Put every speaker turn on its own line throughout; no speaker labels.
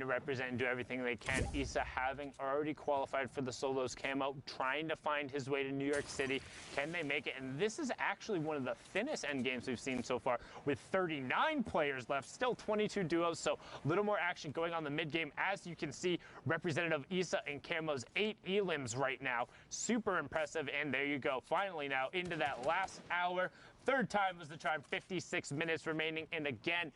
represent and do everything they can. Isa having already qualified for the solos camo, trying to find his way to New York City. Can they make it? And this is actually one of the thinnest end games we've seen so far, with 39 players left, still 22 duos, so a little more action going on the mid game. As you can see, Representative Isa and Camo's 8 elims right now. Super impressive, and there you go. Finally now into that last hour. Third time was the charm, 56 minutes remaining, and again,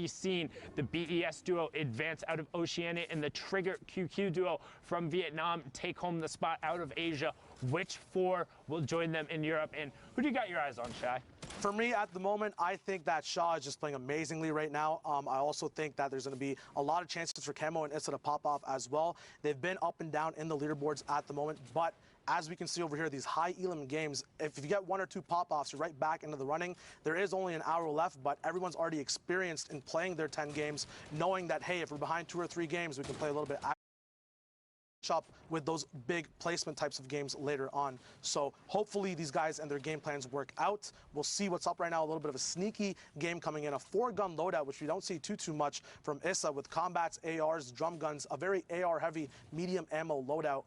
seen the BES duo advance out of Oceania and the Trigger QQ duo from Vietnam take home the spot out of Asia. Which 4 will join them in Europe? And who do you got your eyes on, Shai?
For me, at the moment, I think that Shaw is just playing amazingly right now. I also think that there's going to be a lot of chances for Camo and Issa to pop off as well. They've been up and down in the leaderboards at the moment, but as we can see over here, these high elim games, if you get 1 or 2 pop-offs, you're right back into the running. There is only an hour left, but everyone's already experienced in playing their 10 games, knowing that, hey, if we're behind 2 or 3 games, we can play a little bit up with those big placement types of games later on. So hopefully these guys and their game plans work out. We'll see what's up right now. A little bit of a sneaky game coming in, a 4-gun loadout, which we don't see too much from Issa, with combats, ARs, drum guns, a very AR heavy medium ammo loadout.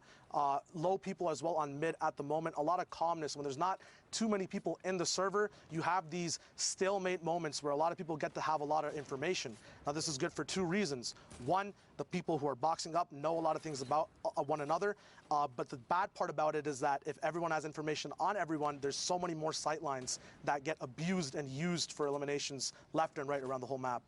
Low people as well on mid at the moment. A lot of calmness. When there's not too many people in the server, you have these stalemate moments where a lot of people get to have a lot of information. Now this is good for 2 reasons. One, the people who are boxing up know a lot of things about one another, but the bad part about it is that if everyone has information on everyone, there's so many more sight lines that get abused and used for eliminations left and right around the whole map.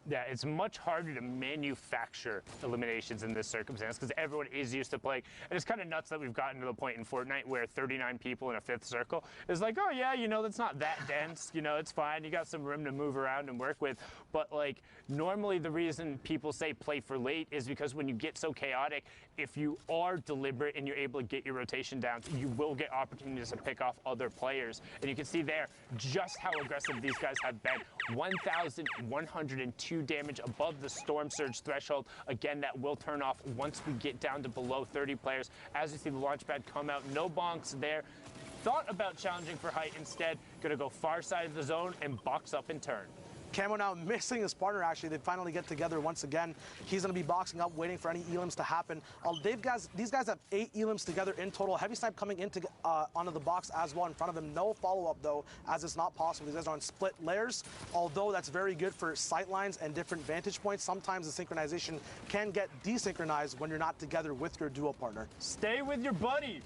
Yeah, it's much harder to manufacture eliminations in this circumstance because everyone is used to playing. And it's kind of nuts that we've gotten to the point in Fortnite where 39 people in a 5th circle is like, oh yeah, you know, that's not that dense. You know, it's fine. You got some room to move around and work with. But like, normally the reason people say play for late is because when you get so chaotic, if you are deliberate and you're able to get your rotation down, you will get opportunities to pick off other players. And you can see there just how aggressive these guys have been. 1,102 damage above the Storm Surge threshold. Again, that will turn off once we get down to below 30 players. As you see the launch pad come out, no bonks there. Thought about challenging for height instead. Gonna go far side of the zone and box up and turn.
Camo now missing his partner, actually. They finally get together once again. He's going to be boxing up, waiting for any elims to happen. These guys have 8 elims together in total. Heavy Snipe coming into onto the box as well in front of him. No follow-up, though, as it's not possible. These guys are on split layers, although that's very good for sight lines and different vantage points. Sometimes the synchronization can get desynchronized when you're not together with your duo partner.
Stay with your buddy.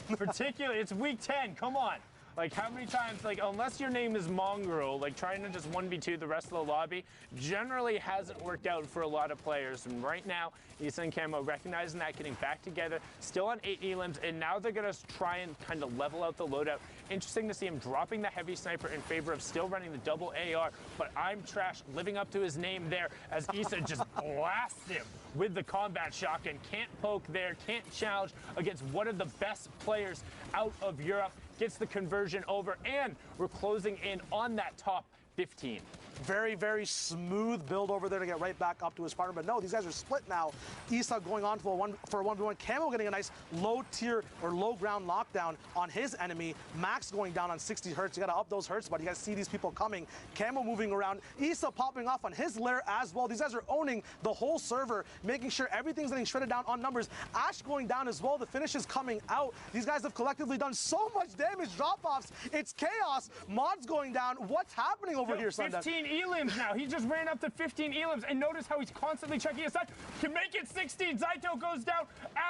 Particularly, it's week 10. Come on. Like, how many times, like, unless your name is Mongrel, like, trying to just 1v2 the rest of the lobby generally hasn't worked out for a lot of players. And right now, Issa and Camo recognizing that, getting back together, still on 8 elims, and now they're going to try and kind of level out the loadout. Interesting to see him dropping the heavy sniper in favor of still running the double AR, but I'm Trash living up to his name there as Issa just blasts him with the combat shotgun. Can't poke there, can't challenge against one of the best players out of Europe. Gets the conversion over, and we're closing in on that top 15.
Very, very smooth build over there to get right back up to his partner. But no, these guys are split now. Issa going on for a 1v1. Camo getting a nice low tier or low ground lockdown on his enemy. Max going down on 60 hertz. You got to up those hertz, but you got to see these people coming. Camo moving around. Issa popping off on his lair as well. These guys are owning the whole server, making sure everything's getting shredded down on numbers. Ash going down as well. The finish is coming out. These guys have collectively done so much damage. Drop-offs. It's chaos. Mods going down. What's happening over here, Sunday?
15 elims now. He just ran up to 15 elims, and notice how he's constantly checking his side. Can make it 16. Zaito goes down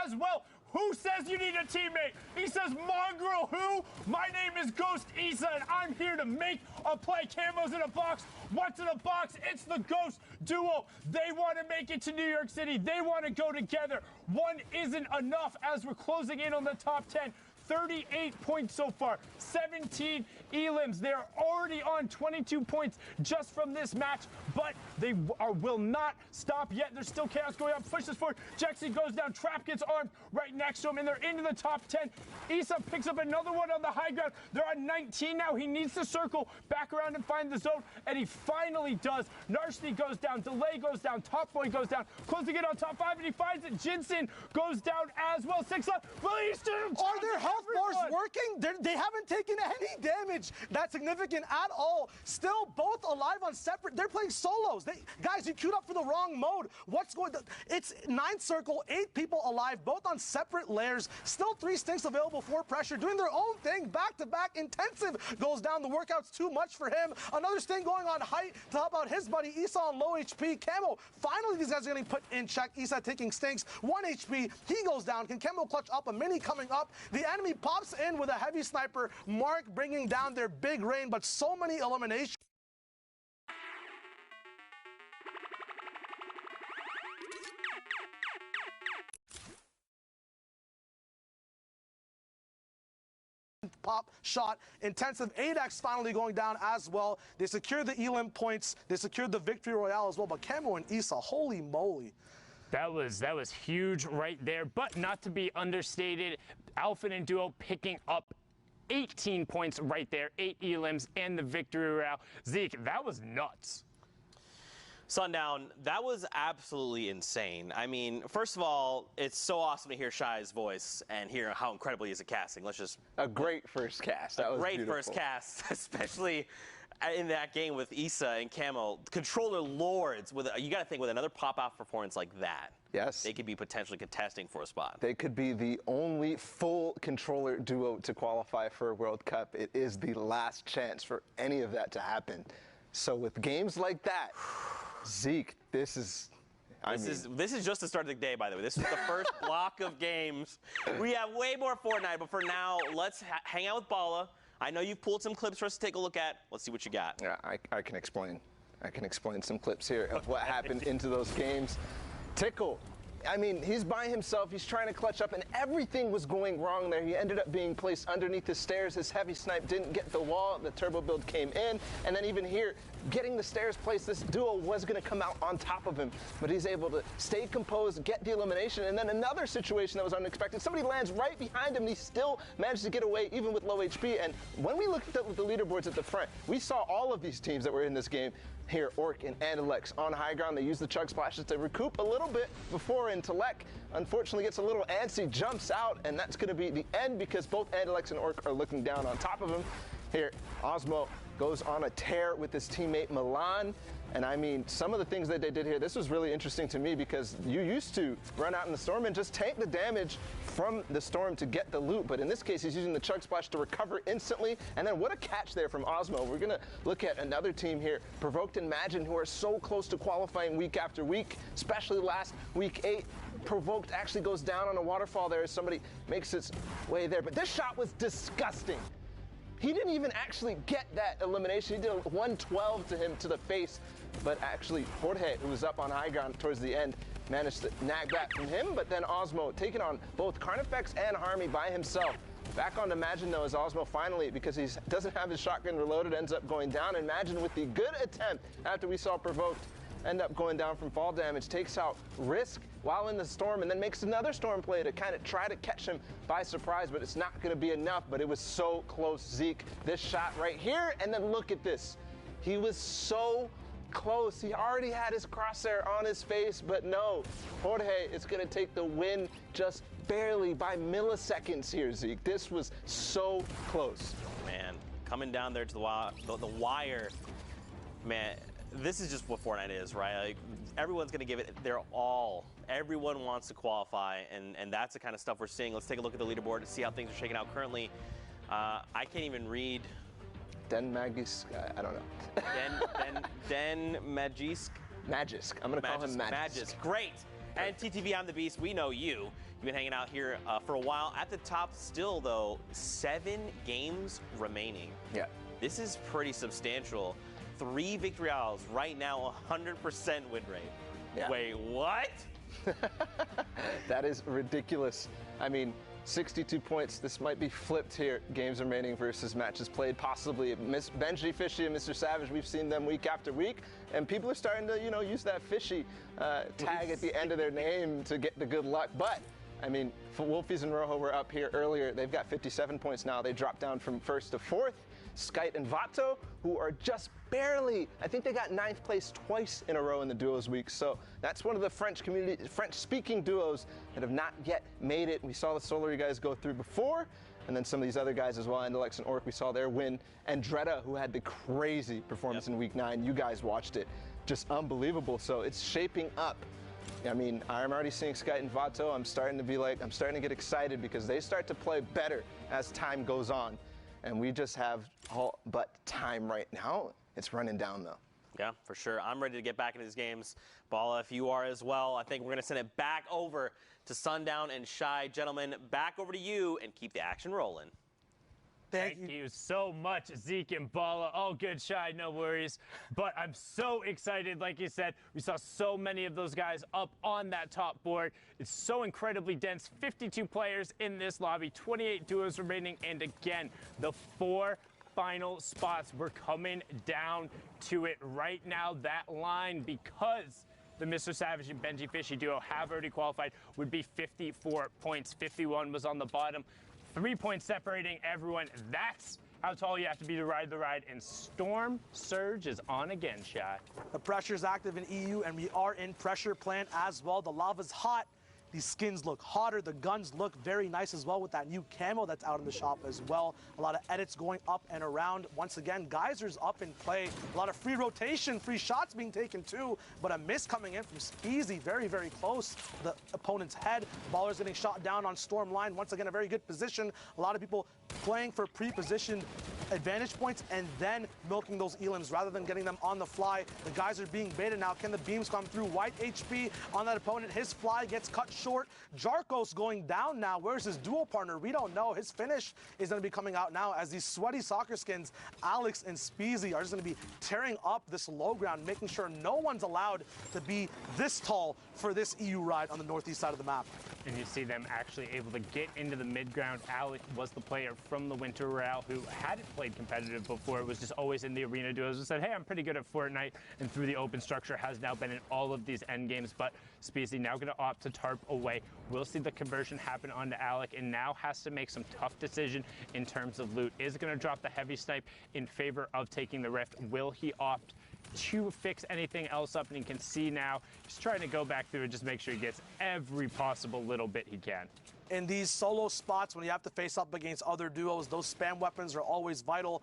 as well. Who says you need a teammate? He says, Mongrel who? My name is Ghost Issa, and I'm here to make a play. Camo's in a box. What's in a box? It's the Ghost duo. They want to make it to New York City. They want to go together. One isn't enough as we're closing in on the top 10. 38 points so far. 17 elims. They're already on 22 points just from this match, but they will not stop yet. There's still chaos going on. Pushes forward. Jexy goes down. Trap gets armed right next to him, and they're into the top 10. Isa picks up another one on the high ground. They're on 19 now. He needs to circle back around and find the zone, and he finally does. Narshni goes down. Delay goes down. Top Boy goes down. Closing in on top 5, and he finds it. Jinsen goes down as well. 6 left.
Are their health bars working? They haven't taken any damage that's significant at all. Still both alive on separate. They're playing solos. Guys, you queued up for the wrong mode. What's going on? It's 9 circle, 8 people alive, both on separate layers. Still 3 stinks available for pressure, doing their own thing. Back-to-back intensive goes down. The workout's too much for him. Another sting going on height to help out his buddy. Isa on low HP. Camo, finally these guys are getting put in check. Isa taking stinks. 1 HP. He goes down. Can Camo clutch up? A mini coming up. The enemy pops in with a heavy sniper. Mark bringing down their big rain, but so many eliminations. Pop shot, intensive 8x finally going down as well. They secured the elim points. They secured the victory royale as well. But Camo and Isa, holy moly.
That was huge right there, but not to be understated. Alpha and Duo picking up 18 points right there, 8 elims and the victory royale. Zeke, that was nuts.
Sundown, that was absolutely insane. I mean, first of all, it's so awesome to hear Shai's voice and hear how incredible he is at casting. Let's just
a great first cast. That was
great
beautiful.
First cast, especially in that game with Isa and Camo. Controller lords, you got to think with another pop-off performance like that.
Yes.
They could be potentially contesting for a spot.
They could be the only full controller duo to qualify for a World Cup. It is the last chance for any of that to happen. So with games like that, Zeke, this is just the start of the day, by the way. This is the first block of games. We have way more Fortnite, but for now, let's hang out with Bala. I know you've pulled some clips for us to take a look at. Let's see what you got. Yeah, I can explain. I can explain some clips here of what happened into those games. Tickle. I mean, he's by himself. He's trying to clutch up, and everything was going wrong there. He ended up being placed underneath the stairs. His heavy snipe didn't get the wall. The turbo build came in, and then even here, getting the stairs placed, this duo was going to come out on top of him, but he's able to stay composed, get the elimination, and then another situation that was unexpected. Somebody lands right behind him, and he still managed to get away, even with low HP. And when we looked at the leaderboards at the front, we saw all of these teams that were in this game. Here, Orc and Andalex on high ground. They use the chug splashes to recoup a little bit before, and Telek unfortunately gets a little antsy, jumps out, and that's going to be the end because both Andalex and Orc are looking down on top of him. Here, Osmo goes on a tear with his teammate Milan. And I mean, some of the things that they did here, this was really interesting to me because you used to run out in the storm and just tank the damage from the storm to get the loot. But in this case, he's using the chug splash to recover instantly. And then what a catch there from Osmo. We're going to look at another team here, Provoked and Imagine, who are so close to qualifying week after week, especially last week 8. Provoked actually goes down on a waterfall there as somebody makes its way there. But this shot was disgusting. He didn't even actually get that elimination. He did a 112 to him to the face, but actually Jorge, who was up on high ground towards the end, managed to nag that from him. But then Osmo taking on both Carnifex and Harmy by himself. Back on Imagine though is Osmo finally, because he doesn't have his shotgun reloaded, ends up going down. Imagine with the good attempt after we saw Provoked end up going down from fall damage, takes out Risk while in the storm, and then makes another storm play to kind of try to catch him by surprise, but it's not going to be enough. But it was so close, Zeke. This shot right here, and then look at this. He was so close. He already had his crosshair on his face, but no. Jorge is going to take the win just barely by milliseconds here, Zeke. This was so close.
Man, coming down there to the wire, man. This is just what Fortnite is, right? Like, everyone's going to give it their all. Everyone wants to qualify, and that's the kind of stuff we're seeing. Let's take a look at the leaderboard to see how things are shaking out currently. I can't even read.
Den Magisk, I don't know.
Den Magisk?
Magisk. I'm going to call him Magisk.
Magisk, great. And TTV, I'm the Beast. We know you. You've been hanging out here for a while. At the top still, though, 7 games remaining.
Yeah.
This is pretty substantial. 3 victory royales right now, 100% win rate.
Yeah.
Wait, what?
That is ridiculous. I mean, 62 points. This might be flipped here. Games remaining versus matches played. Possibly Benji, Fishy, and Mr. Savage. We've seen them week after week, and people are starting to, use that Fishy tag at the end of their name to get the good luck. But I mean, Wolfies and Rojo were up here earlier. They've got 57 points now. They dropped down from 1st to 4th. Skite and Vato, who are just barely, I think they got 9th place twice in a row in the duos week. So that's one of the French-speaking duos that have not yet made it. We saw the Solary guys go through before, and then some of these other guys as well. Andalex and Orc, we saw their win. And Dreda, who had the crazy performance in week 9. You guys watched it. Just unbelievable. So it's shaping up. I mean, I'm already seeing Skite and Vato. I'm starting to get excited because they start to play better as time goes on. And we just have all but time right now. It's running down, though.
Yeah, for sure. I'm ready to get back into these games. Bala, if you are as well, I think we're going to send it back over to Sundown and Shy. Gentlemen, back over to you and keep the action rolling.
Thank you so much, Zeke and Bala. All good, Shy, no worries. But I'm so excited. Like you said, we saw so many of those guys up on that top board. It's so incredibly dense. 52 players in this lobby, 28 duos remaining. And again, the 4 final spots. We're coming down to it right now. That line, because the Mr. Savage and Benji Fishy duo have already qualified, would be 54 points. 51 was on the bottom. 3 points separating everyone. That's how tall you have to be to ride the ride. And Storm Surge is on again, Shy.
The pressure is active in EU, and we are in pressure plant as well. The lava's hot. These skins look hotter. The guns look very nice as well with that new camo that's out in the shop as well. A lot of edits going up and around. Once again, Geyser's up in play. A lot of free rotation, free shots being taken too, but a miss coming in from Speezy, very, very close to the opponent's head. Baller's getting shot down on Storm line. Once again, a very good position. A lot of people playing for pre-positioned advantage points and then milking those elims rather than getting them on the fly. The guys are being baited now. Can the beams come through? White HP on that opponent. His fly gets cut short. Jarkos going down now. Where's his dual partner? We don't know. His finish is going to be coming out now as these sweaty soccer skins, Alex and Speezy, are just going to be tearing up this low ground, making sure no one's allowed to be this tall for this EU ride on the northeast side of the map.
And you see them actually able to get into the mid ground. Alex was the player from the Winter Royale who hadn't played competitive before, was just always in the arena duos, and said, hey, I'm pretty good at Fortnite, and through the open structure has now been in all of these end games. But Speezy now going to opt to tarp away. We'll see the conversion happen onto Alec, and now has to make some tough decision in terms of loot. Is going to drop the heavy snipe in favor of taking the rift. Will he opt to fix anything else up? And you can see now he's trying to go back through and just make sure he gets every possible little bit he can.
In these solo spots, when you have to face up against other duos, those spam weapons are always vital.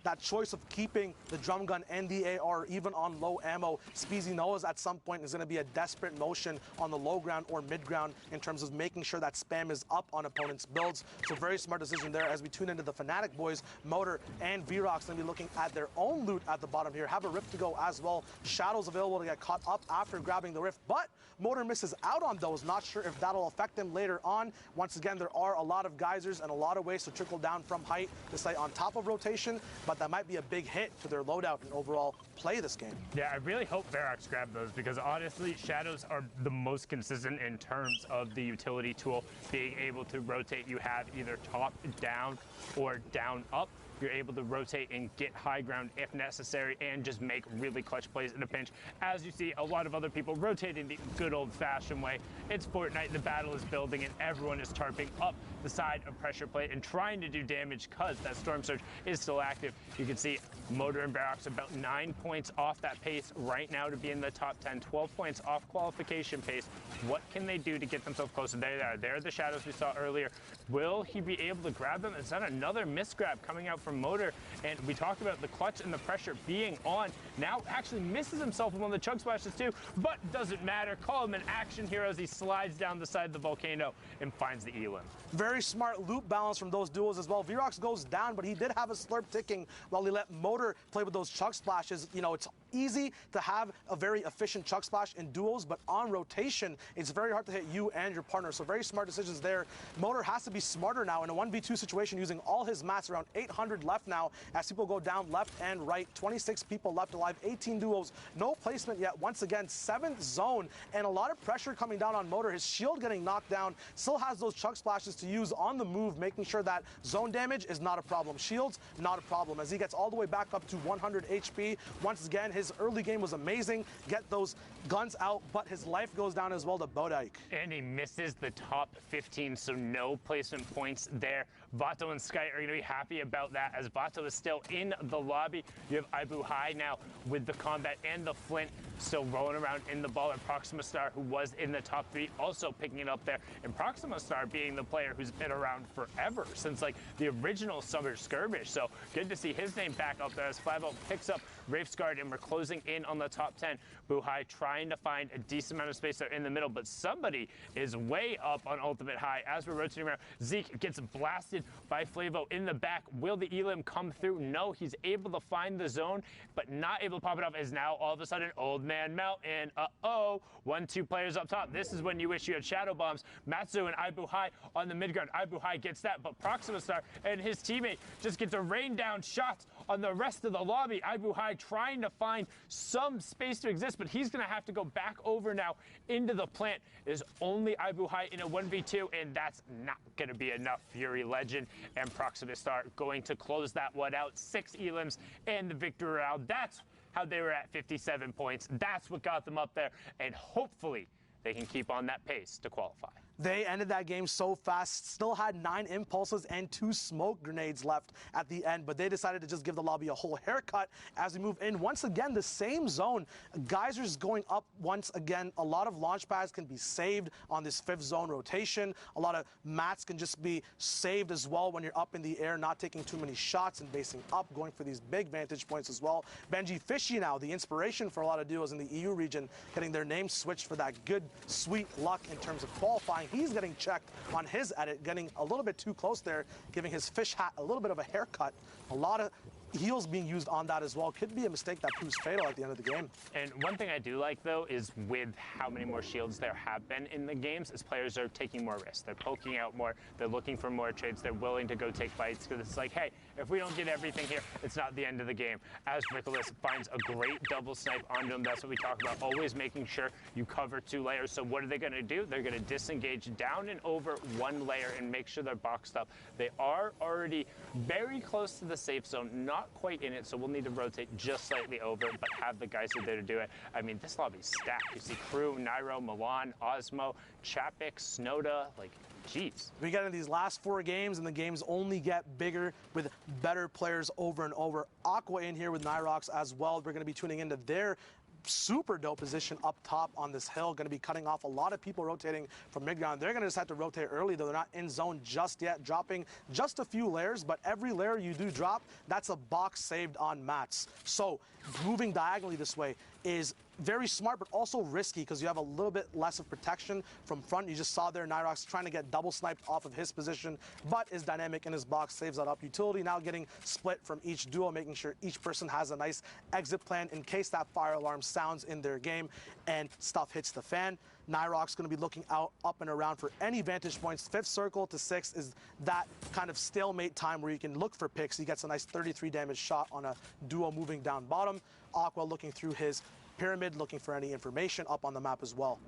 That choice of keeping the drum gun and the AR even on low ammo, Speezy knows at some point is going to be a desperate motion on the low ground or mid ground in terms of making sure that spam is up on opponents' builds. So very smart decision there as we tune into the Fnatic boys. Motor and Vrox going to be looking at their own loot at the bottom here. Have a rift to go as well. Shadows available to get caught up after grabbing the rift, but Motor misses out on those. Not sure if that'll affect him later on. Once again, there are a lot of geysers and a lot of ways to trickle down from height to stay on top of rotation, but that might be a big hit to their loadout and overall play this game.
Yeah, I really hope Vrox grabbed those, because honestly, Shadows are the most consistent in terms of the utility tool, being able to rotate. You have either top down or down up. You're able to rotate and get high ground if necessary and just make really clutch plays in a pinch. As you see, a lot of other people rotating the good old-fashioned way. It's Fortnite, the battle is building, and everyone is tarping up the side of pressure plate and trying to do damage because that Storm Surge is still active. You can see Motor and Vrox about 9 points off that pace right now to be in the top 10, 12 points off qualification pace. What can they do to get themselves closer? There they are. There are the Shadows we saw earlier. Will he be able to grab them? Is that another misgrab coming out from Motor? And we talked about the clutch and the pressure being on. Now actually misses himself with one of the chug splashes too, but doesn't matter. Call him an action hero as he slides down the side of the volcano and finds the Elim.
Very smart loop balance from those duos as well. Vrox goes down, but he did have a slurp ticking while he let Motor play with those chug splashes. You know, it's easy to have a very efficient chuck splash in duos, but on rotation, it's very hard to hit you and your partner. So very smart decisions there. Motor has to be smarter now in a 1v2 situation, using all his mats, around 800 left now, as people go down left and right. 26 people left alive, 18 duos, no placement yet. Once again, 7th zone, and a lot of pressure coming down on Motor. His shield getting knocked down, still has those chuck splashes to use on the move, making sure that zone damage is not a problem. Shields, not a problem, as he gets all the way back up to 100 HP. Once again, his early game was amazing. Get those guns out, but his life goes down as well to Bodike.
And he misses the top 15, so no placement points there. Vato and Sky are going to be happy about that, as Vato is still in the lobby. You have Ibu High now with the combat and the flint still rolling around in the ball, and Proxima Star, who was in the top 3, also picking it up there. And Proxima Star being the player who's been around forever, since like the original Summer Skirmish. So good to see his name back up there as Flavo picks up Wraith's Guard, and we're closing in on the top 10. Buhai trying to find a decent amount of space there in the middle, but somebody is way up on Ultimate High as we're rotating around. Zeke gets blasted by Flavo in the back. Will the Elim come through? No, he's able to find the zone, but not able to pop it off, as now all of a sudden Old Man Mountain, 1-2 players up top. This is when you wish you had Shadow Bombs. Matsu and Ibu High on the mid ground. Ibu High gets that, but Proxima Star and his teammate just get to rain down shots on the rest of the lobby. Ibu High trying to find some space to exist, but he's going to have to go back over now into the plant. There's only Ibu High in a 1v2, and that's not going to be enough. Fury Legend and Proxima Star going to close that one out. 6 elims and the victory round. That's how they were at 57 points. That's what got them up there, and hopefully they can keep on that pace to qualify.
They ended that game so fast, still had 9 impulses and 2 smoke grenades left at the end, but they decided to just give the lobby a whole haircut as we move in. Once again, the same zone. Geysers going up once again. A lot of launch pads can be saved on this 5th zone rotation. A lot of mats can just be saved as well when you're up in the air, not taking too many shots and basing up, going for these big vantage points as well. Benji Fishy now, the inspiration for a lot of duos in the EU region, getting their name switched for that good, sweet luck in terms of qualifying. He's getting checked on his edit, getting a little bit too close there, giving his fish hat a little bit of a haircut. A lot of heals being used on that as well. Could be a mistake that proves fatal at the end of the game.
And one thing I do like, though, is with how many more shields there have been in the games, is players are taking more risks. They're poking out more. They're looking for more trades. They're willing to go take fights, because it's like, hey, if we don't get everything here, it's not the end of the game. As Nicholas finds a great double snipe onto him, that's what we talk about, always making sure you cover 2 layers. So what are they going to do? They're going to disengage down and over 1 layer and make sure they're boxed up. They are already very close to the safe zone, not quite in it, so we'll need to rotate just slightly over, but have the guys who are there to do it. I mean, this lobby's stacked. You see Crew, Nairo, Milan, Osmo, Chapik, Snowda, like, jeez.
We get in these last 4 games, and the games only get bigger with better players over and over. Aqua in here with Nyrox as well. We're going to be tuning into their super dope position up top on this hill. Going to be cutting off a lot of people rotating from mid-ground. They're going to just have to rotate early, though. They're not in zone just yet, dropping just a few layers, but every layer you do drop, that's a box saved on mats. So moving diagonally this way is very smart, but also risky, because you have a little bit less of protection from front. You just saw there Nyrox trying to get double sniped off of his position, but is dynamic in his box, saves that up. Utility now getting split from each duo, making sure each person has a nice exit plan in case that fire alarm sounds in their game and stuff hits the fan. Nyrox going to be looking out, up and around for any vantage points. 5th circle to 6th is that kind of stalemate time where you can look for picks. He gets a nice 33 damage shot on a duo moving down bottom. Aqua looking through his pyramid, looking for any information up on the map as well.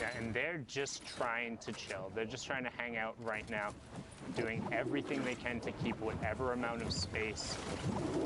Yeah, and they're just trying to chill. They're just trying to hang out right now, doing everything they can to keep whatever amount of space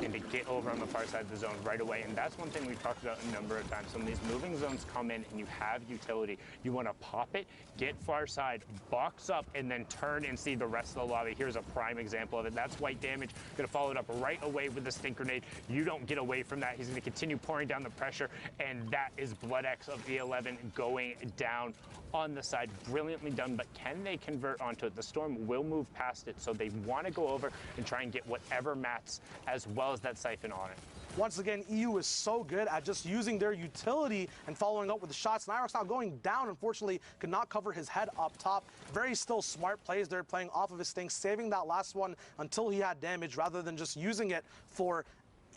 and to get over on the far side of the zone right away. And that's one thing we've talked about a number of times. When these moving zones come in and you have utility, you want to pop it, get far side, box up, and then turn and see the rest of the lobby. Here's a prime example of it. That's white damage. Going to follow it up right away with the stink grenade. You don't get away from that. He's going to continue pouring down the pressure, and that is Blood X of E11 going down on the side. Brilliantly done, but can they convert onto it? The Storm will move past it, so they want to go over and try and get whatever mats as well as that siphon on it.
Once again, EU is so good at just using their utility and following up with the shots. Nyrox now going down, unfortunately, could not cover his head up top. Very still smart plays there, playing off of his thing, saving that last one until he had damage rather than just using it for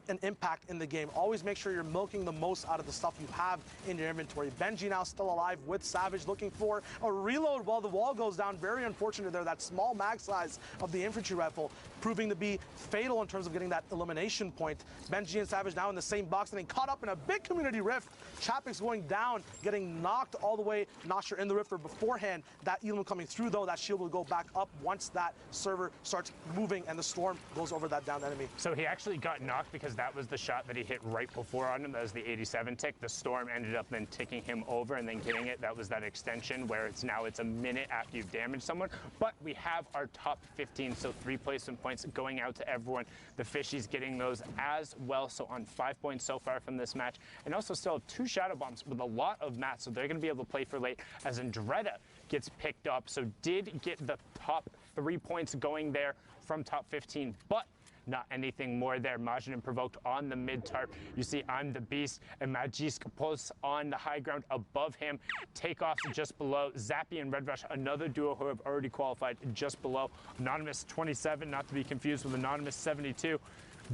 an impact in the game. Always make sure you're milking the most out of the stuff you have in your inventory. Benji now still alive with Savage, looking for a reload while the wall goes down. Very unfortunate there. That small mag size of the infantry rifle proving to be fatal in terms of getting that elimination point. Benji and Savage now in the same box, getting caught up in a big community rift. Chapek's going down, getting knocked all the way. Not sure in the rift or beforehand. That Elam coming through though, that shield will go back up once that server starts moving and the storm goes over that down enemy.
So he actually got knocked because that was the shot that he hit right before on him. That was the 87 tick. The storm ended up then ticking him over and then getting it. That was that extension where it's a minute after you've damaged someone. But we have our top 15, so 3 placement points going out to everyone. The Fishies getting those as well, so on 5 points so far from this match. And also still have 2 Shadow Bombs with a lot of mats, so they're going to be able to play for late as Andretta gets picked up. So did get the top 3 points going there from top 15, but not anything more there. Majin and Provoked on the mid tarp. You see I'm the Beast and Magisk Pulse on the high ground above him. Takeoffs just below. Zappy and Red Rush, another duo who have already qualified just below. Anonymous 27, not to be confused with Anonymous 72.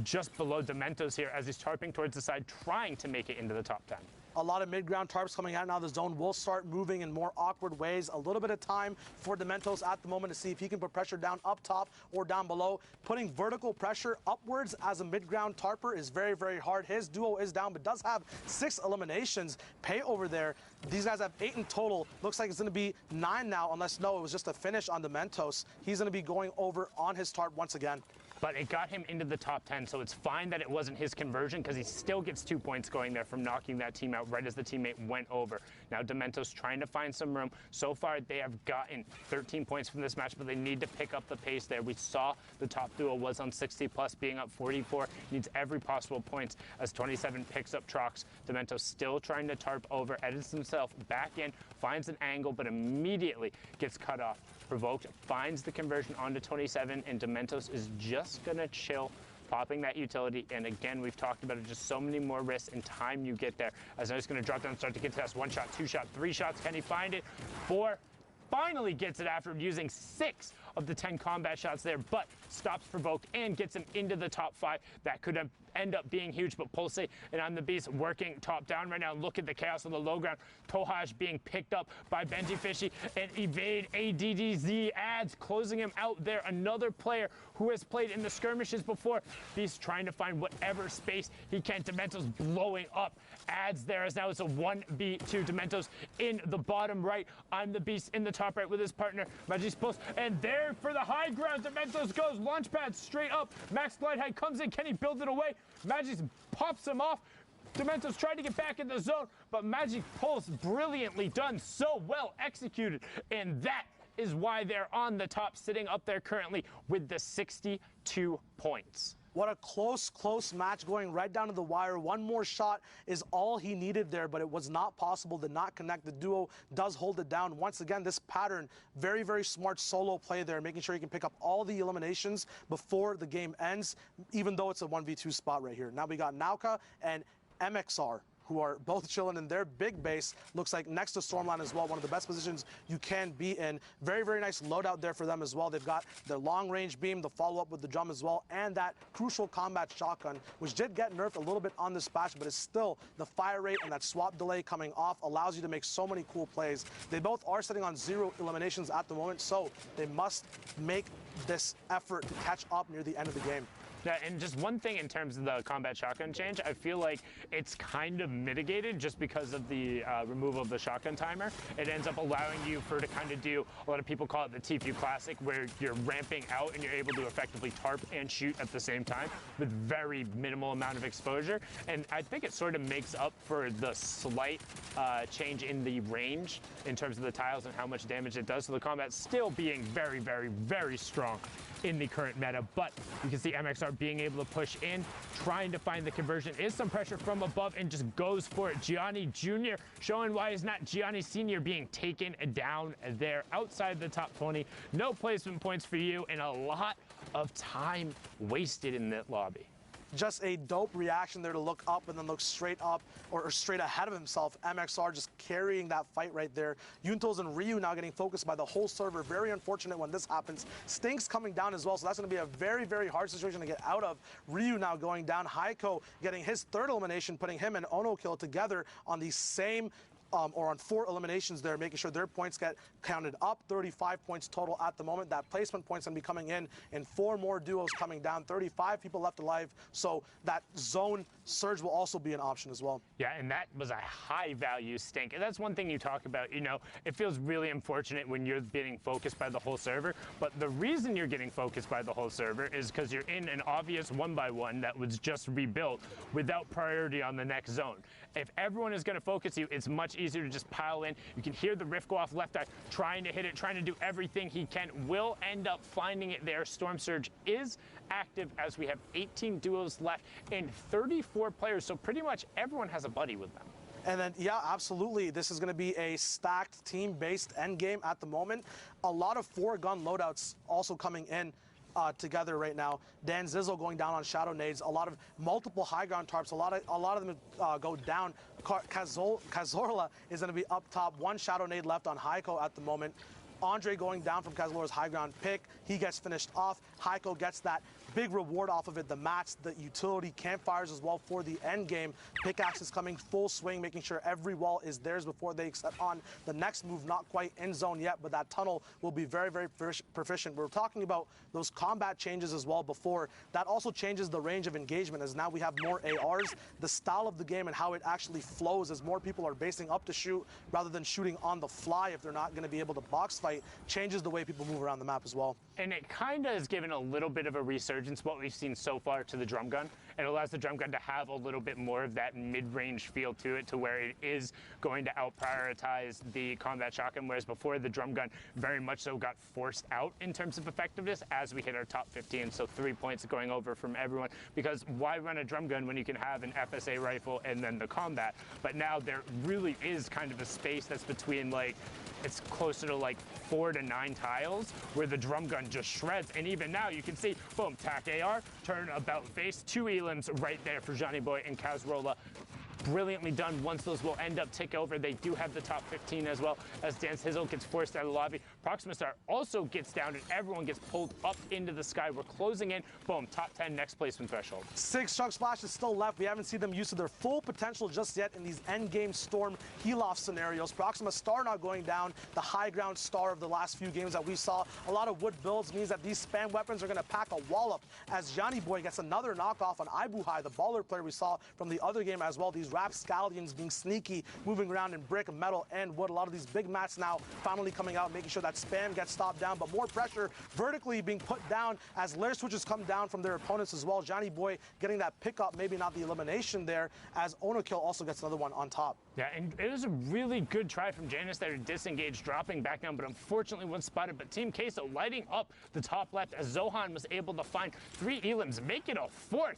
Just below Dementos here as he's tarping towards the side, trying to make it into the top 10.
A lot of mid-ground tarps coming out now. The zone will start moving in more awkward ways. A little bit of time for Dementos at the moment to see if he can put pressure down up top or down below. Putting vertical pressure upwards as a mid-ground tarper is very, very hard. His duo is down, but does have 6 eliminations. Pay over there. These guys have 8 in total. Looks like it's going to be 9 now, unless, no, it was just a finish on Dementos. He's going to be going over on his tarp once again.
But it got him into the top 10, so it's fine that it wasn't his conversion because he still gets 2 points going there from knocking that team out right as the teammate went over. Now Dementos trying to find some room. So far they have gotten 13 points from this match, but they need to pick up the pace there. We saw the top duo was on 60 plus, being up 44. Needs every possible points as 27 picks up Trox. Dementos still trying to tarp over, edits himself back in, finds an angle, but immediately gets cut off. Provoked finds the conversion onto 27, and Dementos is just gonna chill, popping that utility. And again, we've talked about it, just so many more risks and time you get there. As now he's gonna drop down and start to get to us. 1 shot, 2 shot, 3 shots. Can he find it? 4. Finally gets it after using 6 of the 10 combat shots there, but stops Provoked and gets him into the top 5. That could have end up being huge, but Pulse and I'm the Beast working top down right now. Look at the chaos on the low ground. Tohaj being picked up by Benji Fishy and Evade ADDZ adds, closing him out there. Another player who has played in the skirmishes before. Beast trying to find whatever space he can. Dementos blowing up. Adds there as now it's a 1v2. Dementos in the bottom right. I'm the Beast in the top right with his partner, Magi's Post. And there for the high ground, Dementos goes. Launch pad straight up. Max glide height comes in. Can he build it away? Magis pops him off. Dementos tried to get back in the zone, but Magic Pulse brilliantly done, so well executed. And that is why they're on the top, sitting up there currently with the 62 points.
What a close match going right down to the wire. 1 more shot is all he needed there, but it was not possible to not connect. The duo does hold it down. Once again, this pattern, very, very smart solo play there, making sure he can pick up all the eliminations before the game ends, even though it's a 1v2 spot right here. Now we got Nauka and MXR, who are both chilling in their big base. Looks like next to Stormline as well, one of the best positions you can be in. Very, very nice loadout there for them as well. They've got their long-range beam, the follow-up with the drum as well, and that crucial combat shotgun, which did get nerfed a little bit on this patch, but is still the fire rate and that swap delay coming off allows you to make so many cool plays. They both are sitting on 0 eliminations at the moment, so they must make this effort to catch up near the end of the game.
Yeah, and just one thing in terms of the combat shotgun change, I feel like it's kind of mitigated just because of the removal of the shotgun timer. It ends up allowing you to kind of do, a lot of people call it the TFU Classic, where you're ramping out and you're able to effectively tarp and shoot at the same time with very minimal amount of exposure. And I think it sort of makes up for the slight change in the range in terms of the tiles and how much damage it does. So the combat still being very, very, very strong in the current meta, but you can see MXR being able to push in, trying to find the conversion. Is some pressure from above and just goes for it. Gianni Jr. showing why he's not Gianni Sr. being taken down there outside the top 20. No placement points for you and a lot of time wasted in that lobby.
just a dope reaction there to look up and then look straight up or straight ahead of himself. MXR just carrying that fight right there. Yuntos and Ryu now getting focused by the whole server. Very unfortunate when this happens. Stinks coming down as well, so that's going to be a very, very hard situation to get out of. Ryu now going down. Heiko getting his third elimination, putting him and Ono Kill together on the same or on 4 eliminations there, making sure their points get counted up. 35 points total at the moment. That placement point's going to be coming in 4 more duos coming down. 35 people left alive, so that zone surge will also be an option as well.
Yeah, and that was a high-value stink. And that's one thing you talk about, you know, it feels really unfortunate when you're getting focused by the whole server, but the reason you're getting focused by the whole server is because you're in an obvious 1x1 that was just rebuilt without priority on the next zone. If everyone is going to focus you, it's much easier to just pile in. You can hear the Rift go off left eye, trying to hit it, trying to do everything he can. Will end up finding it there. Storm Surge is active as we have 18 duos left and 34 players, so pretty much everyone has a buddy with them.
And then, yeah, absolutely. This is going to be a stacked team-based endgame at the moment. A lot of 4-gun loadouts also coming in together right now. Dan Zizzle going down on Shadow Nades. A lot of multiple high ground tarps. A lot of them go down. Cazorla is going to be up top. 1 Shadow Nade left on Heiko at the moment. Andre going down from Cazorla's high ground pick. He gets finished off. Heiko gets that big reward off of it. The mats, the utility, campfires as well for the end game. Pickaxe is coming full swing, making sure every wall is theirs before they set on the next move. Not quite in zone yet, but that tunnel will be very, very proficient. We're talking about those combat changes as well before. That also changes the range of engagement, as now we have more ARs. The style of the game and how it actually flows as more people are basing up to shoot rather than shooting on the fly if they're not going to be able to box fight, changes the way people move around the map as well.
And it kind of has given a little bit of a resurgence, what we've seen so far, to the drum gun. It allows the drum gun to have a little bit more of that mid-range feel to it, to where it is going to out-prioritize the combat shotgun, whereas before the drum gun very much so got forced out in terms of effectiveness as we hit our top 15, so 3 points going over from everyone, because why run a drum gun when you can have an FSA rifle and then the combat? But now there really is kind of a space that's between, like, it's closer to like 4 to 9 tiles where the drum gun just shreds. And even now you can see, boom, tack AR, turn about face, 2 elims right there for Johnny Boy and Cazorla. Brilliantly done. Once those will end up tick over, they do have the top 15 as well, as Dan Hizzle gets forced out of the lobby. Proxima Star also gets down and everyone gets pulled up into the sky. We're closing in. Boom, top 10 next placement threshold.
6 chunk splashes still left. We haven't seen them use to their full potential just yet in these end game storm heal-off scenarios. Proxima Star not going down, the high ground star of the last few games that we saw. A lot of wood builds means that these spam weapons are going to pack a wallop, as Johnny Boy gets another knockoff on Ibuhai, the baller player we saw from the other game as well. These rapscallions being sneaky, moving around in brick, metal, and wood. A lot of these big mats now finally coming out, making sure that spam gets stopped down, but more pressure vertically being put down as layer switches come down from their opponents as well. Johnny Boy getting that pickup, maybe not the elimination there, as Ono Kill also gets another one on top.
Yeah, and it was a really good try from Janus there to disengage, dropping back down, but unfortunately wasn't spotted. But Team Queso lighting up the top left as Zohan was able to find 3 elims, make it a 4th,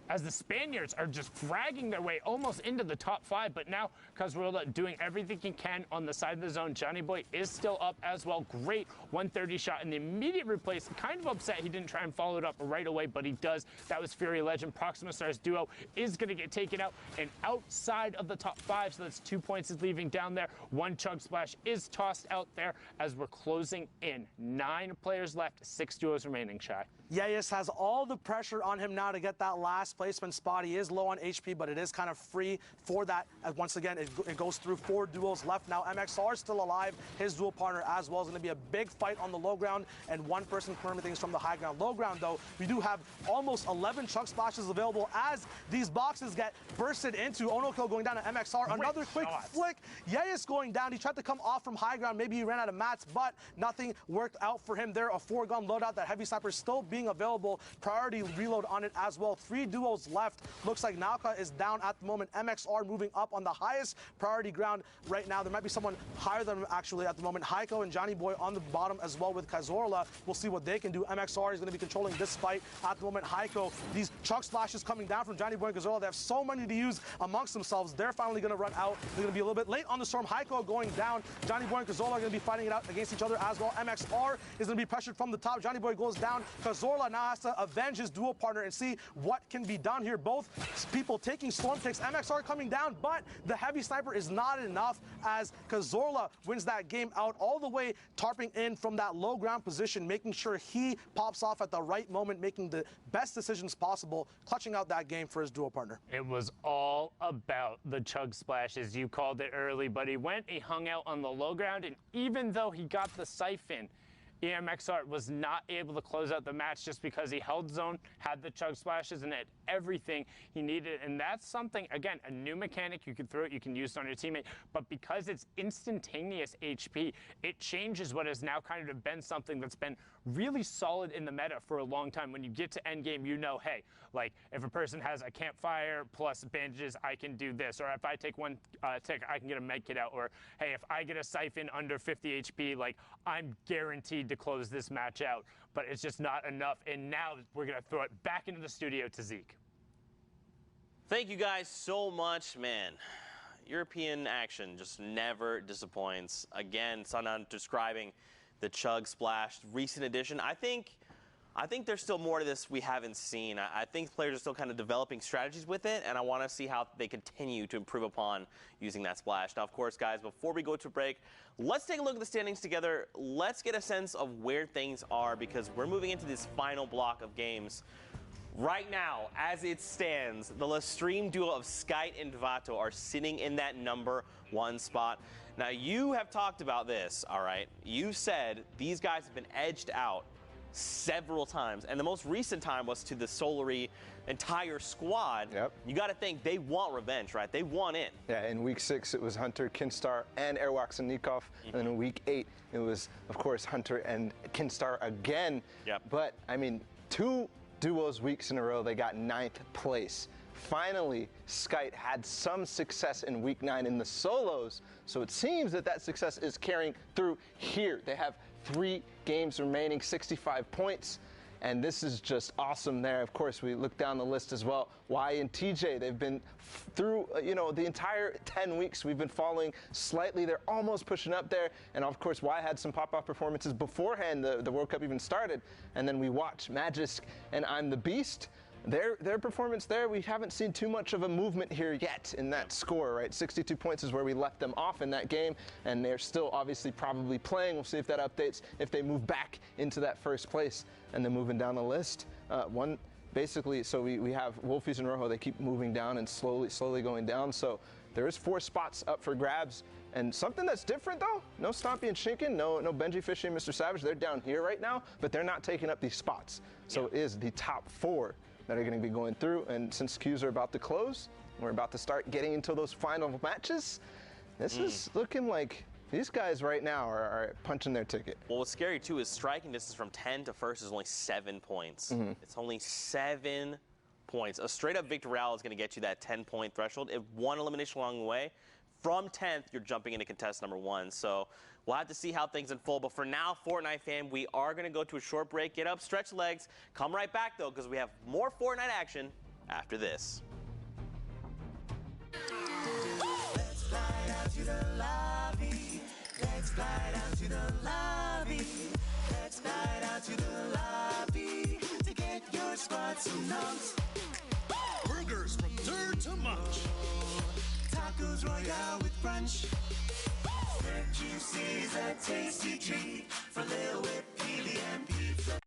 as the Spaniards are just fragging their way almost into the top 5. But now Cazorla doing everything he can on the side of the zone. Johnny Boy is still up as well. Great 130 shot in the immediate replace. Kind of upset he didn't try and follow it up right away, but he does. That was Fury Legend. Proxima Stars duo is going to get taken out and outside of the top 5, so that's 2 points is leaving down there. 1 chug splash is tossed out there as we're closing in. 9 players left, 6 duos remaining, Shy.
Yayas has all the pressure on him now to get that last placement spot. He is low on HP, but it is kind of free for that. Once again, it goes through 4 duels left now. MXR still alive. His dual partner as well is going to be a big fight on the low ground, and 1 person confirming things from the high ground. Low ground, though, we do have almost 11 chunk splashes available as these boxes get bursted into. Ono Kill going down to MXR. Another quick flick. Yayas going down. He tried to come off from high ground. Maybe he ran out of mats, but nothing worked out for him there. A 4-gun loadout. That heavy sniper still being available. Priority reload on it as well. 3 duos left. Looks like Nauka is down at the moment. MXR moving up on the highest priority ground right now. There might be someone higher than him actually at the moment. Heiko and Johnny Boy on the bottom as well with Cazorla. We'll see what they can do. MXR is going to be controlling this fight at the moment. Heiko, these chunk splashes coming down from Johnny Boy and Cazorla. They have so many to use amongst themselves. They're finally going to run out. They're going to be a little bit late on the storm. Heiko going down. Johnny Boy and Cazorla are going to be fighting it out against each other as well. MXR is going to be pressured from the top. Johnny Boy goes down. Cazorla now has to avenge his dual partner and see what can be be done here. Both people taking storm kicks. MXR coming down, but the heavy sniper is not enough as Cazorla wins that game out all the way, tarping in from that low ground position, making sure he pops off at the right moment, making the best decisions possible, clutching out that game for his duo partner.
It was all about the chug splashes. You called it early, but he hung out on the low ground, and even though he got the siphon, EMXR was not able to close out the match just because he held zone, had the chug splashes, and had everything he needed. And that's something, again, a new mechanic. You can throw it, you can use it on your teammate, but because it's instantaneous HP, it changes what has now kind of been something that's been really solid in the meta for a long time. When you get to endgame, you know, hey, like if a person has a campfire plus bandages, I can do this. Or if I take one tick, I can get a med kit out. Or hey, if I get a siphon under 50 HP, like I'm guaranteed to close this match out. But it's just not enough. And now we're going to throw it back into the studio to Zeke.
Thank you guys so much, man. European action just never disappoints. Again, Sunan describing the chug splash recent edition. I think there's still more to this we haven't seen. I think players are still kind of developing strategies with it, and I want to see how they continue to improve upon using that splash. Now, of course, guys, before we go to break, let's take a look at the standings together. Let's get a sense of where things are, because we're moving into this final block of games. Right now, as it stands, the Lestream duo of Skite and Vato are sitting in that #1 spot. Now, you have talked about this, all right? You said these guys have been edged out several times, and the most recent time was to the Solary entire squad.
Yep.
You got to think they want revenge, right? They want in.
Yeah, in week 6, it was Hunter, Kinstar, and Erwaxanikov. And then in week 8, it was, of course, Hunter and Kinstar again.
Yep.
But, I mean, 2 duos weeks in a row, they got 9th place. Finally, Skite had some success in week 9 in the solos, so it seems that that success is carrying through here. They have 3 games remaining, 65 points, and this is just awesome there. Of course, we look down the list as well. Y and TJ, they've been through, the entire 10 weeks. We've been following slightly. They're almost pushing up there, and of course, Y had some pop-off performances beforehand the World Cup even started, and then we watch Magisk and I'm the Beast. Their performance there, we haven't seen too much of a movement here yet in that score, right? 62 points is where we left them off in that game, and they're still obviously probably playing. We'll see if that updates, if they move back into that first place. And then moving down the list, basically, so we have Wolfies and Rojo, they keep moving down and slowly going down. So there is 4 spots up for grabs. And something that's different, though, no Stompy and Shinken, no Benji Fishy and Mr. Savage. They're down here right now, but they're not taking up these spots. So it is the top 4 that are going to be going through. And since queues are about to close, we're about to start getting into those final matches. This is looking like these guys right now are punching their ticket.
Well, what's scary, too, is striking distance from 10 to first is only 7 points. It's only 7 points. A straight-up Victorial is going to get you that 10-point threshold. If one elimination along the way, from 10th, you're jumping into contest #1. So we'll have to see how things unfold. But for now, Fortnite fam, we are going to go to a short break, get up, stretch legs, come right back, though, because we have more Fortnite action after this.
Let's slide out to the lobby. Let's slide out to the lobby. Let's slide out to the lobby to get your spots and nugs.
Burgers from dirt to munch.
Tacos Royale with brunch. Red Juicy's a tasty treat for Lil Whip, Peely, and Pizza.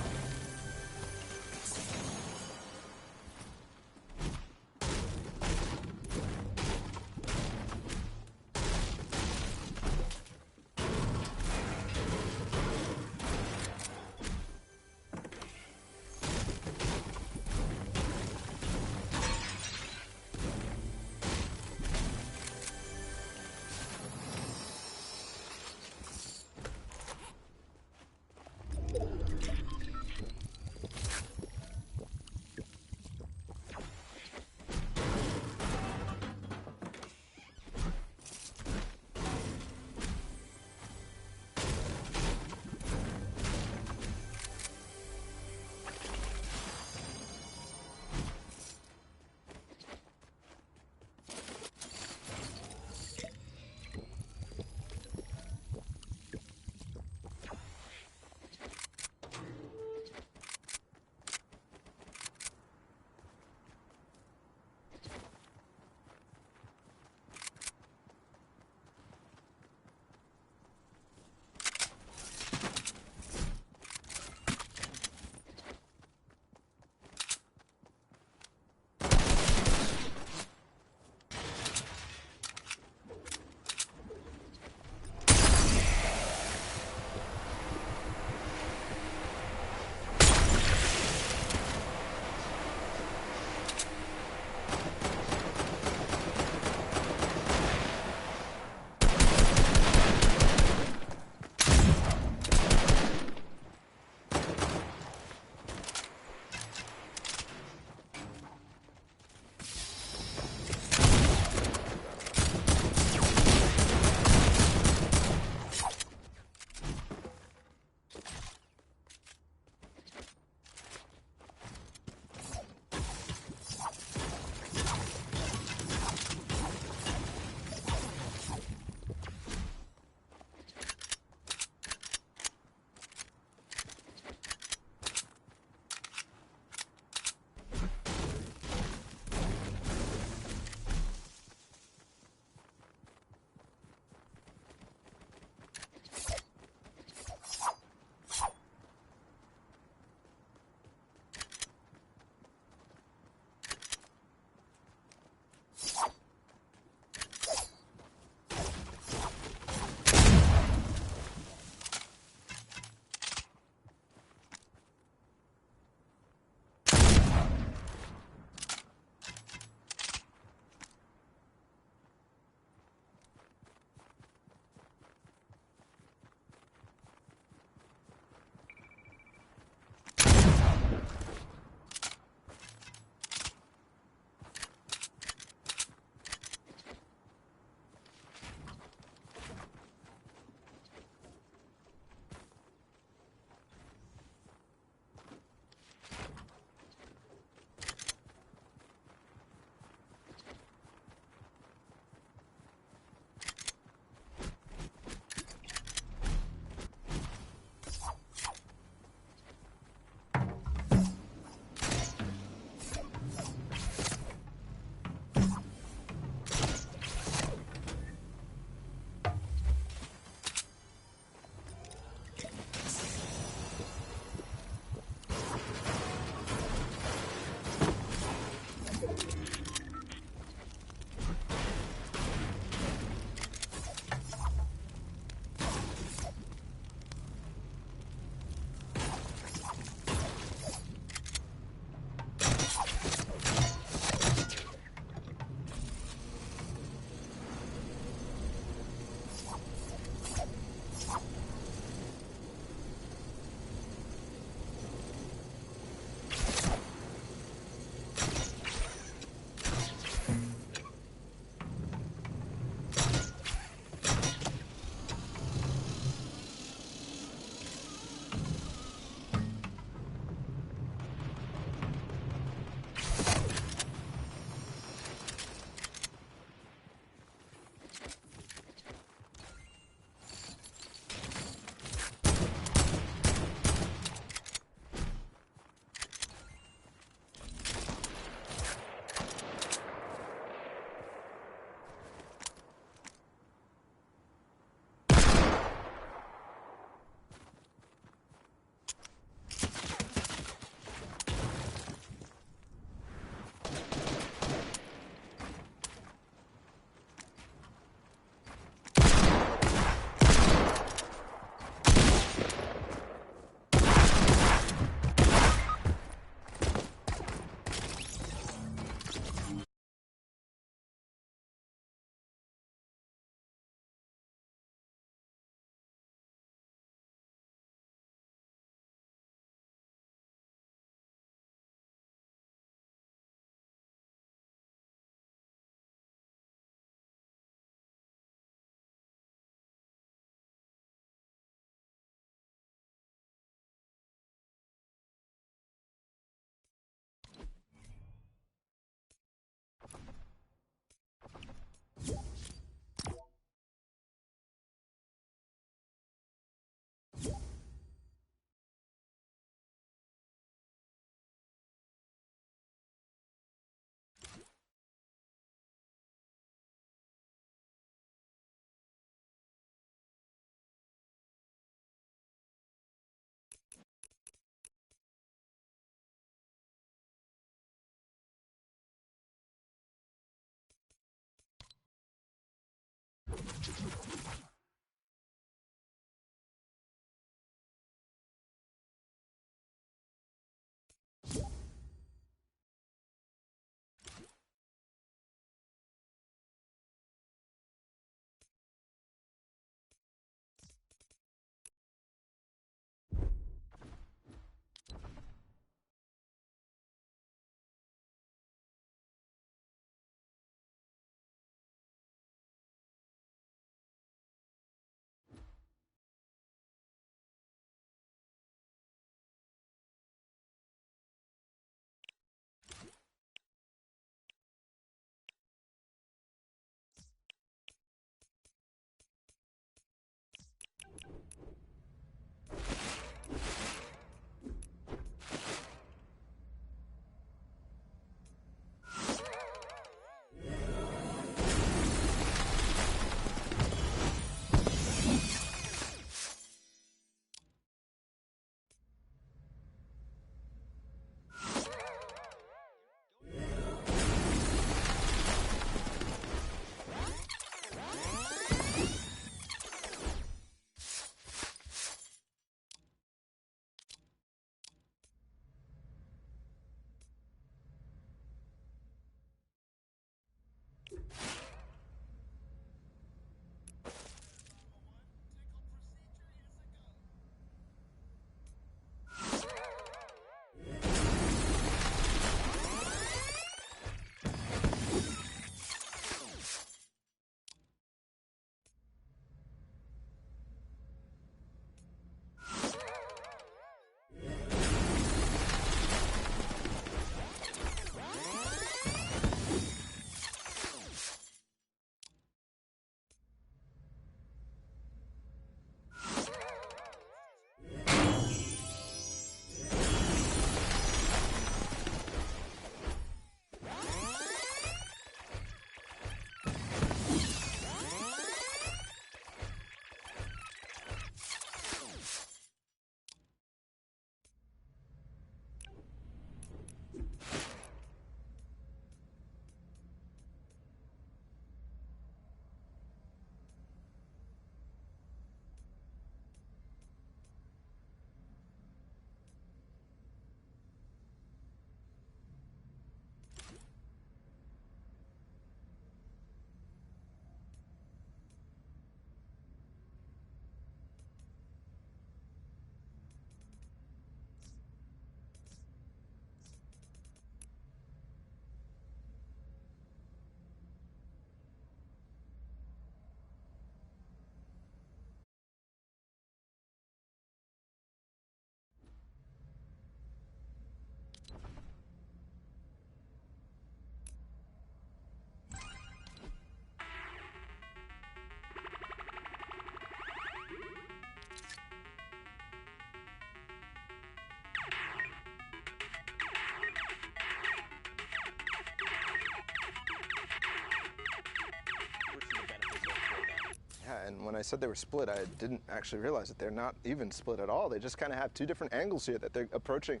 And when I said they were split, I didn't actually realize that they're not even split at all. They just kind of have two different angles here that they're approaching,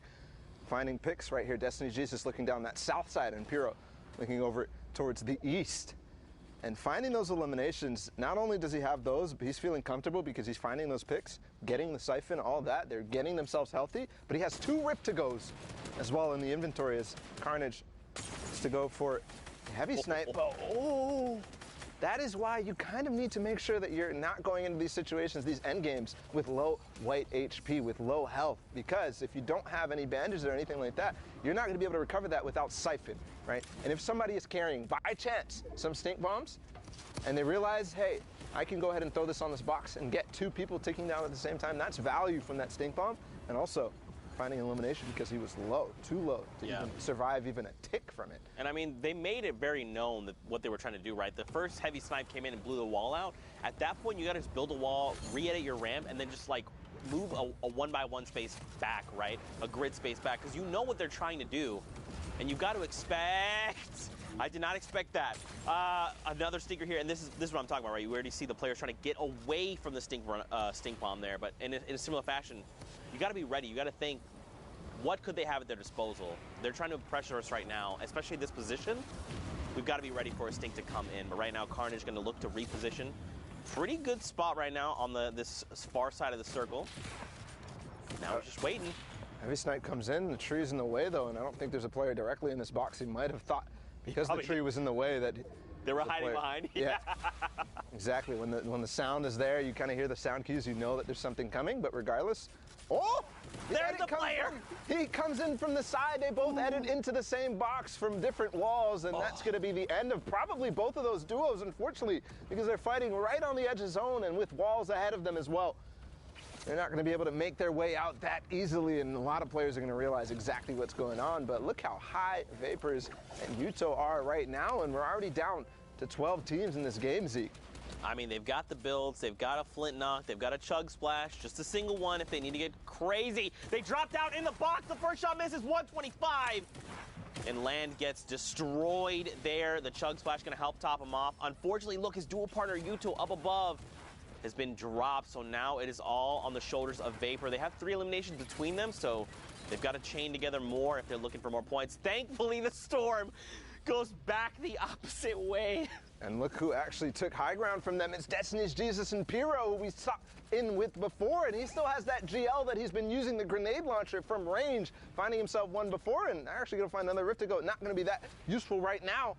finding picks right here. Destiny Jesus looking down that south side, and Piro looking over towards the east. And finding those eliminations, not only does he have those, but he's feeling comfortable because he's finding those picks, getting the siphon, all that. They're getting themselves healthy, but he has 2 Rip-to-Gos as well in the inventory as Carnage is to go for heavy snipe. Oh, that is why you kind of need to make sure that you're not going into these situations, these end games, with low white HP, with low health, because if you don't have any bandages or anything like that, you're not going to be able to recover that without siphon, right? And if somebody is carrying, by chance, some stink bombs, and they realize, hey, I can go ahead and throw this on this box and get 2 people ticking down at the same time, that's value from that stink bomb, and also finding an elimination because he was low, too low to even survive even a tick from it.
And I mean, they made it very known that what they were trying to do, right? The first heavy snipe came in and blew the wall out. At that point, you got to just build a wall, re-edit your ramp, and then just like move a 1x1 space back, right? A grid space back, because you know what they're trying to do, and you've got to expect. I did not expect that. Another stinker here, and this is what I'm talking about, right? You already see the players trying to get away from the stink bomb there, but in a similar fashion, you got to be ready. You got to think, what could they have at their disposal? They're trying to pressure us right now, especially this position. We've got to be ready for a stink to come in. But right now, Carnage is going to look to reposition. Pretty good spot right now on this far side of the circle. Now we're just waiting.
Heavy snipe comes in, the tree's in the way though, and I don't think there's a player directly in this box. He might have thought, because the tree was in the way, that
they were hiding behind.
Yeah, exactly. When the sound is there, you kind of hear the sound cues, you know that there's something coming, but regardless,
there's the player.
He comes in from the side. They both edit into the same box from different walls, and that's going to be the end of probably both of those duos, unfortunately, because they're fighting right on the edge of zone and with walls ahead of them as well. They're not going to be able to make their way out that easily, and a lot of players are going to realize exactly what's going on. But look how high Vapors and Yuto are right now, and we're already down to 12 teams in this game, Zeke.
I mean, they've got the builds, they've got a flint knock, they've got a chug splash, just a single one if they need to get crazy. They dropped out in the box, the first shot misses, 125. And Land gets destroyed there. The chug splash gonna help top him off. Unfortunately, look, his dual partner Yuto up above has been dropped, so now it is all on the shoulders of Vapor. They have 3 eliminations between them, so they've got to chain together more if they're looking for more points. Thankfully, the Storm goes back the opposite way.
And look who actually took high ground from them. It's Destiny's Jesus and Piro, who we saw in with before, and he still has that GL that he's been using, the grenade launcher from range, finding himself one before, and actually going to find another Rift-to-Go. Not going to be that useful right now,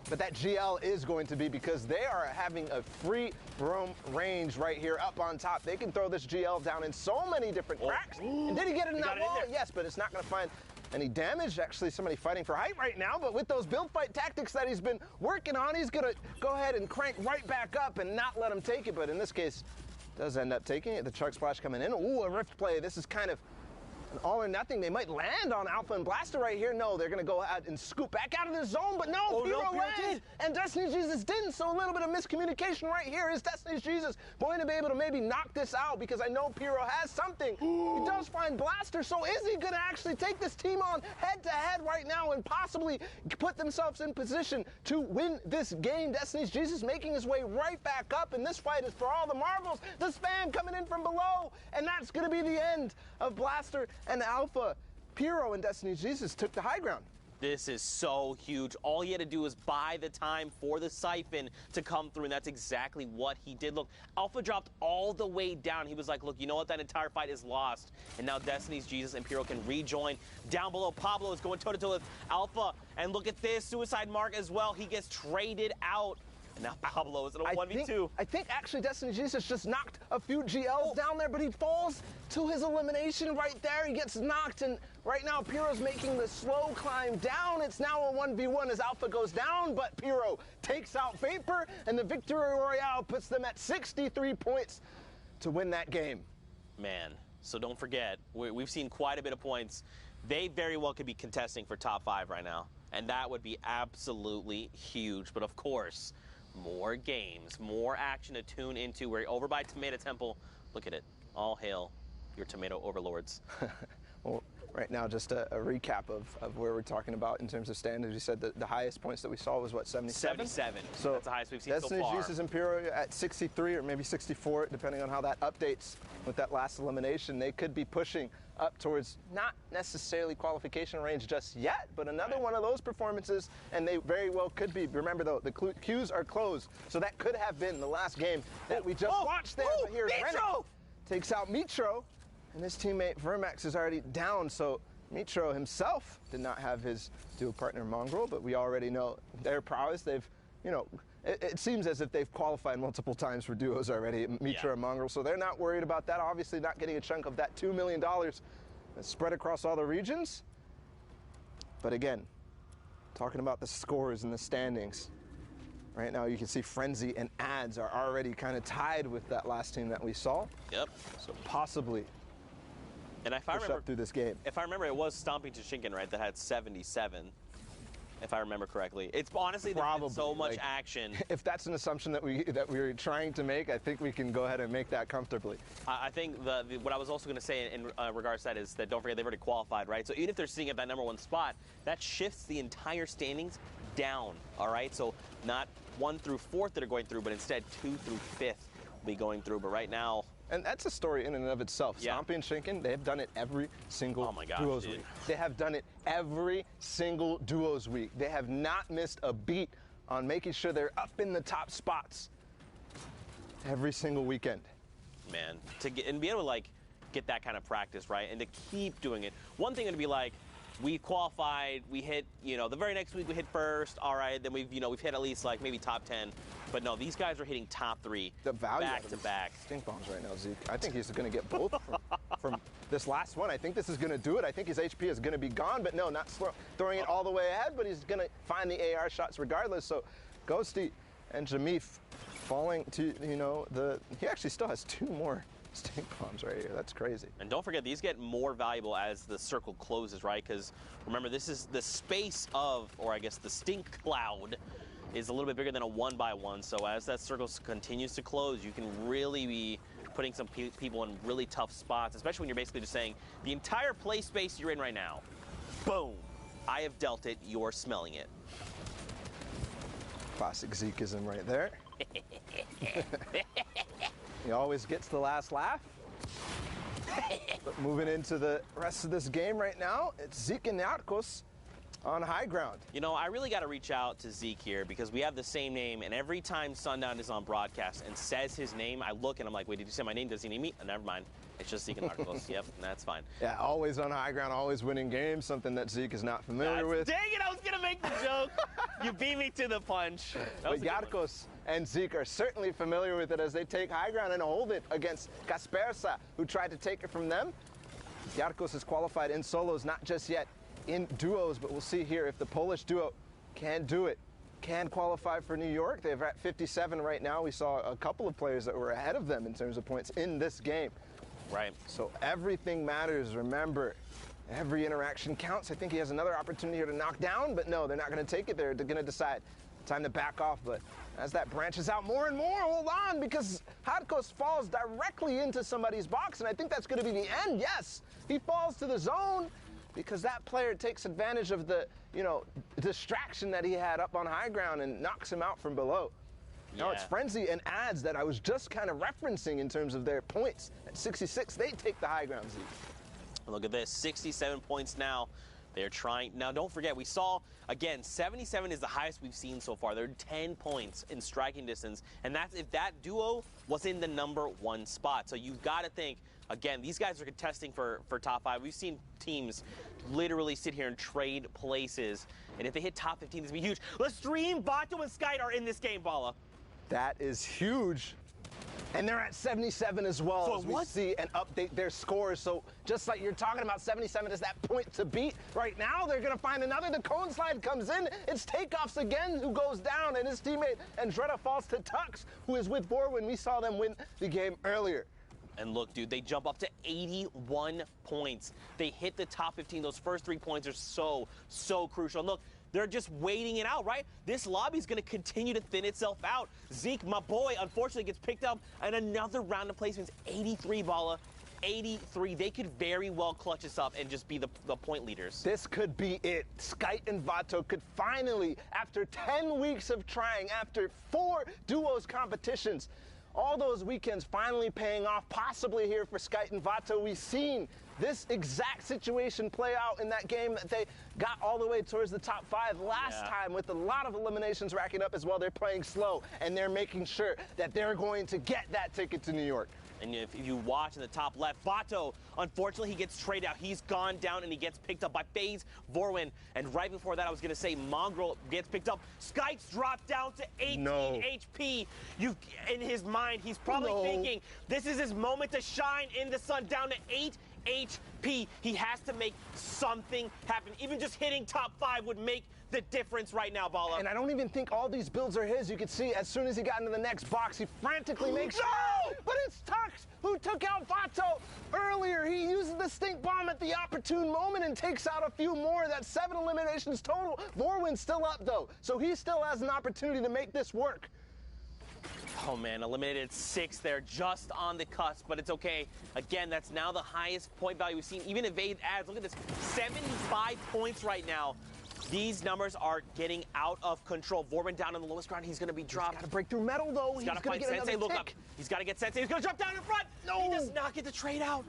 but that GL is going to be, because they are having a free roam range right here up on top. They can throw this GL down in so many different cracks. And did he get it in that wall? Yes, but it's not going to find any damage. Actually, somebody fighting for height right now, but with those build fight tactics that he's been working on, he's gonna go ahead and crank right back up and not let him take it, but in this case, does end up taking it. The chug splash coming in. Ooh, a rift play. This is kind of an all or nothing. They might land on Alpha and Blaster right here. No, they're gonna go ahead and scoop back out of the zone, but no, Piro lands, and Destiny's Jesus didn't, so a little bit of miscommunication right here. Is Destiny's Jesus going to be able to maybe knock this out? Because I know Piro has something. He does find Blaster, so is he gonna actually take this team on head-to-head right now and possibly put themselves in position to win this game? Destiny's Jesus making his way right back up, and this fight is for all the marbles. The spam coming in from below, and that's gonna be the end of Blaster and Alpha. Piro and Destiny's Jesus took the high ground.
This is so huge. All he had to do was buy the time for the siphon to come through, and that's exactly what he did. Look, Alpha dropped all the way down. He was like, look, you know what? That entire fight is lost. And now Destiny's Jesus and Piro can rejoin. Down below, Pablo is going toe-to-toe with Alpha. And look at this, Suicide Mark as well. He gets traded out. And now Pablo is in a 1v2.
I think actually Destiny Jesus just knocked a few GLs down there, but he falls to his elimination right there. He gets knocked, and right now Piro's making the slow climb down. It's now a 1v1 as Alpha goes down, but Piro takes out Vapor, and the Victory Royale puts them at 63 points to win that game.
Man, so don't forget, we've seen quite a bit of points. They very well could be contesting for top 5 right now, and that would be absolutely huge. But of course, more games, more action to tune into. We're over by Tomato Temple. Look at it. All hail your tomato overlords.
Well, right now. Just a recap of where we're talking about in terms of standings. You said that the highest points that we saw was what, 77?
77.
So
that's the highest we've seen so
Destiny
far.
Jesus Imperial at 63 or maybe 64, depending on how that updates with that last elimination. They could be pushing up towards not necessarily qualification range just yet, but another one of those performances, and they very well could be. Remember though, the queues are closed, so that could have been the last game that we just watched there. But here's Rennick takes out Mitro, and his teammate Vermax is already down, so Mitro himself did not have his dual partner Mongrel, but we already know their prowess. They've, you know, it seems as if they've qualified multiple times for duos already, Mitro and Mongrel, so they're not worried about that. Obviously not getting a chunk of that $2 million that's spread across all the regions. But again, talking about the scores and the standings, right now you can see Frenzy and Ads are already kind of tied with that last team that we saw.
Yep.
So possibly
and if I
push
remember,
up through this game.
If I remember, it was Stomping Toshinkin, right, that had 77. If I remember correctly, it's honestly there's been so much action.
If that's an assumption that we're trying to make, I think we can go ahead and make that comfortably.
I think what I was also going to say in regards to that is that don't forget they've already qualified, right? So even if they're sitting at that #1 spot, that shifts the entire standings down. All right, so not 1 through 4th that are going through, but instead 2 through 5th will be going through. But right now.
And that's a story in and of itself.
Yeah.
Stompy and Shinken, they have done it every single duos
dude.
week. They have done it every single duos week. They have not missed a beat on making sure they're up in the top spots every single weekend.
Man, to get and be able to like get that kind of practice, right, and to keep doing it. One thing would be like, we qualified, we hit, the very next week we hit first, all right, then we've hit at least like maybe top 10. But no, these guys are hitting top 3
the value
back to back.
Stink bombs right now, Zeke. I think he's going to get both from this last one. I think this is going to do it. I think his HP is going to be gone, but no, not throwing it all the way ahead, but he's going to find the AR shots regardless. So Ghosty and Jamif falling to, he actually still has 2 more stink bombs right here. That's crazy.
And don't forget, these get more valuable as the circle closes, right? Because remember, this is the space of, or I guess the stink cloud is a little bit bigger than a 1x1. So as that circle continues to close, you can really be putting some people in really tough spots, especially when you're basically just saying, the entire play space you're in right now, boom, I have dealt it, you're smelling it.
Classic Zekeism right there. He always gets the last laugh. But moving into the rest of this game right now, it's Zeke and Narcos on high ground.
I really got to reach out to Zeke here because we have the same name, and every time Sundown is on broadcast and says his name, I look and I'm like, wait, did you say my name? Does he need me? Never mind. It's just Zeke and Narcos. Yep, that's fine.
Yeah, always on high ground, always winning games, something that Zeke is not familiar with.
Dang it, I was going to make the joke. You beat me to the punch.
But Yarkos and Zeke are certainly familiar with it as they take high ground and hold it against Kaspersa, who tried to take it from them. Yarkos is qualified in solos, not just yet in duos, but we'll see here if the Polish duo can do it, can qualify for New York. They're at 57 right now. We saw a couple of players that were ahead of them in terms of points in this game.
Right.
So everything matters. Remember, every interaction counts. I think he has another opportunity here to knock down, but no, they're not going to take it. They're going to decide time to back off. But as that branches out more and more, hold on, because Hadkos falls directly into somebody's box, and I think that's going to be the end. Yes, he falls to the zone because that player takes advantage of the, distraction that he had up on high ground and knocks him out from below.
Yeah.
Now it's Frenzy and Ads that I was just kind of referencing in terms of their points. At 66, they take the high ground, Zeke.
Look at this, 67 points now. They're trying. Now, don't forget, we saw, again, 77 is the highest we've seen so far. They're 10 points in striking distance, and that's if that duo was in the #1 spot. So you've got to think, again, these guys are contesting for top 5. We've seen teams literally sit here and trade places, and if they hit top 15, this would be huge. Lestream, Bato, and Skite are in this game, Bala.
That is huge. And they're at 77 as well,
so
as we see and update their scores. So just like you're talking about, 77 is that point to beat. Right now, they're going to find another. The cone slide comes in. It's Takeoffs again who goes down, and his teammate Andretta falls to Tux, who is with Borwin. We saw them win the game earlier.
And look, dude, they jump up to 81 points. They hit the top 15. Those first 3 points are so crucial. And look, they're just waiting it out, right? This lobby is going to continue to thin itself out. Zeke, my boy, unfortunately gets picked up, and another round of placements, 83, Bala. 83. They could very well clutch this up and just be the point leaders.
This could be it. Skite and Vato could finally, after 10 weeks of trying, after 4 duos competitions, all those weekends finally paying off, possibly here for Skite and Vato. We've seen this exact situation play out in that game that they got all the way towards the top 5 last time, with a lot of eliminations racking up as well. They're playing slow, and they're making sure that they're going to get that ticket to New York.
And if you watch in the top left, Vato, unfortunately, he gets traded out. He's gone down, and he gets picked up by FaZe Vorwin. And right before that, I was going to say Mongrel gets picked up. Skite's dropped down to 18 HP. In his mind, he's probably thinking, this is his moment to shine in the sun, down to 8 HP. He has to make something happen. Even just hitting top 5 would make the difference right now, Bala.
And I don't even think all these builds are his. You could see as soon as he got into the next box, he frantically makes...
No!
But it's Tux who took out Vato earlier. He uses the stink bomb at the opportune moment and takes out a few more. That's 7 eliminations total. Vorwin's still up, though, so he still has an opportunity to make this work.
Oh, man, eliminated 6 there, just on the cusp, but it's okay. Again, that's now the highest point value we've seen, even evade ads. Look at this, 75 points right now. These numbers are getting out of control. Vorwin down on the lowest ground. He's going to be dropped.
He's got to break through metal, though.
He's got to find Sensei. Look up. He's got to get Sensei. He's going to drop down in front. No. He does not get the trade out.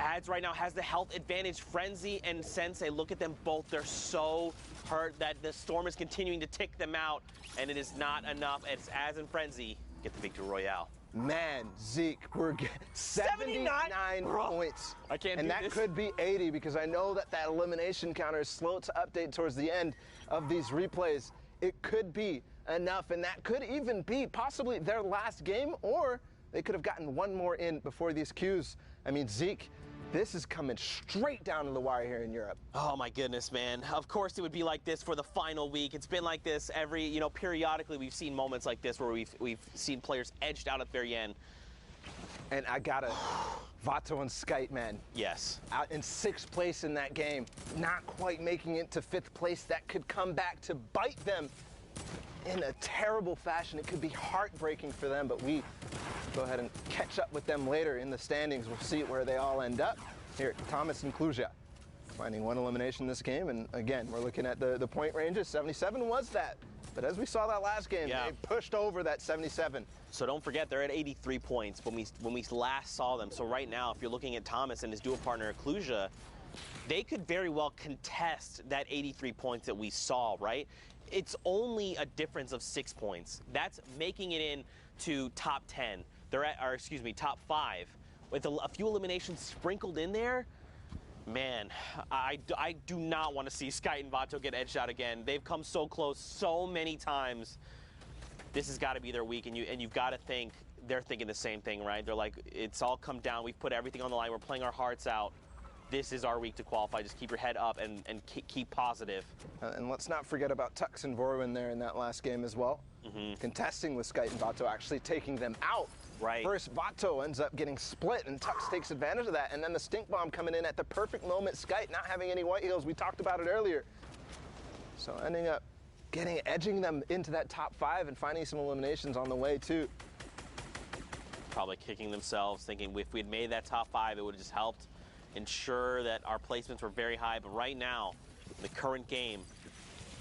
Ads right now has the health advantage. Frenzy and Sensei, look at them both. They're so hurt that the storm is continuing to tick them out, and it is not enough. It's Ads and Frenzy get the victory royale.
Man, Zeke, we're getting 79 points.
I can't
and
do
that
this.
could be 80, because I know that elimination counter is slow to update towards the end of these replays. It could be enough, and that could even be possibly their last game, or they could have gotten one more in before these queues. I mean, Zeke, this is coming straight down to the wire here in Europe.
Oh my goodness, man. Of course it would be like this for the final week. It's been like this every, periodically we've seen moments like this where we've seen players edged out at the very end.
And I gotta, Vato and Skite, man.
Yes.
Out in 6th place in that game, not quite making it to 5th place. That could come back to bite them in a terrible fashion. It could be heartbreaking for them, but we go ahead and catch up with them later in the standings. We'll see where they all end up. Here, Thomas and Kluja finding 1 elimination this game, and again, we're looking at the point ranges. 77 was that, but as we saw that last game, they pushed over that 77.
So don't forget, they're at 83 points when we last saw them. So right now, if you're looking at Thomas and his dual partner, Kluja, they could very well contest that 83 points that we saw, right? It's only a difference of 6 points. That's making it in to top 10. They're at, top 5. With a few eliminations sprinkled in there, man, I do not want to see Skite and Vato get edged out again. They've come so close so many times. This has got to be their week, and you've got to think they're thinking the same thing, right? They're like, it's all come down. We've put everything on the line. We're playing our hearts out. This is our week to qualify. Just keep your head up and keep positive.
And let's not forget about Tux and Vorwin there in that last game as well. Contesting with Skite and Vato, actually taking them out.
Right.
First, Vato ends up getting split, and Tux takes advantage of that. And then the stink bomb coming in at the perfect moment. Skite not having any white heels. We talked about it earlier. So ending up edging them into that top 5 and finding some eliminations on the way, too.
Probably kicking themselves, thinking if we had made that top 5, it would have just helped ensure that our placements were very high. But right now, the current game,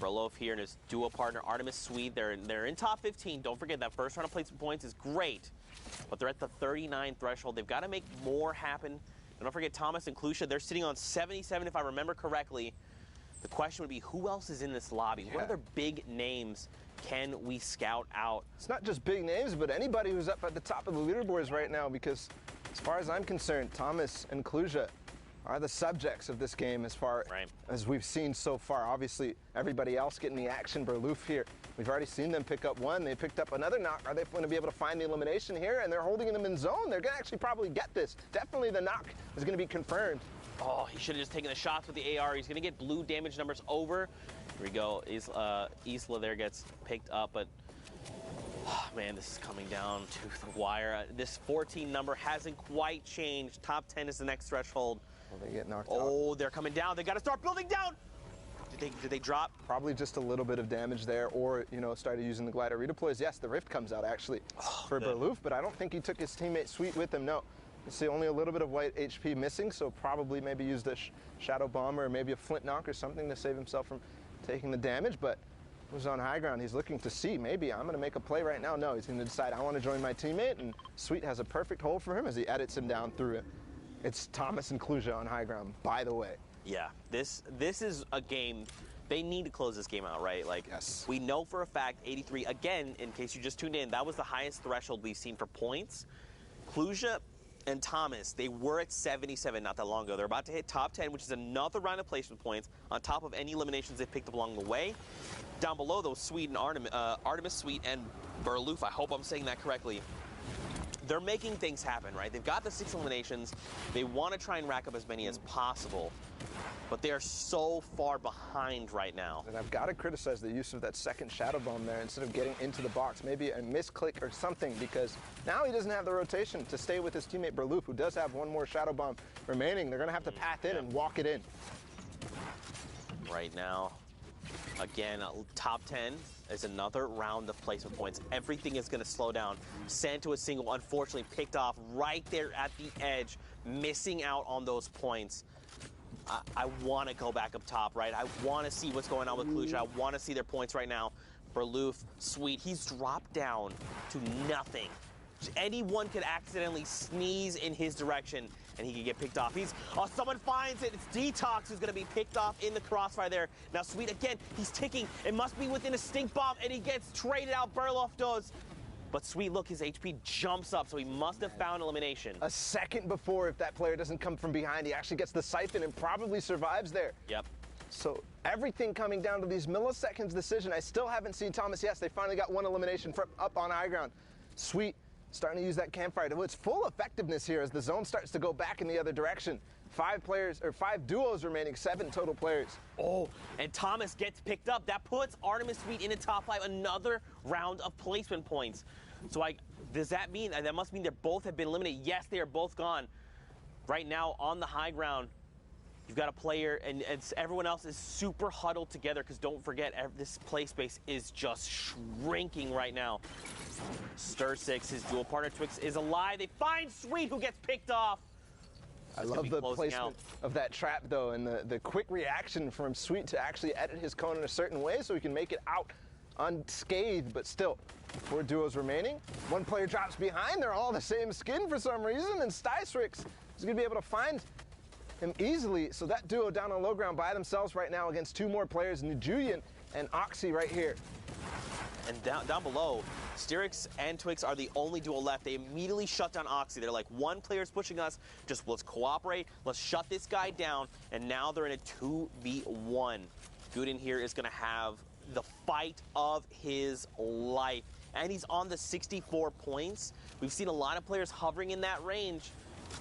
Brolof here and his duo partner Artemis Swede, they're in top 15. Don't forget that first round of placement points is great, but they're at the 39 threshold. They've got to make more happen. And don't forget Thomas and Kluja, they're sitting on 77 if I remember correctly. The question would be, who else is in this lobby? What other big names can we scout out?
It's not just big names, but anybody who's up at the top of the leaderboards right now, because as far as I'm concerned, Thomas and Kluja are the subjects of this game as far as we've seen so far. Obviously, everybody else getting the action. Berloof here, we've already seen them pick up 1. They picked up another knock. Are they going to be able to find the elimination here? And they're holding them in zone. They're going to actually probably get this. Definitely the knock is going to be confirmed.
Oh, he should have just taken the shots with the AR. He's going to get blue damage numbers over. Here we go. Isla there gets picked up, but oh, man, this is coming down to the wire. This 14 number hasn't quite changed. Top 10 is the next threshold.
Well, they get knocked out.
Oh, they're coming down. They got to start building down. Did they drop?
Probably just a little bit of damage there, or, started using the glider redeploys. Yes, the rift comes out, actually, for Berloof, but I don't think he took his teammate Sweet with him, no. You see only a little bit of white HP missing, so probably maybe used a Shadow Bomb or maybe a Flint Knock or something to save himself from taking the damage, but was on high ground. He's looking to see, maybe I'm going to make a play right now. No, he's going to decide, I want to join my teammate, and Sweet has a perfect hold for him as he edits him down through it. It's Thomas and Kluja on high ground, by the way.
Yeah, this is a game, they need to close this game out, right? Like,
yes.
We know for a fact, 83, again, in case you just tuned in, that was the highest threshold we've seen for points. Kluja and Thomas, they were at 77 not that long ago. They're about to hit top 10, which is another round of placement points on top of any eliminations they've picked up along the way. Down below, though, Sweet and Artemis Sweet and Burloof, I hope I'm saying that correctly, they're making things happen, right? They've got the 6 eliminations. They want to try and rack up as many as possible, but they are so far behind right now.
And I've got to criticize the use of that second Shadow Bomb there instead of getting into the box. Maybe a misclick or something, because now he doesn't have the rotation to stay with his teammate Burloof, who does have one more Shadow Bomb remaining. They're going to have to path in and walk it in.
Right now, again, top 10 is another round of placement points. Everything is going to slow down. Santo is single, unfortunately picked off right there at the edge, missing out on those points. I want to go back up top, right? I want to see what's going on with Kluja. I want to see their points right now. Burloof, Sweet, he's dropped down to nothing. Anyone could accidentally sneeze in his direction and he could get picked off. Someone finds it. It's Detox who's going to be picked off in the crossfire there. Now Sweet, again, he's ticking. It must be within a stink bomb, and he gets traded out. Burloof does. But Sweet, look, his HP jumps up, so he must have found elimination.
A second before, if that player doesn't come from behind, he actually gets the siphon and probably survives there.
Yep.
So everything coming down to these milliseconds decision. I still haven't seen Thomas. Yes, they finally got one elimination from up on high ground. Sweet starting to use that campfire to its full effectiveness here as the zone starts to go back in the other direction. 5 duos remaining, 7 total players.
Oh, and Thomas gets picked up. That puts Artemis Sweet in the top 5, another round of placement points. So does that mean, that must mean they both have been eliminated? Yes, they are both gone. Right now on the high ground, you've got a player, and everyone else is super huddled together, because don't forget, this play space is just shrinking right now. Stir 6, his dual partner Twix, is alive. They find Sweet, who gets picked off.
I love the placement of that trap, though, and the quick reaction from Sweet to actually edit his cone in a certain way so he can make it out unscathed, but still. 4 duos remaining. 1 player drops behind. They're all the same skin for some reason, and Stystrix is going to be able to find him easily. So that duo down on low ground by themselves right now against 2 more players, Nujulian and Oxy right here.
And down below, Styrix and Twix are the only duo left. They immediately shut down Oxy. They're like, 1 player's pushing us, just let's cooperate, let's shut this guy down, and now they're in a 2v1. Gooden here is going to have the fight of his life, and he's on the 64 points. We've seen a lot of players hovering in that range.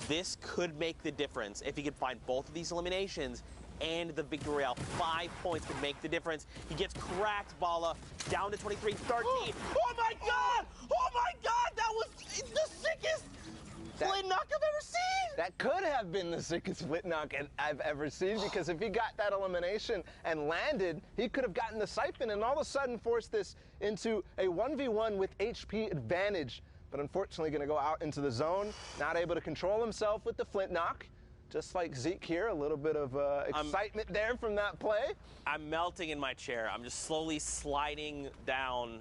This could make the difference if he could find both of these eliminations and the victory royale. 5 points could make the difference. He gets cracked, Bala, down to 23, 13. Oh my God! Oh my God! That was the sickest Flint knock I've ever seen!
That could have been the sickest Flint knock I've ever seen, because if he got that elimination and landed, he could have gotten the siphon and all of a sudden forced this into a 1v1 with HP advantage. But unfortunately going to go out into the zone, not able to control himself with the Flint knock. Just like Zeke here, a little bit of excitement there from that play.
I'm melting in my chair. I'm just slowly sliding down.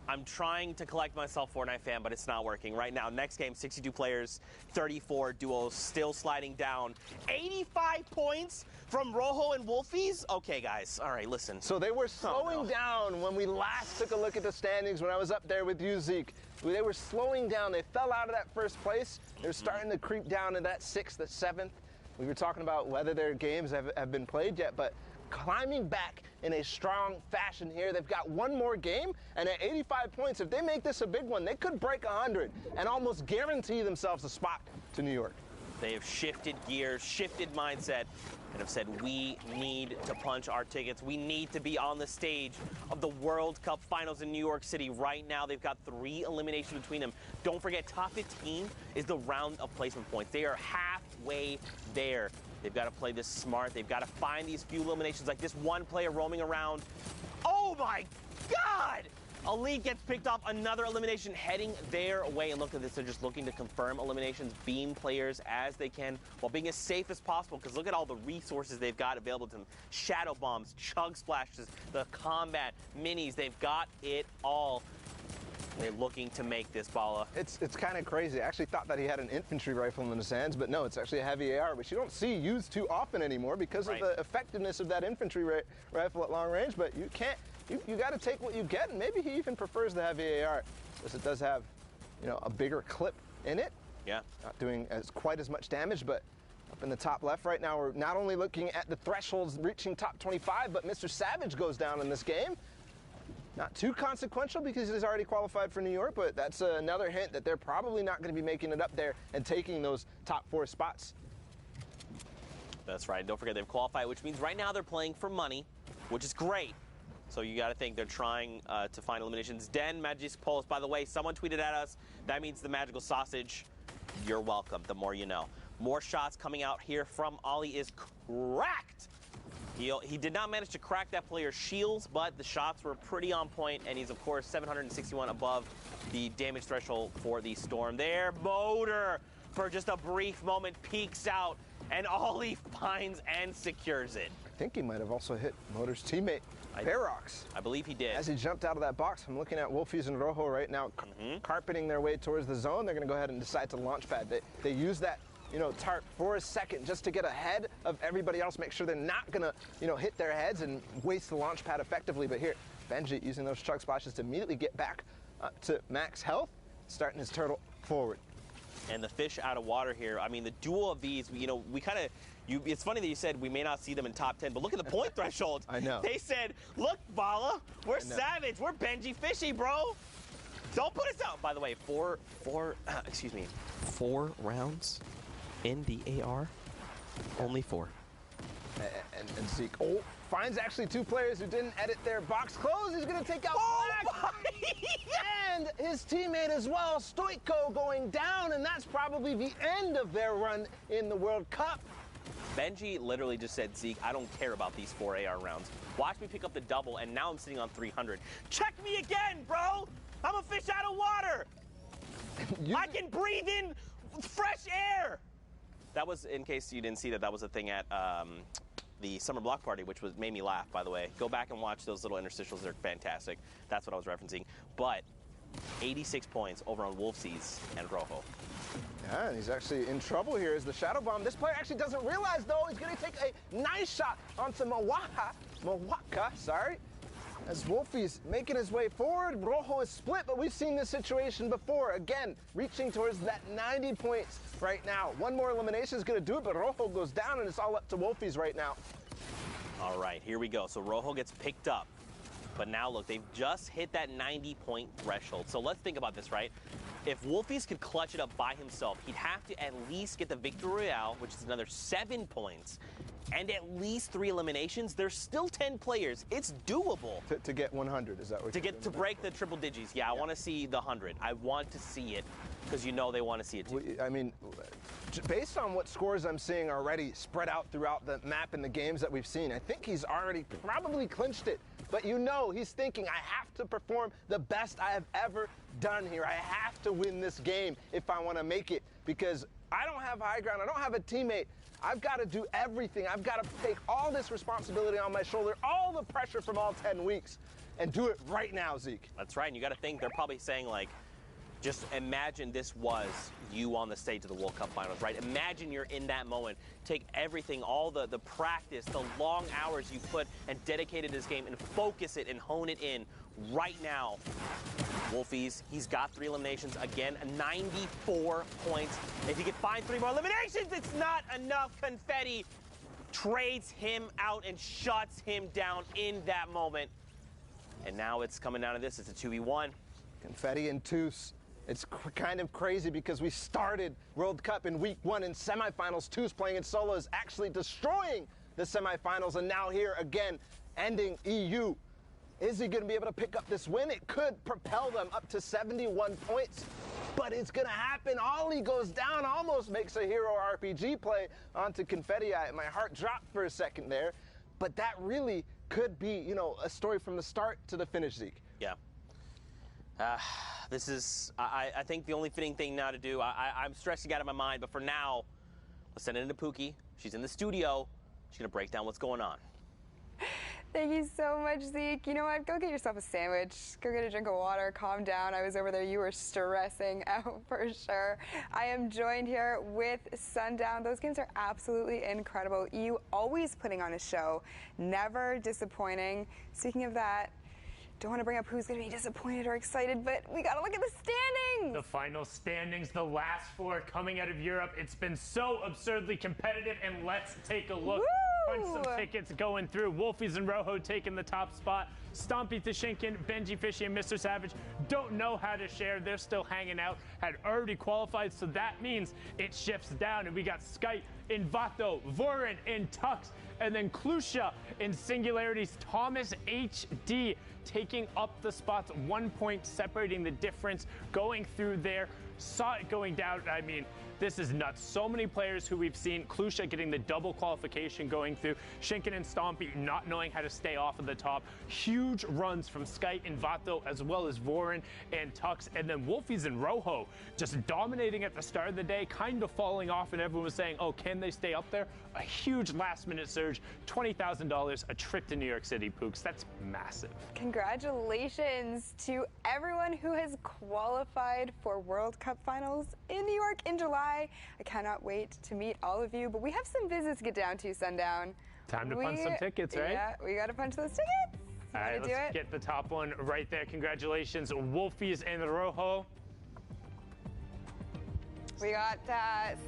I'm trying to collect myself, Fortnite fan, but it's not working. Right now, next game, 62 players, 34 duos, still sliding down. 85 points from Rojo and Wolfies? Okay, guys. All right, listen.
So they were slowing down when we last took a look at the standings when I was up there with you, Zeke. They were slowing down. They fell out of that first place. They're starting to creep down to that 6th, the 7th. We were talking about whether their games have been played yet, but climbing back in a strong fashion here. They've got 1 more game, and at 85 points, if they make this a big one, they could break 100 and almost guarantee themselves a spot to New York.
They have shifted gears, shifted mindset, and have said, we need to punch our tickets. We need to be on the stage of the World Cup Finals in New York City right now. They've got 3 eliminations between them. Don't forget, top 15 is the round of placement points. They are halfway there. They've got to play this smart. They've got to find these few eliminations, like this 1 player roaming around. Oh my God! Elite gets picked off, another elimination heading their way. And look at this, they're just looking to confirm eliminations, beam players as they can while being as safe as possible, because look at all the resources they've got available to them. Shadow bombs, chug splashes, the combat minis, they've got it all. They're looking to make this, Bala.
It's kind of crazy. I actually thought that he had an infantry rifle in his hands, but no, it's actually a heavy AR, which you don't see used too often anymore because of the effectiveness of that infantry rifle at long range. But you can't, you got to take what you get, and maybe he even prefers the heavy AR, because it does have, you know, a bigger clip in it.
Yeah.
Not doing quite as much damage, but up in the top left right now, we're not only looking at the thresholds reaching top 25, but Mr. Savage goes down in this game. Not too consequential because he's already qualified for New York, but that's another hint that they're probably not going to be making it up there and taking those top 4 spots.
That's right. Don't forget they've qualified, which means right now they're playing for money, which is great. So you got to think they're trying to find eliminations. Den Magic Pulse, by the way, someone tweeted at us. That means the magical sausage. You're welcome. The more you know. More shots coming out here from Ollie is cracked. He did not manage to crack that player's shields, but the shots were pretty on point, and he's, of course, 761 above the damage threshold for the Storm. There, Motor, for just a brief moment, peeks out, and Ollie finds and secures it.
I think he might have also hit Motor's teammate, Ferox.
I believe he did.
As he jumped out of that box, I'm looking at Wolfies and Rojo right now, carpeting their way towards the zone. They're going to go ahead and decide to launch pad. They use that, you know, tarp for a second just to get ahead of everybody else, make sure they're not gonna, you know, hit their heads and waste the launch pad effectively. But here, Benji using those chug splashes to immediately get back to max health, starting his turtle forward.
And the fish out of water here. I mean, the duel of these, you know, we kind of, it's funny that you said we may not see them in top 10, but look at the point threshold.
I know.
They said, look, Bala, we're savage, we're Benji Fishy, bro. Don't put us out. By the way, four rounds in the AR, only 4.
And Zeke finds actually 2 players who didn't edit their box close. He's going to take out Black. And his teammate as well, Stoico, going down, and that's probably the end of their run in the World Cup.
Benji literally just said, Zeke, I don't care about these 4 AR rounds. Watch me pick up the double, and now I'm sitting on 300. Check me again, bro. I'm a fish out of water. I can breathe in fresh air. That was, in case you didn't see that was a thing at the summer block party, which made me laugh, by the way. Go back and watch those little interstitials. They're fantastic. That's what I was referencing. But 86 points over on Wolfsies and Rojo.
Yeah, and he's actually in trouble here as the Shadow Bomb. This player actually doesn't realize, though, he's going to take a nice shot onto Mawaka, sorry. As Wolfie's making his way forward, Rojo is split, but we've seen this situation before. Again, reaching towards that 90 points right now. One more elimination is going to do it, but Rojo goes down, and it's all up to Wolfie's right now.
All right, here we go. So Rojo gets picked up. But now, look, they've just hit that 90-point threshold. So let's think about this, right? If Wolfies could clutch it up by himself, he'd have to at least get the Victory Royale, which is another 7 points, and at least 3 eliminations. There's still 10 players. It's doable.
To get 100, is that what
to break the triple digits. Yeah, I want to see the 100. I want to see it because you know they want to see it too.
I mean, based on what scores I'm seeing already spread out throughout the map and the games that we've seen, I think he's already probably clinched it. But you know, he's thinking, I have to perform the best I have ever done here. I have to win this game if I want to make it, because I don't have high ground. I don't have a teammate. I've got to do everything. I've got to take all this responsibility on my shoulder, all the pressure from all 10 weeks, and do it right now, Zeke.
That's right. And you got to think they're probably saying, like, just imagine this was you on the stage of the World Cup Finals, right? Imagine you're in that moment. Take everything, all the practice, the long hours you put and dedicated to this game and focus it and hone it in right now. Wolfies, he's got 3 eliminations. Again, 94 points. If he can find 3 more eliminations, it's not enough. Confetti trades him out and shuts him down in that moment. And now it's coming down to this. It's a 2v1.
Confetti and Toos. It's kind of crazy because we started World Cup in week 1 in semifinals. Toos playing in solo is actually destroying the semifinals, and now here again, ending EU. Is he going to be able to pick up this win? It could propel them up to 71 points, but it's going to happen. Ollie goes down, almost makes a hero RPG play onto Confetti. My heart dropped for a second there, but that really could be, you know, a story from the start to the finish, Zeke.
Yeah. This is, I think, the only fitting thing now to do. I'm stressing out of my mind, but for now, let's send it into Pookie. She's in the studio. She's going to break down what's going on.
Thank you so much, Zeke. You know what? Go get yourself a sandwich. Go get a drink of water. Calm down. I was over there. You were stressing out for sure. I am joined here with Sundown. Those games are absolutely incredible. You always putting on a show. Never disappointing. Speaking of that, don't want to bring up who's going to be disappointed or excited, but we got to look at the standings.
The final standings, the last four coming out of Europe. It's been so absurdly competitive, and let's take a look. Punch some tickets going through. Wolfies and Rojo taking the top spot. Stompy Tashinkin, Benji Fishy, and Mr. Savage don't know how to share. They're still hanging out. Had already qualified, so that means it shifts down. And we got Skype, Invato, Vorin, and Tux, and then Klusha in Singularity's Thomas HD taking up the spots, 1 point separating the difference, going through there. Saw it going down. I mean, this is nuts. So many players who we've seen. Klusha getting the double qualification going through. Shinken and Stompy not knowing how to stay off of the top. Huge runs from Skype and Vato, as well as Vorin and Tux. And then Wolfies and Rojo just dominating at the start of the day, kind of falling off, and everyone was saying, oh, can they stay up there? A huge last-minute surge, $20,000, a trip to New York City, Pooks. That's massive.
Congratulations to everyone who has qualified for World Cup Finals in New York in July. I cannot wait to meet all of you, but we have some business to get down to, Sundown.
Time to punch some tickets, right?
Yeah, we got to punch those tickets.
All right, let's get the top one right there. Congratulations, Wolfies and Rojo.
We got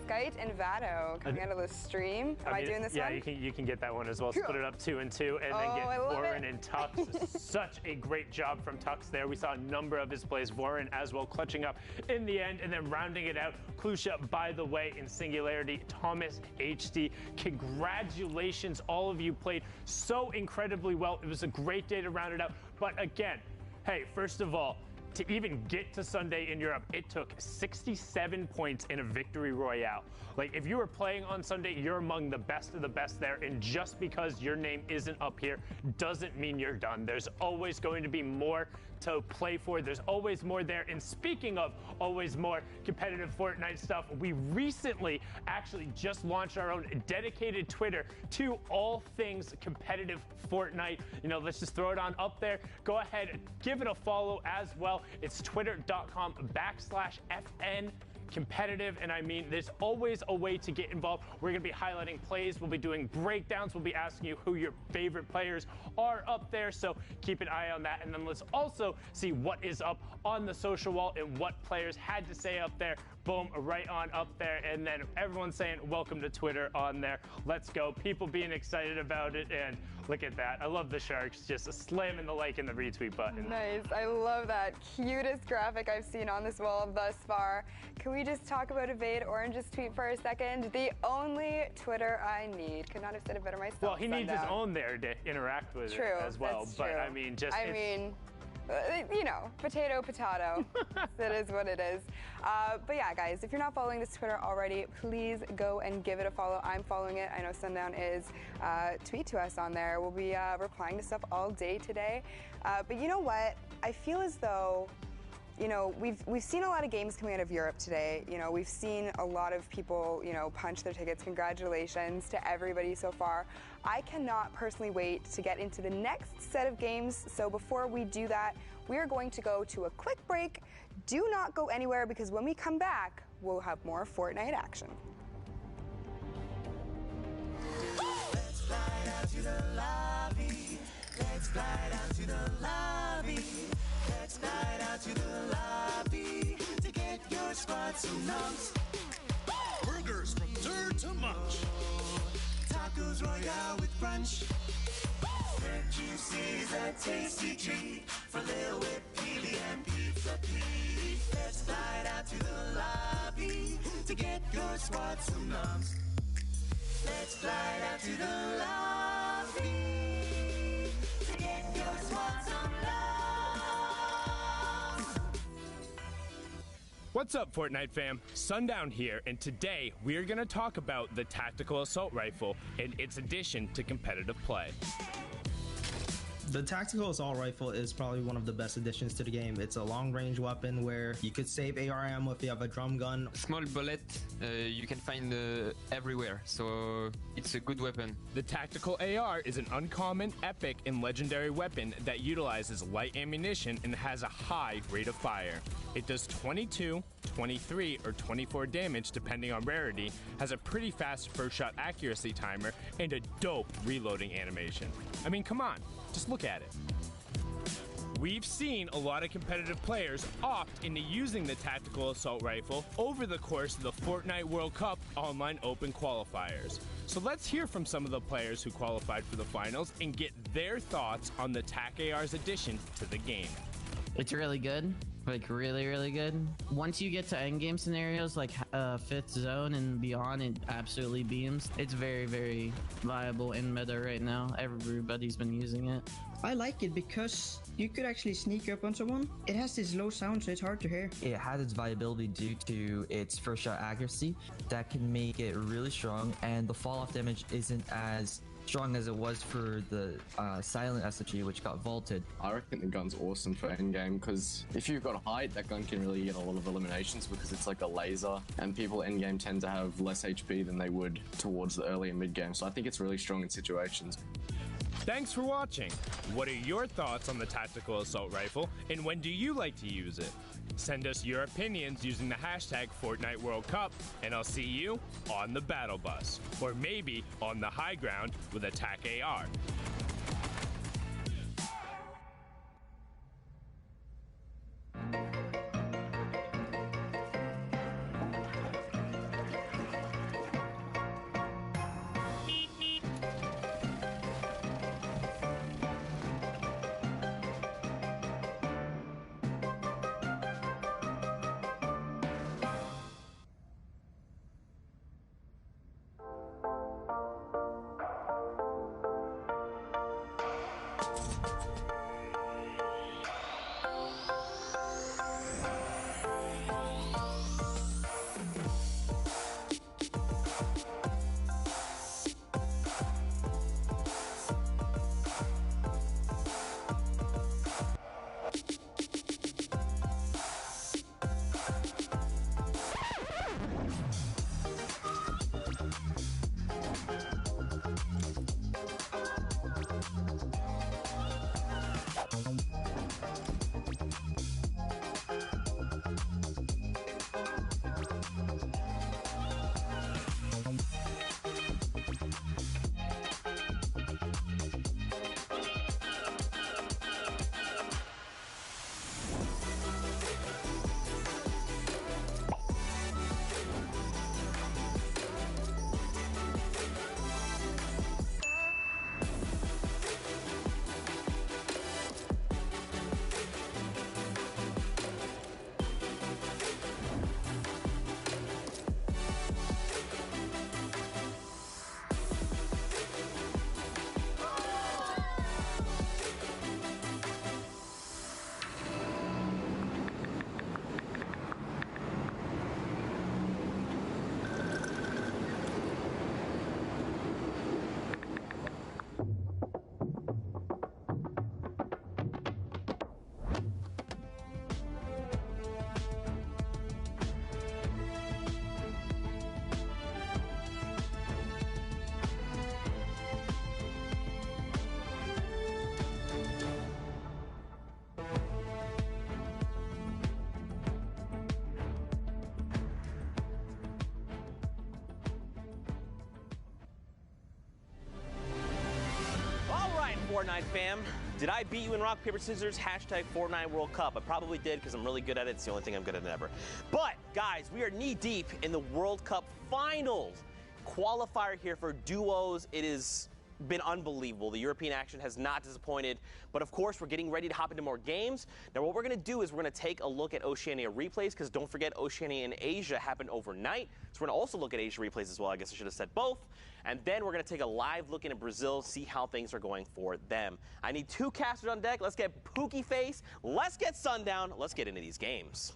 Skype and Vado coming out of the stream. Am I doing this one?
Yeah, you can get that one as well. Split it up 2 and 2, and then get Vorin and Tux. Such a great job from Tux there. We saw a number of his plays. Vorin as well clutching up in the end, and then rounding it out. Klusha, by the way, in Singularity. Thomas HD. Congratulations, all of you played so incredibly well. It was a great day to round it out. But again, hey, first of all, to even get to Sunday in Europe, it took 67 points in a victory royale. Like, if you were playing on Sunday, you're among the best of the best there, and just because your name isn't up here doesn't mean you're done. There's always going to be more to play for. There's always more there. And speaking of always more competitive Fortnite stuff, we recently actually just launched our own dedicated Twitter to all things competitive Fortnite. You know, let's just throw it on up there. Go ahead, give it a follow as well. It's twitter.com/FN competitive, and I mean, there's always a way to get involved. We're going to be highlighting plays, we'll be doing breakdowns, we'll be asking you who your favorite players are up there, so keep an eye on that. And then let's also see what is up on the social wall and what players had to say up there. Boom, right on up there, and then everyone's saying welcome to Twitter on there. Let's go. People being excited about it, and look at that. I love the Sharks just slamming the like and the retweet button.
Nice. I love that. Cutest graphic I've seen on this wall thus far. Can we just talk about Evade Orange's tweet for a second? The only Twitter I need. Could not have said it better myself.
Well, he needs his own there to interact with it as well.
That's
but
true.
I mean,
you know, potato. That is what it is. But yeah, guys, if you're not following this Twitter already, please go and give it a follow. I'm following it. I know Sundown is. Tweet to us on there. We'll be replying to stuff all day today. But you know what? I feel as though, you know, we've seen a lot of games coming out of Europe today. You know, we've seen a lot of people, you know, punch their tickets. Congratulations to everybody so far. I cannot personally wait to get into the next set of games. So before we do that, we are going to go to a quick break. Do not go anywhere, because when we come back, we'll have more Fortnite action.
Let's fly down to the lobby. Let's fly down to the lobby. Let's fly down to the lobby to get your squad some numbs.
Burgers from dirt to munch.
Tacos Royale with brunch. Red juices, a tasty treat for Lil Whip, Peely, and Pizza Pete. Let's fly down to the lobby to get your squad some numbs. Let's fly down to the lobby to get your squad some numbs.
What's up, Fortnite fam? Sundown here, and today we're going to talk about the Tactical Assault Rifle and its addition to competitive play.
The tactical assault rifle is probably one of the best additions to the game. It's a long-range weapon where you could save AR ammo if you have a drum gun.
Small bullet you can find everywhere, so it's a good weapon.
The tactical AR is an uncommon, epic, and legendary weapon that utilizes light ammunition and has a high rate of fire. It does 22, 23, or 24 damage depending on rarity, has a pretty fast first shot accuracy timer, and a dope reloading animation. I mean, come on, just look at it. We've seen a lot of competitive players opt into using the tactical assault rifle over the course of the Fortnite World Cup online open qualifiers. So let's hear from some of the players who qualified for the finals and get their thoughts on the TAC AR's addition to the game.
It's really good. Like really good. Once you get to endgame scenarios like 5th zone and beyond, it absolutely beams. It's very viable in meta right now. Everybody's been using it.
I like it because you could actually sneak up on someone. It has this low sound, so it's hard to hear.
It has its viability due to its first shot accuracy that can make it really strong, and the fall off damage isn't as strong as it was for the silent SMG, which got vaulted.
I reckon the gun's awesome for endgame because if you've got height, that gun can really get a lot of eliminations because it's like a laser, and people endgame tend to have less HP than they would towards the early and mid game. So I think it's really strong in situations.
Thanks for watching. What are your thoughts on the tactical assault rifle, and when do you like to use it? Send us your opinions using the hashtag Fortnite World Cup, and I'll see you on the battle bus, or maybe on the high ground with a TAC AR.
Fortnite fam. Did I beat you in rock, paper, scissors? Hashtag Fortnite World Cup. I probably did because I'm really good at it. It's the only thing I'm good at ever. But, guys, we are knee-deep in the World Cup finals. Qualifier here for duos. It has been unbelievable. The European action has not disappointed. But, of course, we're getting ready to hop into more games. Now, what we're going to do is we're going to take a look at Oceania replays because don't forget Oceania and Asia happened overnight. So we're going to also look at Asia replays as well. I guess I should have said both. And then we're going to take a live look into Brazil, see how things are going for them. I need two casters on deck. Let's get Pookie Face. Let's get Sundown. Let's get into these games.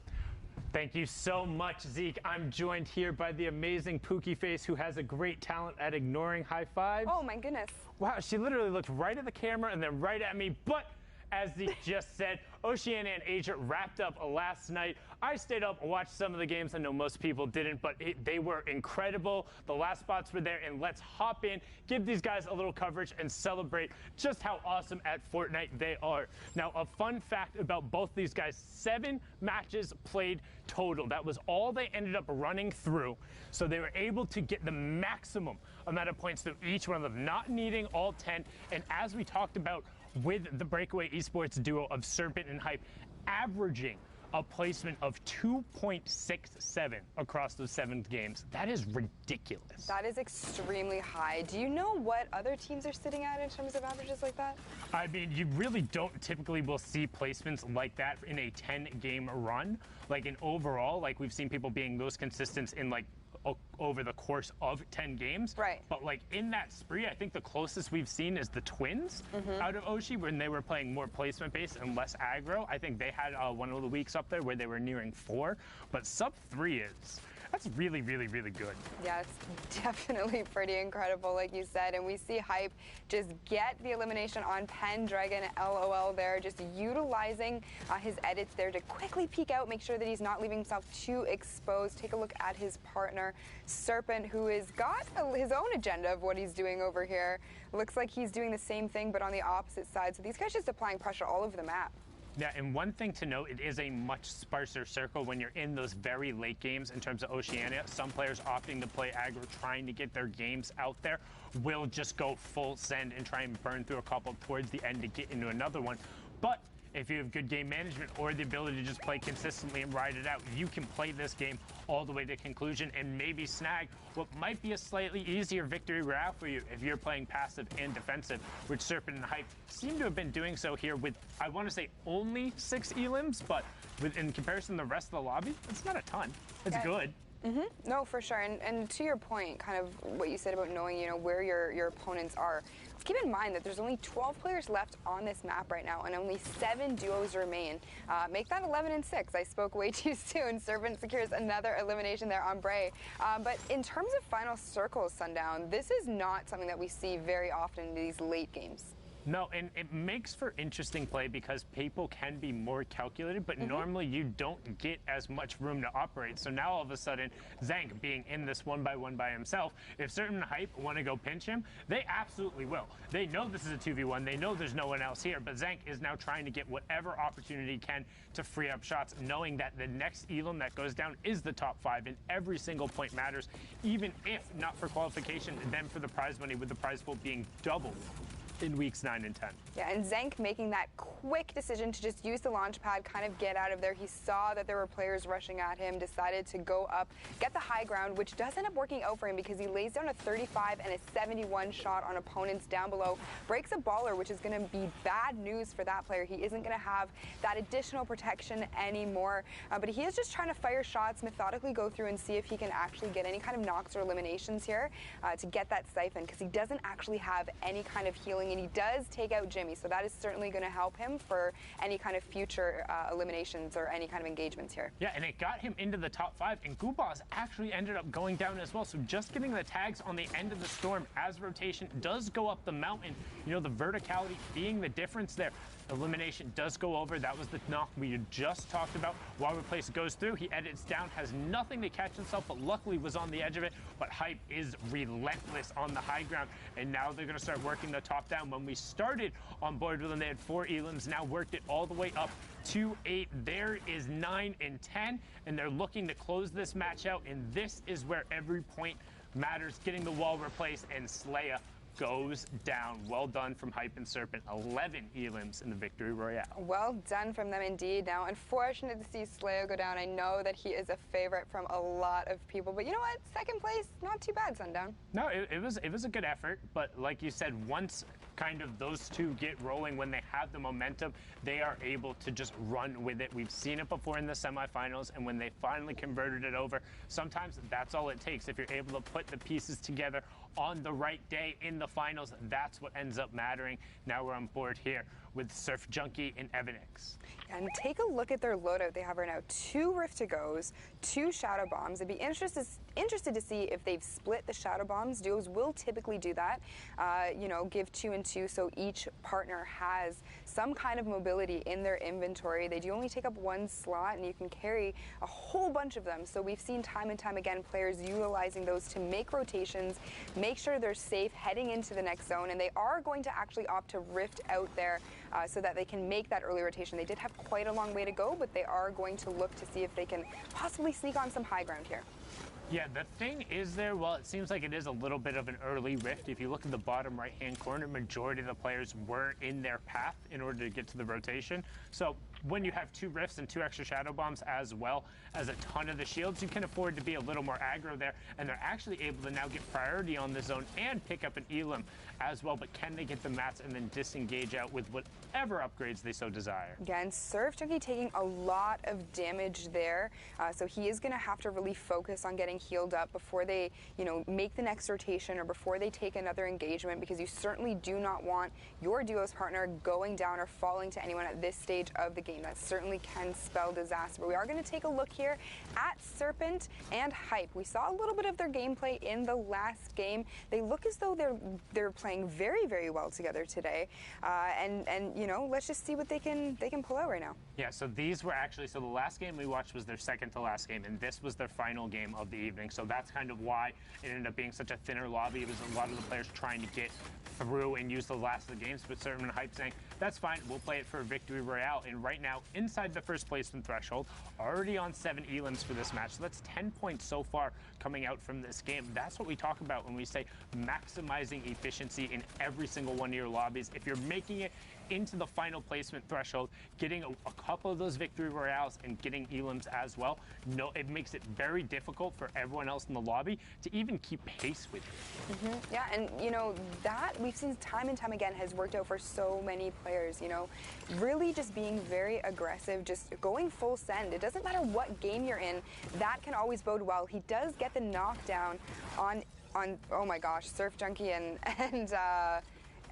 Thank you so much, Zeke. I'm joined here by the amazing Pookie Face, who has a great talent at ignoring high fives.
Oh my goodness.
Wow, she literally looked right at the camera and then right at me, but as Zeke just said, Oceania and Asia wrapped up last night. I stayed up and watched some of the games. I know most people didn't, but they were incredible. The last spots were there, and let's hop in, give these guys a little coverage, and celebrate just how awesome at Fortnite they are. Now, a fun fact about both these guys, 7 matches played total. That was all they ended up running through, so they were able to get the maximum amount of points through each one of them, not needing all 10. And as we talked about with the breakaway esports duo of Serpent and Hype, averaging a placement of 2.67 across those 7 games. That is ridiculous.
That is extremely high. Do you know what other teams are sitting at in terms of averages like that?
I mean, you really don't typically will see placements like that in a 10-game run. Like in overall, like we've seen people being those consistent in like over the course of 10 games.
Right.
But like in that spree, I think the closest we've seen is the Twins out of Oshi when they were playing more placement based and less aggro. I think they had one of the weeks up there where they were nearing 4, but sub 3 that's really, really, really good.
Yeah, it's definitely pretty incredible, like you said. And we see Hype just get the elimination on Pendragon, LOL there, just utilizing his edits there to quickly peek out, make sure that he's not leaving himself too exposed. Take a look at his partner, Serpent, who has got his own agenda of what he's doing over here. Looks like he's doing the same thing, but on the opposite side. So these guys just applying pressure all over the map.
Yeah, and one thing to note, it is a much sparser circle when you're in those very late games in terms of Oceania. Some players opting to play aggro, trying to get their games out there, will just go full send and try and burn through a couple towards the end to get into another one. But if you have good game management or the ability to just play consistently and ride it out, you can play this game all the way to conclusion and maybe snag what might be a slightly easier victory route for you if you're playing passive and defensive, which Serpent and Hype seem to have been doing so here with, I want to say, only 6 elims, but in comparison to the rest of the lobby, it's not a ton. It's good.
No, for sure. And to your point, kind of what you said about knowing, where your opponents are. Let's keep in mind that there's only 12 players left on this map right now, and only 7 duos remain. Make that 11 and 6. I spoke way too soon. Serpent secures another elimination there on Bray. But in terms of final circles, Sundown, this is not something that we see very often in these late games.
No, and it makes for interesting play because people can be more calculated, but normally you don't get as much room to operate. So now all of a sudden, Zank being in this 1-by-1 by himself, if certain Hype want to go pinch him, they absolutely will. They know this is a 2v1. They know there's no one else here, but Zank is now trying to get whatever opportunity he can to free up shots, knowing that the next elim that goes down is the top 5, and every single point matters, even if not for qualification, then for the prize money, with the prize pool being doubled in weeks 9 and 10.
Yeah, and Zank making that quick decision to just use the launch pad, kind of get out of there. He saw that there were players rushing at him, decided to go up, get the high ground, which does end up working out for him because he lays down a 35 and a 71 shot on opponents down below. Breaks a baller, which is going to be bad news for that player. He isn't going to have that additional protection anymore. But he is just trying to fire shots, methodically go through and see if he can actually get any kind of knocks or eliminations here to get that siphon, because he doesn't actually have any kind of healing, and he does take out Jimmy, so that is certainly going to help him for any kind of future eliminations or any kind of engagements here.
Yeah, and it got him into the top 5, and Goobaz actually ended up going down as well, so just getting the tags on the end of the storm as rotation does go up the mountain, the verticality being the difference there. Elimination does go over. That was the knock we had just talked about. While Replace goes through, he edits down, has nothing to catch himself, but luckily was on the edge of it. But Hype is relentless on the high ground, and now they're going to start working the top down. When we started on board with them, they had 4 elims, now worked it all the way up to 8. There is 9 and 10, and they're looking to close this match out, and this is where every point matters. Getting the wall replaced, and Slaya goes down. Well done from Hype and Serpent. 11 elims in the victory royale.
Well done from them indeed. Now, unfortunate to see Slayo go down. I know that he is a favorite from a lot of people, but you know what? Second place, not too bad, Sundown.
No, it was a good effort, but like you said, once kind of those two get rolling, when they have the momentum, they are able to just run with it. We've seen it before in the semifinals, and when they finally converted it over, sometimes that's all it takes. If you're able to put the pieces together on the right day in the finals. That's what ends up mattering. Now we're on board here with Surf Junkie and Evanix.
And take a look at their loadout they have right now. 2 Rift to Goes, 2 Shadow Bombs. I'd be interested to see if they've split the Shadow Bombs. Duos will typically do that, you know, give 2 and 2 so each partner has some kind of mobility in their inventory. They do only take up 1 slot and you can carry a whole bunch of them. So we've seen time and time again players utilizing those to make rotations, make sure they're safe heading into the next zone, and they are going to actually opt to Rift out there so that they can make that early rotation. They did have quite a long way to go, but they are going to look to see if they can possibly sneak on some high ground here.
Yeah, the thing is there, well, it seems like it is a little bit of an early rift. If you look at the bottom right-hand corner, majority of the players were in their path in order to get to the rotation. So when you have 2 rifts and 2 extra shadow bombs as well as a ton of the shields, you can afford to be a little more aggro there, and they're actually able to now get priority on the zone and pick up an Elam as well. But can they get the mats and then disengage out with whatever upgrades they so desire?
Again, Surf Junkie taking a lot of damage there, so he is going to have to really focus on getting healed up before they, you know, make the next rotation or before they take another engagement, because you certainly do not want your duo's partner going down or falling to anyone at this stage of the game. That certainly can spell disaster. But we are going to take a look here at Serpent and Hype. We saw a little bit of their gameplay in the last game. They look as though they're playing very, very well together today. And you know, let's just see what they can pull out right now.
Yeah, so these were actually, so the last game we watched was their second to last game, and this was their final game of the evening. So that's kind of why it ended up being such a thinner lobby. It was a lot of the players trying to get through and use the last of the games, but Serpent and Hype saying, that's fine, we'll play it for a victory royale. And right now, inside the first placement threshold, already on 7 Elams for this match. So that's 10 points so far coming out from this game. That's what we talk about when we say maximizing efficiency in every single one of your lobbies. If you're making it into the final placement threshold, getting a couple of those victory royales and getting Elams as well, no, it makes it very difficult for everyone else in the lobby to even keep pace with you.
Yeah, and you know, that we've seen time and time again has worked out for so many players, you know, really just being very aggressive, just going full send. It doesn't matter what game you're in, that can always bode well. He does get the knockdown on oh my gosh, Surf Junkie and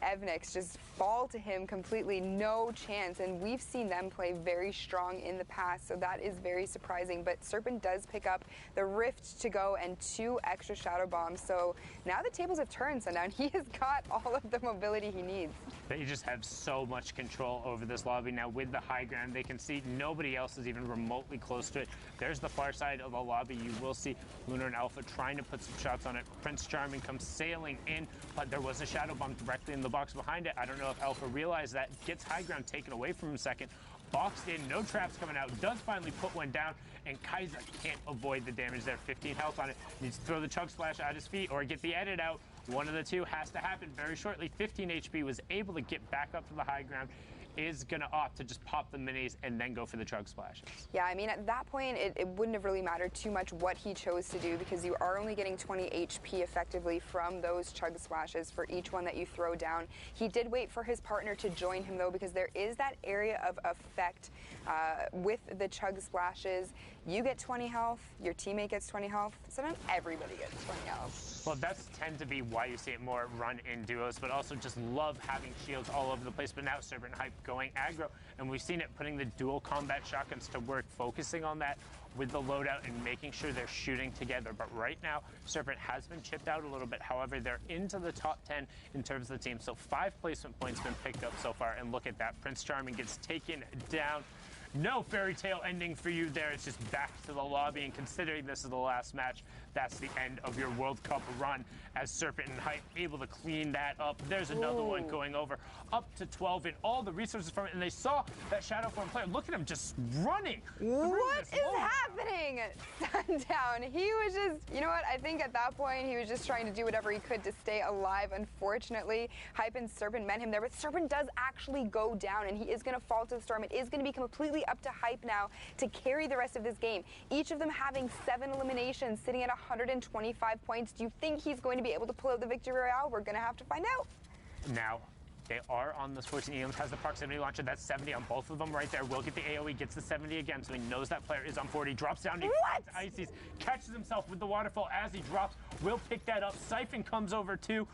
Evanix just fall to him completely, no chance, and we've seen them play very strong in the past, so that is very surprising. But Serpent does pick up the Rift to go and 2 extra Shadow Bombs, so now the tables have turned, Sundown. He has got all of the mobility he needs.
They just have so much control over this lobby now with the high ground. They can see nobody else is even remotely close to it. There's the far side of the lobby. You will see Lunar and Alpha trying to put some shots on it. Prince Charming comes sailing in, but there was a Shadow Bomb directly in the box behind it. I don't know if Alpha realized that. Gets high ground taken away from him second. Boxed in, no traps coming out. Does finally put one down, and Kaiser can't avoid the damage there. 15 health on it. Needs to throw the Chug Splash at his feet or get the edit out. One of the two has to happen very shortly. 15 HP, was able to get back up to the high ground. Is going to opt to just pop the minis and then go for the Chug Splashes.
Yeah, I mean, at that point, it wouldn't have really mattered too much what he chose to do, because you are only getting 20 HP effectively from those Chug Splashes for each one that you throw down. He did wait for his partner to join him, though, because there is that area of effect with the Chug Splashes. You get 20 health, your teammate gets 20 health, so not everybody gets 20 health.
Well, that's tend to be why you see it more run in duos, but also just love having shields all over the place. But now Serpent and Hype going aggro, and we've seen it putting the dual combat shotguns to work, focusing on that with the loadout and making sure they're shooting together. But right now, Serpent has been chipped out a little bit. However, they're into the top 10 in terms of the team. So 5 placement points been picked up so far, and look at that. Prince Charming gets taken down. No fairy tale ending for you there. It's just back to the lobby, and considering this is the last match, that's the end of your World Cup run, as Serpent and Hype able to clean that up. There's another one going over, up to 12 in all the resources from it, and they saw that Shadow Form player. Look at him just running.
What is happening? Sundown. He was just, you know what, I think at that point he was just trying to do whatever he could to stay alive. Unfortunately, Hype and Serpent met him there, but Serpent does actually go down, and he is going to fall to the storm. It is going to be completely up to Hype now to carry the rest of this game. Each of them having 7 eliminations, sitting at 125 points. Do you think he's going to be able to pull out the victory royale? We're going to have to find out.
Now, they are on the 14 Elams, has the proximity launcher. That's 70 on both of them right there. Will get the AoE, gets the 70 again, so he knows that player is on 40. Drops down to Ices, catches himself with the waterfall as he drops will pick that up. Siphon comes over too.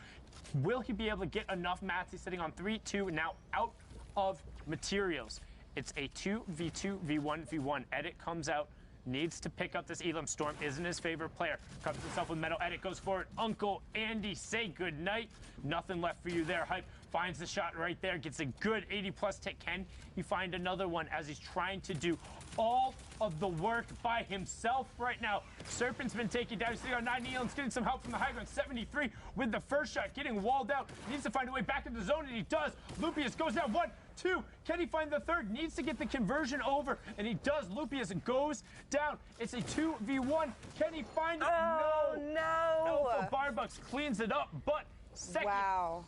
Will he be able to get enough mats? He's sitting on 3-2 now out of materials. It's a 2v2, v1, v1. Edit comes out. Needs to pick up this Elam. Storm isn't his favorite player. Covers himself with metal. Edit goes forward. Uncle Andy, say goodnight. Nothing left for you there. Hype finds the shot right there. Gets a good 80-plus tick. Can he find another one as he's trying to do all of the work by himself right now? Serpent's been taken down. He's sitting on 9. Elam's getting some help from the high ground. 73 with the first shot. Getting walled out. Needs to find a way back in the zone, and he does. Lupius goes down 1, 2. Can he find the third? Needs to get the conversion over, and he does. Lupius goes down. It's a 2v1. Can he find it?
Oh, no.
Alpha Barbucks cleans it up, but second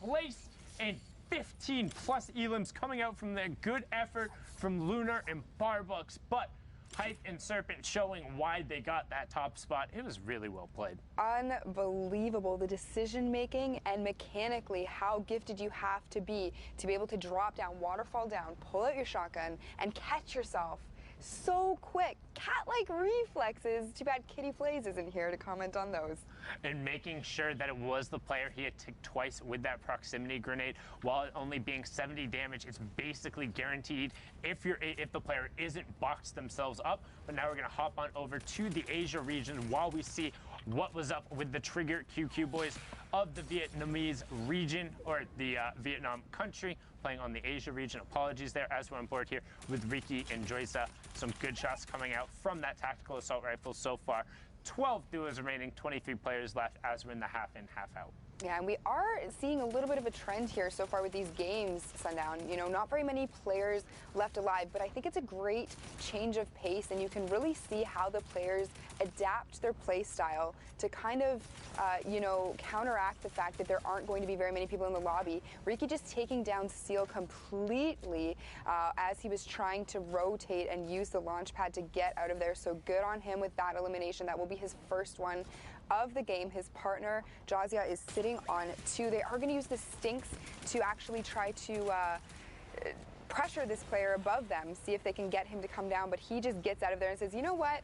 place and 15-plus Elams coming out from the good effort from Lunar and Barbucks, but Hype and Serpent showing why they got that top spot. It was really well played.
Unbelievable, the decision making and mechanically how gifted you have to be able to drop down, waterfall down, pull out your shotgun, and catch yourself so quick. Cat-like reflexes. Too bad Kitty Plays isn't here to comment on those.
And making sure that it was the player he had ticked twice with that proximity grenade. While it only being 70 damage, it's basically guaranteed if the player isn't boxed themselves up. But now we're going to hop on over to the Asia region while we see what was up with the Trigger QQ boys of the Vietnamese region, or the Vietnam country, playing on the Asia region. Apologies there, as we're on board here with Ricky and Joysa. Some good shots coming out from that tactical assault rifle so far. 12 duos remaining, 23 players left as we're in the half in, half out.
Yeah, and we are seeing a little bit of a trend here so far with these games, Sundown. You know, not very many players left alive, but I think it's a great change of pace, and you can really see how the players adapt their play style to kind of, you know, counteract the fact that there aren't going to be very many people in the lobby. Riki just taking down Seal completely as he was trying to rotate and use the launch pad to get out of there. So good on him with that elimination. That will be his first one of the game. His partner, Jazia, is sitting on 2. They are going to use the Stinks to actually try to pressure this player above them, see if they can get him to come down, but he just gets out of there and says, you know what?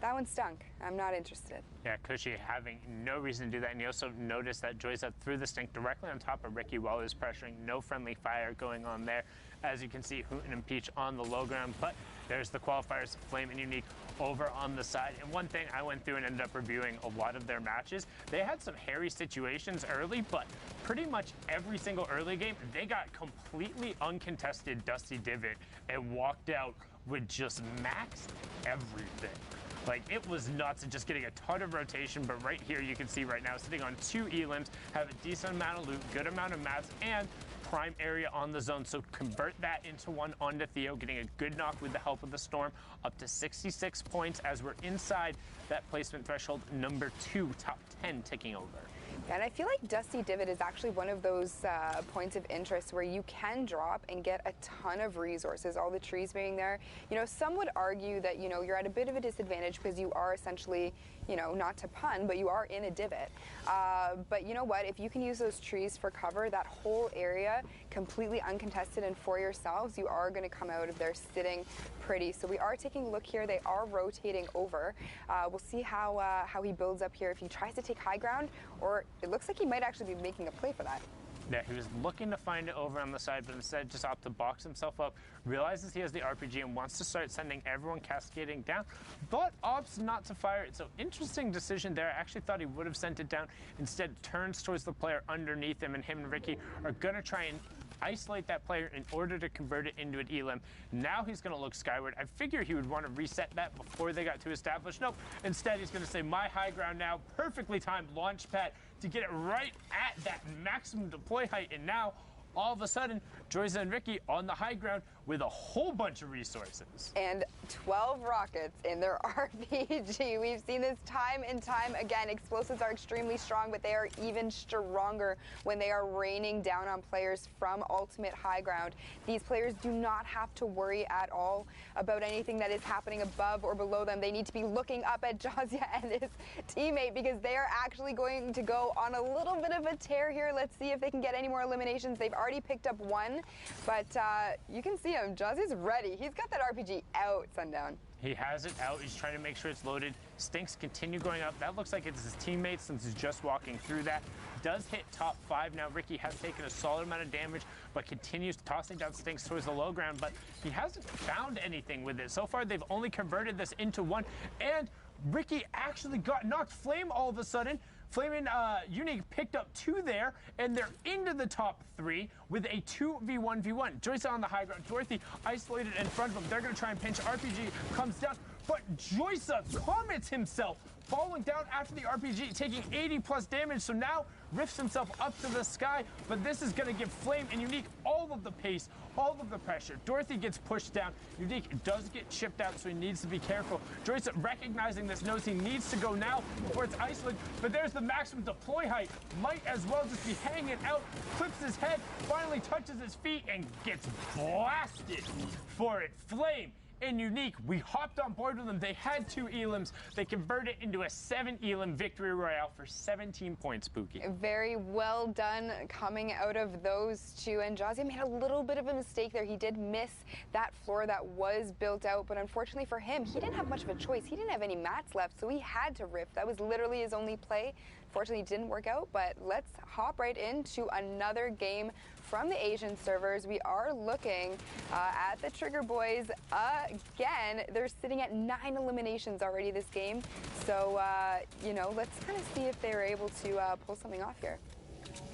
That one stunk. I'm not interested.
Yeah, Cushy having no reason to do that. And you also noticed that Joysa threw the stink directly on top of Ricky while he was pressuring. No friendly fire going on there. As you can see, Hooten and Peach on the low ground. But there's the qualifiers, Flame and Unique over on the side. And one thing I went through and ended up reviewing a lot of their matches, they had some hairy situations early, but pretty much every single early game, they got completely uncontested Dusty Divot and walked out with just max everything. Like, it was nuts and just getting a ton of rotation, but right here you can see right now, sitting on 2 Elims, have a decent amount of loot, good amount of mats, and prime area on the zone. So convert that into one onto Theo, getting a good knock with the help of the Storm, up to 66 points as we're inside that placement threshold number 2, top 10 ticking over.
And I feel like Dusty Divot is actually one of those points of interest where you can drop and get a ton of resources, all the trees being there. You know, some would argue that, you know, you're at a bit of a disadvantage because you are essentially, you know, not to pun, but you are in a divot. But you know what? If you can use those trees for cover, that whole area completely uncontested and for yourselves, you are going to come out of there sitting pretty. So we are taking a look here. They are rotating over. We'll see how he builds up here, if he tries to take high ground, or it looks like he might actually be making a play for that.
Yeah, he was looking to find it over on the side, but instead just opted to box himself up, realizes he has the RPG and wants to start sending everyone cascading down, but opts not to fire it. So interesting decision there. I actually thought he would have sent it down. Instead turns towards the player underneath him, and him and Ricky are going to try and isolate that player in order to convert it into an Elim. Now he's going to look skyward. I figure he would want to reset that before they got too established. Nope. Instead, he's going to say, my high ground now. Perfectly timed launch pad to get it right at that maximum deploy height. And now, all of a sudden, Joyza and Ricky on the high ground with a whole bunch of resources.
And 12 rockets in their RPG. We've seen this time and time again. Explosives are extremely strong, but they are even stronger when they are raining down on players from ultimate high ground. These players do not have to worry at all about anything that is happening above or below them. They need to be looking up at Jazia and his teammate, because they are actually going to go on a little bit of a tear here. Let's see if they can get any more eliminations. They've already picked up one, but you can see him. Jazzy's ready. He's got that RPG out, Sundown.
He has it out. He's trying to make sure it's loaded. Stinks continue going up. That looks like it's his teammates since he's just walking through that. Does hit top 5 now. Ricky has taken a solid amount of damage, but continues tossing down Stinks towards the low ground, but he hasn't found anything with it. So far, they've only converted this into one, and Ricky actually got knocked flame all of a sudden. Flame and Unique picked up 2 there, and they're into the top 3 with a 2v1v1. Joyce on the high ground. Dorothy isolated in front of him. They're going to try and pinch. RPG comes down, but Joyce commits himself, falling down after the RPG, taking 80+ damage. So now rifts himself up to the sky, but this is going to give Flame and Unique all of the pace, all of the pressure. Dorothy gets pushed down. Unique does get chipped out, so he needs to be careful. Joyce, recognizing this, knows he needs to go now before it's isolated, but there's the maximum deploy height. Might as well just be hanging out, clips his head, finally touches his feet, and gets blasted for it. Flame and Unique, we hopped on board with them. They had 2 elims. They converted into a 7 elim victory royale for 17 points, Pookie.
Very well done coming out of those 2. And Jazzy made a little bit of a mistake there. He did miss that floor that was built out, but unfortunately for him, he didn't have much of a choice. He didn't have any mats left, so he had to rift. That was literally his only play. Fortunately, it didn't work out, but let's hop right into another game from the Asian servers. We are looking at the Trigger Boys again. They're sitting at 9 eliminations already this game. So, you know, let's kind of see if they're able to pull something off here.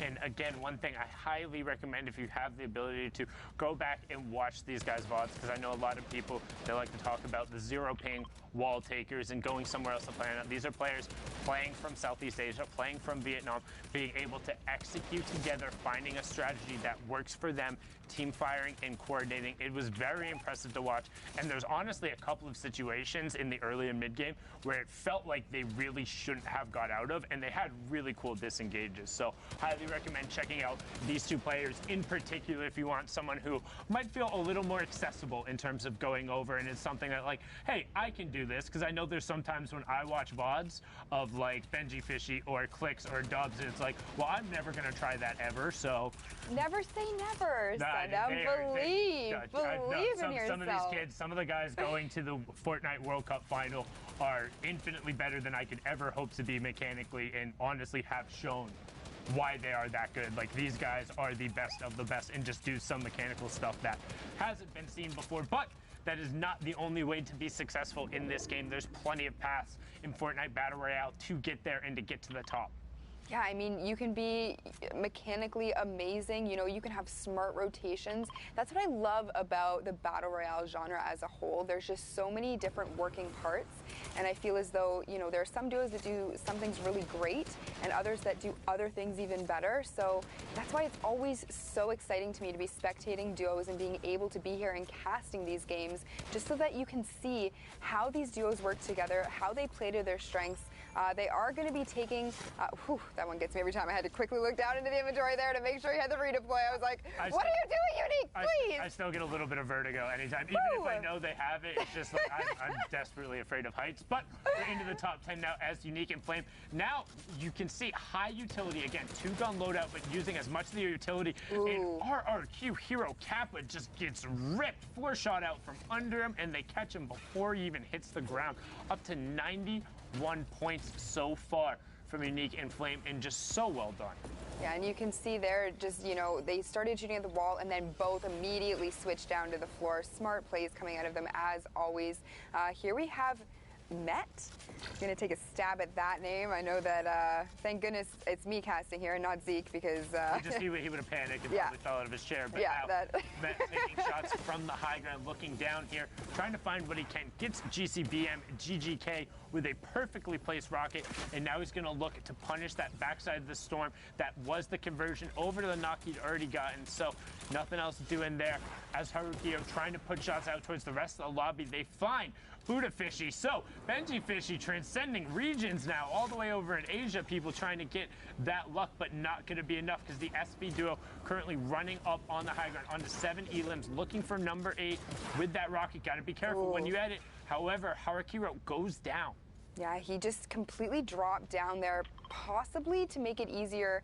And again, one thing I highly recommend, if you have the ability to go back and watch these guys' VODs, because I know a lot of people, they like to talk about the zero ping wall takers and going somewhere else to play on. These are players playing from Southeast Asia, playing from Vietnam, being able to execute together, finding a strategy that works for them, team firing and coordinating. It was very impressive to watch. And there's honestly a couple of situations in the early and mid game where it felt like they really shouldn't have got out of, and they had really cool disengages. So highly recommend checking out these 2 players in particular if you want someone who might feel a little more accessible in terms of going over, and it's something that, like, hey, I can do this, because I know there's sometimes when I watch VODs of like Benji Fishy or Clicks or Dubs, and it's like, well, I'm never going to try that ever, so.
Never say never, Sundown. Believe in yourself.
Some of these kids, some of the guys going to the Fortnite World Cup final are infinitely better than I could ever hope to be mechanically, and honestly have shown why they are that good. Like, these guys are the best of the best and just do some mechanical stuff that hasn't been seen before. But that is not the only way to be successful in this game. There's plenty of paths in Fortnite Battle Royale to get there and to get to the top.
Yeah, I mean, you can be mechanically amazing. You know, you can have smart rotations. That's what I love about the Battle Royale genre as a whole. There's just so many different working parts. And I feel as though, you know, there are some duos that do some things really great and others that do other things even better. So that's why it's always so exciting to me to be spectating duos and being able to be here and casting these games, just so that you can see how these duos work together, how they play to their strengths. They are going to be taking, that one gets me every time. I had to quickly look down into the inventory there to make sure he had the redeploy. I was like, what are you doing, Unique? Please.
I still get a little bit of vertigo anytime. Even if I know they have it, it's just like I'm desperately afraid of heights. But we're into the top 10 now as Unique and Flame. Now you can see high utility. Again, 2-gun loadout, but using as much of the utility. And RRQ hero Kappa just gets ripped. 4-shot out from under him, and they catch him before he even hits the ground. Up to 91 points so far from Unique and Flame, and just so well done.
Yeah, and you can see there, just, you know, they started shooting at the wall and then both immediately switched down to the floor. Smart plays coming out of them as always. Here we have Met. I'm going to take a stab at that name. I know that, thank goodness it's me casting here and not Zeke, because...
he would have panicked and probably fell out of his chair. But now, Met taking shots from the high ground, looking down here, trying to find what he can. Gets GCBM, GGK with a perfectly placed rocket, and now he's going to look to punish that backside of the storm. That was the conversion over to the knock he'd already gotten, so nothing else to do in there. As Harukio trying to put shots out towards the rest of the lobby, they find Buddha Fishy. So Benji Fishy transcending regions now, all the way over in Asia. People trying to get that luck, but not going to be enough, because the SP duo currently running up on the high ground onto 7 elims, looking for number 8 with that rocket. Got to be careful when you edit. However, Harakiro goes down.
Yeah, he just completely dropped down there. possibly to make it easier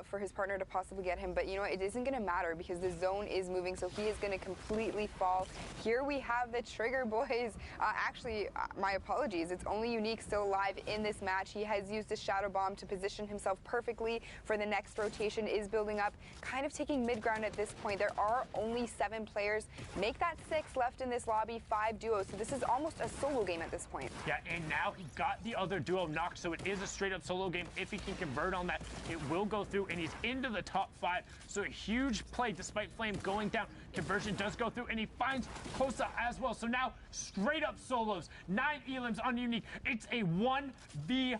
for his partner to possibly get him. But you know, it isn't going to matter because the zone is moving, so he is going to completely fall. Here we have the Trigger boys. Actually, my apologies. It's only Unique still alive in this match. He has used a Shadow Bomb to position himself perfectly for the next rotation. Is building up, kind of taking mid-ground at this point. There are only 7 players. Make that 6 left in this lobby, 5 duos. So this is almost a solo game at this point.
Yeah, and now he got the other duo knocked, so it is a straight-up solo game. If he can convert on that, it will go through, and he's into the top 5. So a huge play despite Flame going down. Conversion does go through, and he finds Kosa as well. So now straight-up solos. 9 elims on Unique. It's a 1v1,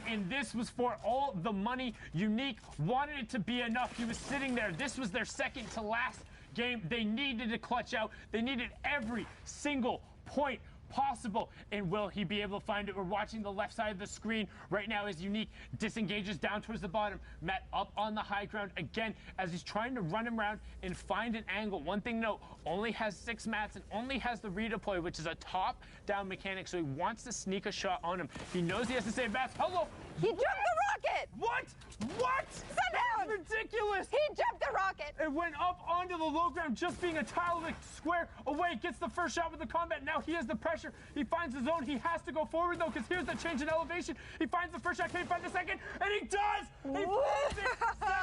and this was for all the money. Unique wanted it to be enough. He was sitting there. This was their second to last game. They needed to clutch out. They needed every single point possible. And will he be able to find it? We're watching the left side of the screen right now as Unique disengages down towards the bottom. Matt up on the high ground again as he's trying to run him around and find an angle. One thing note, only has 6 mats and only has the redeploy, which is a top-down mechanic, so he wants to sneak a shot on him. He knows he has to save mats. Hello!
He jumped the rocket!
What? What?
Sundown!
That's ridiculous!
He jumped the rocket!
It went up onto the low ground, just being a tile of a square away. Gets the first shot with the combat. Now he has the pressure. He finds the zone. He has to go forward, though, because here's the change in elevation. He finds the first shot. Can he find the second? And he does! He finds it! 7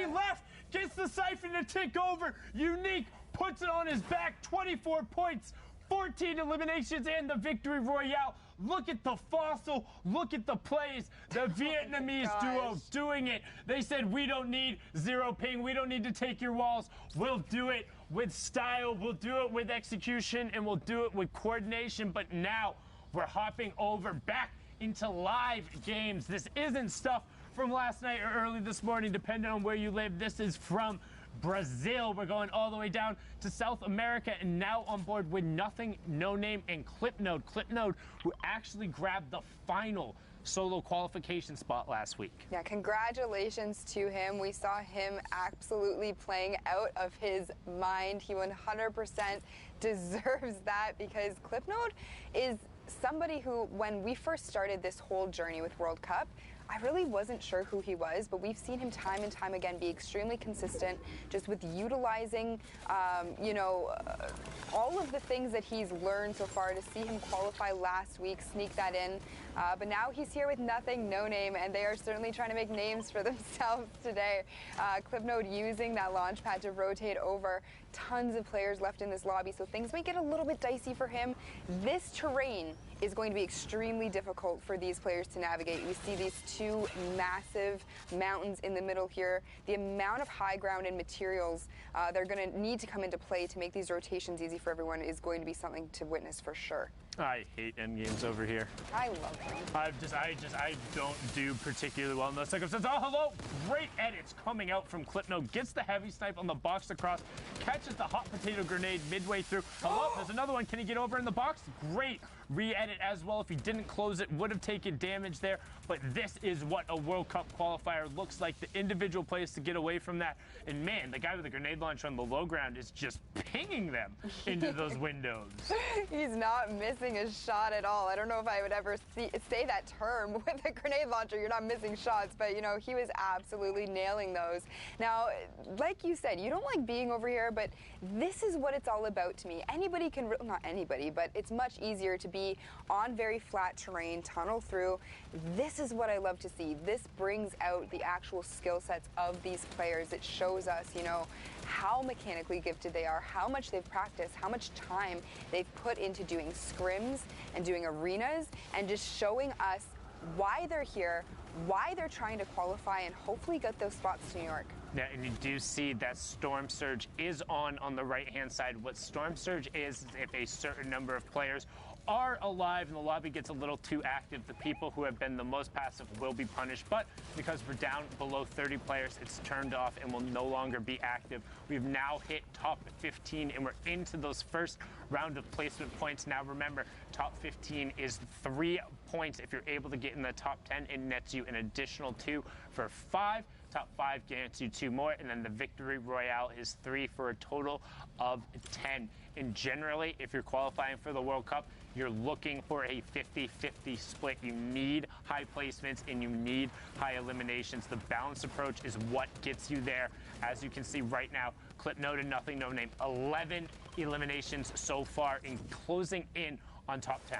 HP left. Gets the siphon to tick over. Unique puts it on his back. 24 points. 14 eliminations and the victory royale. Look at the fossil. Look at the plays. The Vietnamese duo doing it. They said, we don't need 0 ping. We don't need to take your walls. We'll do it with style. We'll do it with execution, and we'll do it with coordination. But now we're hopping over back into live games. This isn't stuff from last night or early this morning, depending on where you live. This is from Brazil. We're going all the way down to South America, and now on board with Nothing, No Name, and Clipnode. Clipnode, who actually grabbed the final solo qualification spot last week.
Yeah, congratulations to him. We saw him absolutely playing out of his mind. He 100% deserves that because Clipnode is somebody who, when we first started this whole journey with World Cup, I really wasn't sure who he was, but we've seen him time and time again be extremely consistent just with utilizing, all of the things that he's learned so far. To see him qualify last week, sneak that in. But now he's here with Nothing, No Name, and they are certainly trying to make names for themselves today. Clipnode using that launch pad to rotate over. Tons of players left in this lobby, so things might get a little bit dicey for him. This terrain is going to be extremely difficult for these players to navigate. We see these 2 massive mountains in the middle here. The amount of high ground and materials they're going to need to come into play to make these rotations easy for everyone is going to be something to witness for sure.
I hate endgames over here.
I love them.
I don't do particularly well in those circumstances. Oh, hello! Great edits coming out from Clipnode. Gets the heavy snipe on the box across. Catches the hot potato grenade midway through. Hello, there's another one. Can he get over in the box? Great re-edit as well. If he didn't close it, would have taken damage there. But this is what a World Cup qualifier looks like. The individual plays to get away from that. And man, the guy with the grenade launcher on the low ground is just pinging them into those windows.
He's not missing a shot at all. I don't know if I would ever say that term with a grenade launcher. You're not missing shots, but you know, he was absolutely nailing those. Now, like you said, you don't like being over here, but this is what it's all about to me. Anybody can, not anybody, but it's much easier to be on very flat terrain, tunnel through. This is what I love to see. This brings out the actual skill sets of these players. It shows us, you know, how mechanically gifted they are, how much they've practiced, how much time they've put into doing scrims and doing arenas, and just showing us why they're here, why they're trying to qualify, and hopefully get those spots to New York.
Yeah, and you do see that Storm Surge is on the right-hand side. What Storm Surge is if a certain number of players are alive and the lobby gets a little too active, the people who have been the most passive will be punished. But because we're down below 30 players, it's turned off and will no longer be active. We've now hit top 15 and we're into those first round of placement points. Now remember, top 15 is 3 points. If you're able to get in the top 10, it nets you an additional 2 for 5. Top 5 gets you 2 more, and then the Victory Royale is 3 for a total of 10. And generally, if you're qualifying for the World Cup, you're looking for a 50-50 split. You need high placements and you need high eliminations. The balanced approach is what gets you there. As you can see right now, Clipnote and Nothing No Name, 11 eliminations so far in closing in on top 10.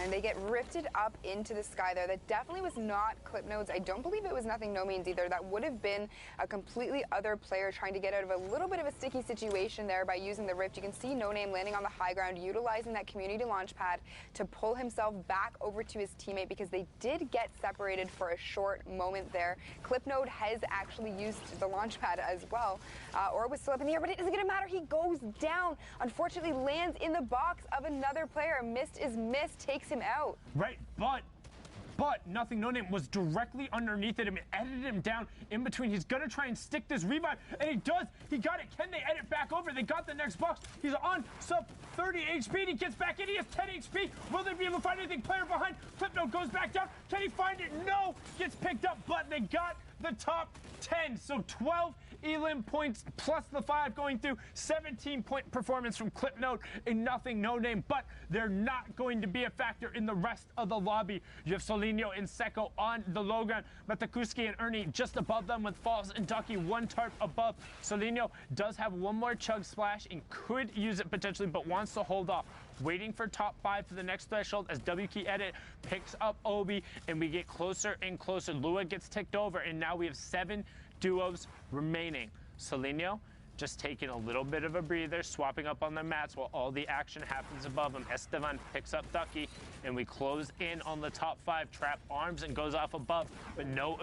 And they get rifted up into the sky there. That definitely was not Clipnotes. I don't believe it was Nothing No Means either. That would have been a completely other player trying to get out of a little bit of a sticky situation there by using the rift. You can see No Name landing on the high ground, utilizing that community launch pad to pull himself back over to his teammate because they did get separated for a short moment there. Clipnote has actually used the launch pad as well, or was still up in the air, but it isn't going to matter. He goes down. Unfortunately, lands in the box of another player. Missed is missed, takes him out.
Right, but Nothing No Name was directly underneath it and edited him down in between. He's going to try and stick this revive, and he does. He got it. Can they edit back over? They got the next box. He's on sub 30 HP, and he gets back in. He has 10 HP. Will they be able to find anything? Player behind. Clipnote goes back down. Can he find it? No. Gets picked up, but they got the top 10. So 12 elim points plus the 5 going through. 17-point performance from Clipnote and Nothing No Name, but they're not going to be a factor in the rest of the lobby. You have Solinho and Seko on the low ground. Matakuski and Ernie just above them with Falls and Ducky 1 tarp above. Solinho does have 1 more chug splash and could use it potentially, but wants to hold off. Waiting for top 5 for the next threshold as W Key Edit picks up Obi, and we get closer and closer. Lua gets ticked over, and now we have 7 duos remaining. Solinho just taking a little bit of a breather, swapping up on the mats while all the action happens above him. Esteban picks up Ducky, and we close in on the top 5. Trap arms and goes off above, but no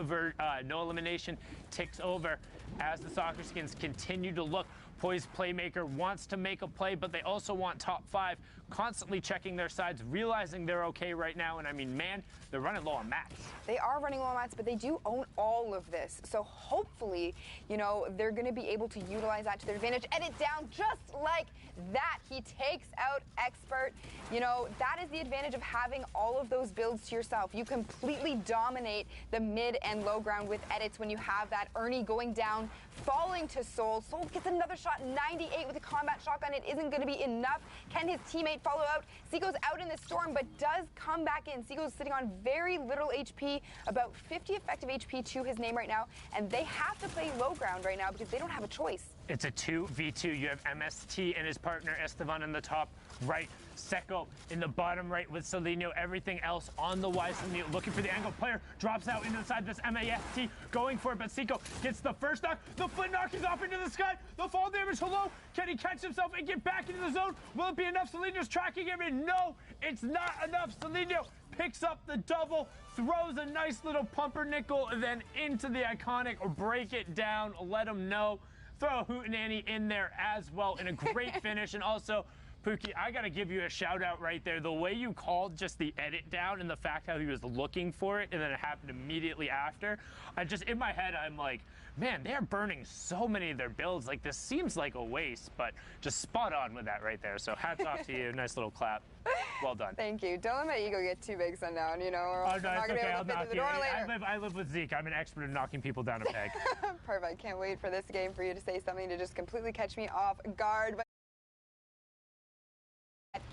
elimination. Ticks over as the Soccer Skins continue to look. Poised Playmaker wants to make a play, but they also want top 5, constantly checking their sides, realizing they're okay right now. And I mean, man, they're running low on mats.
They are running low on mats, but they do own all of this. So hopefully, you know, they're going to be able to utilize that to their advantage. Edit down just like that. He takes out Expert. You know, that is the advantage of having all of those builds to yourself. You completely dominate the mid and low ground with edits when you have that. Ernie going down, falling to Soul. Soul gets another shot, 98 with a combat shotgun. It isn't going to be enough. Can his teammate follow out? Seago's out in the storm, but does come back in. Seago's sitting on very little HP, about 50 effective HP to his name right now, and they have to play low ground right now because they don't have a choice.
It's a 2v2. You have MST and his partner Esteban in the top right. Seko in the bottom right with Solinho. Everything else on the Y. Solinho looking for the angle. Player drops out into the side. This MAST going for it, but Seko gets the first knock. The flint knock is off into the sky. The fall damage hello. Can he catch himself and get back into the zone? Will it be enough? Solinho's tracking him, and no, it's not enough. Solinho picks up the double, throws a nice little pumpernickel, then into the iconic break it down. Let him know. Throw a hootenanny in there as well, and a great finish. And also, Pookie, I got to give you a shout out right there. The way you called just the edit down and the fact how he was looking for it and then it happened immediately after. In my head, I'm like, man, they're burning so many of their builds. Like, this seems like a waste, but just spot on with that right there. So hats off to you. Nice little clap. Well done.
Thank you. Don't let my ego get too big, Sundown, you know, or
I'm not going to
be able to fit through the door later.
I live with Zeke. I'm an expert at knocking people down a peg.
Perfect. Can't wait for this game for you to say something to just completely catch me off guard. But